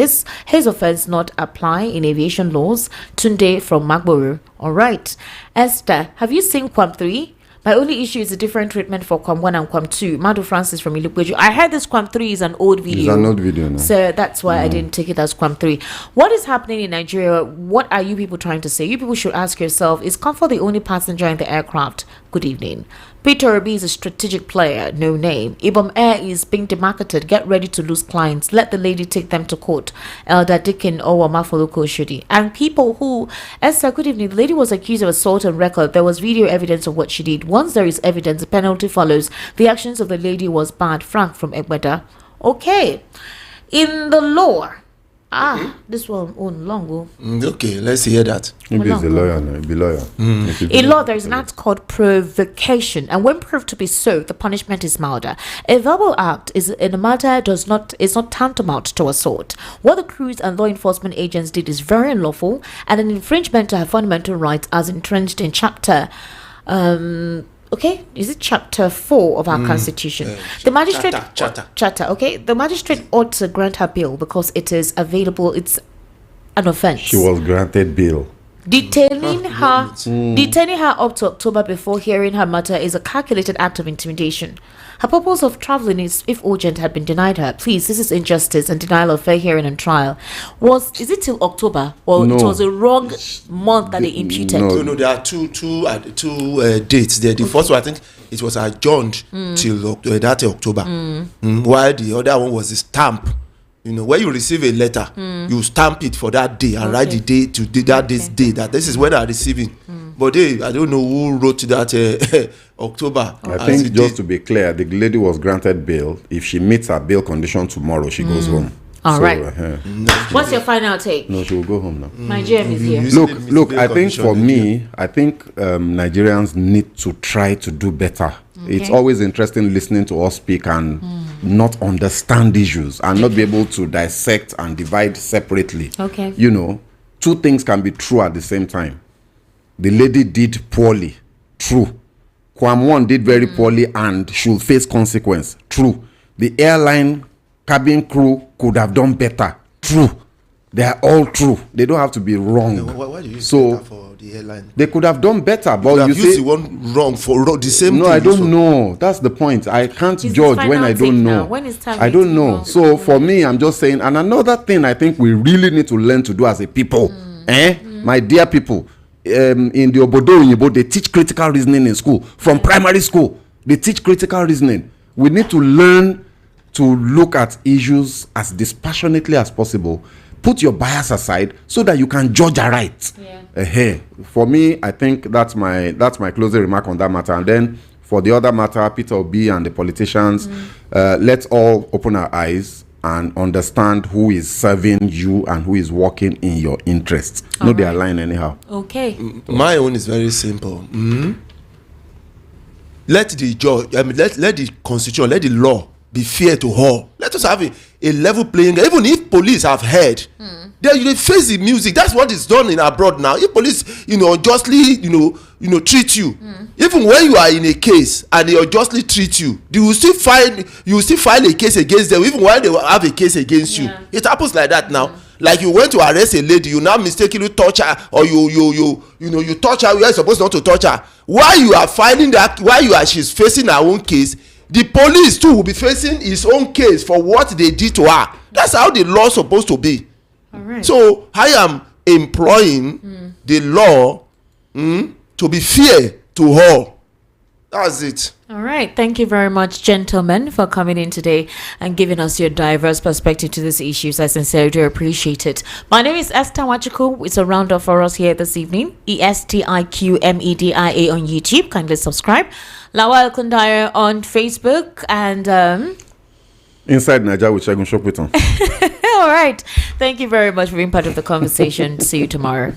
Speaker 1: his offense not apply in aviation laws? Tunde from Magboro. All right. Esther, have you seen Kwam 3? My only issue is a different treatment for Kwam 1 and Kwam 2. Madu Francis from Ilukweju. I heard this Kwam 3 is an old video.
Speaker 4: It's an old video now.
Speaker 1: So that's why I didn't take it as Kwam 3. What is happening in Nigeria? What are you people trying to say? You people should ask yourself, is Comfort the only passenger in the aircraft? Good evening. Peter Obi is a strategic player, no name. Ibom Air is being demarketed. Get ready to lose clients. Let the lady take them to court. Elder Dickin Owamafoluko Shudi. And people who, Esther, good evening. The lady was accused of assault on record. There was video evidence of what she did. Once there is evidence, a penalty follows. The actions of the lady was bad. Frank from Egbeda. Okay. In the law. This one long.
Speaker 6: Okay, let's hear that.
Speaker 4: Maybe it's a lawyer now. Be lawyer.
Speaker 1: In law, there is an act called provocation, and when proved to be so, the punishment is milder. A verbal act in a matter is not tantamount to assault. What the crews and law enforcement agents did is very unlawful and an infringement to her fundamental rights as entrenched in chapter. Is it chapter 4 of our constitution? The magistrate charter. Okay, the magistrate ought to grant her bail because it is available. It's an offense.
Speaker 4: She was granted bail.
Speaker 1: Detaining her up to October before hearing her matter is a calculated act of intimidation. Her purpose of traveling is if urgent had been denied her. Please, this is injustice and denial of fair hearing and trial. Is it till October or it was a wrong month that they imputed?
Speaker 6: No, there are two dates there. The first one, I think it was adjourned till that October, while the other one was a stamp. When you receive a letter, you stamp it for that day and write the day to that day's day. That this is when I'm receiving. But I don't know who wrote that October.
Speaker 4: I think just to be clear, the lady was granted bail. If she meets her bail condition tomorrow, she goes home.
Speaker 1: All right. What's your final take?
Speaker 4: No, she will go home now.
Speaker 1: My GM is here.
Speaker 4: Look. I think for me, Nigerians need to try to do better. Okay. It's always interesting listening to us speak and not understand issues and not be able to dissect and divide separately.
Speaker 1: Okay.
Speaker 4: Two things can be true at the same time. The lady did poorly. True. Kwam 1 did very poorly and should face consequence. True. The airline cabin crew could have done better. True. They are all true. They don't have to be wrong.
Speaker 6: Why do you say that for the airline?
Speaker 4: They could have done better, but
Speaker 6: you say the one wrong for the same.
Speaker 4: No,
Speaker 6: thing
Speaker 4: I don't know. That's the point. I can't judge when I don't know.
Speaker 1: When it's time
Speaker 4: I don't know. So for me, I'm just saying. And another thing I think we really need to learn to do as a people, my dear people. In the Obodo Unyibo, they teach critical reasoning in school. From primary school, they teach critical reasoning. We need to learn to look at issues as dispassionately as possible. Put your bias aside so that you can judge aright. For me, I think that's my closing remark on that matter. And then for the other matter, Peter Obi and the politicians, let's all open our eyes and understand who is serving you and who is working in your interests. Know their line anyhow.
Speaker 1: Okay.
Speaker 6: My own is very simple. Let the judge, let the constitution, let the law be fair to all. Let us have a level playing. Even if police have heard, they face the music. That's what is done in abroad now. If police, unjustly, treat you. Even when you are in a case and they unjustly treat you, you will still file a case against them even when they have a case against you. It happens like that now. Like you went to arrest a lady, you now mistakenly touch her, or you touch her where you're supposed not to touch her. While you are filing that, she's facing her own case, the police too will be facing his own case for what they did to her. That's how the law is supposed to be.
Speaker 1: All right.
Speaker 6: So I am employing the law to be fair to all. That's it.
Speaker 1: All right. Thank you very much, gentlemen, for coming in today and giving us your diverse perspective to these issues. I sincerely do appreciate it. My name is Esther Wachuku. It's a roundup for us here this evening. ESTIQMEDIA on YouTube. Kindly subscribe. Lawal Kundaya on Facebook and
Speaker 4: Inside Nigeria with Shagun Shokwiton.
Speaker 1: All right. Thank you very much for being part of the conversation. See you tomorrow.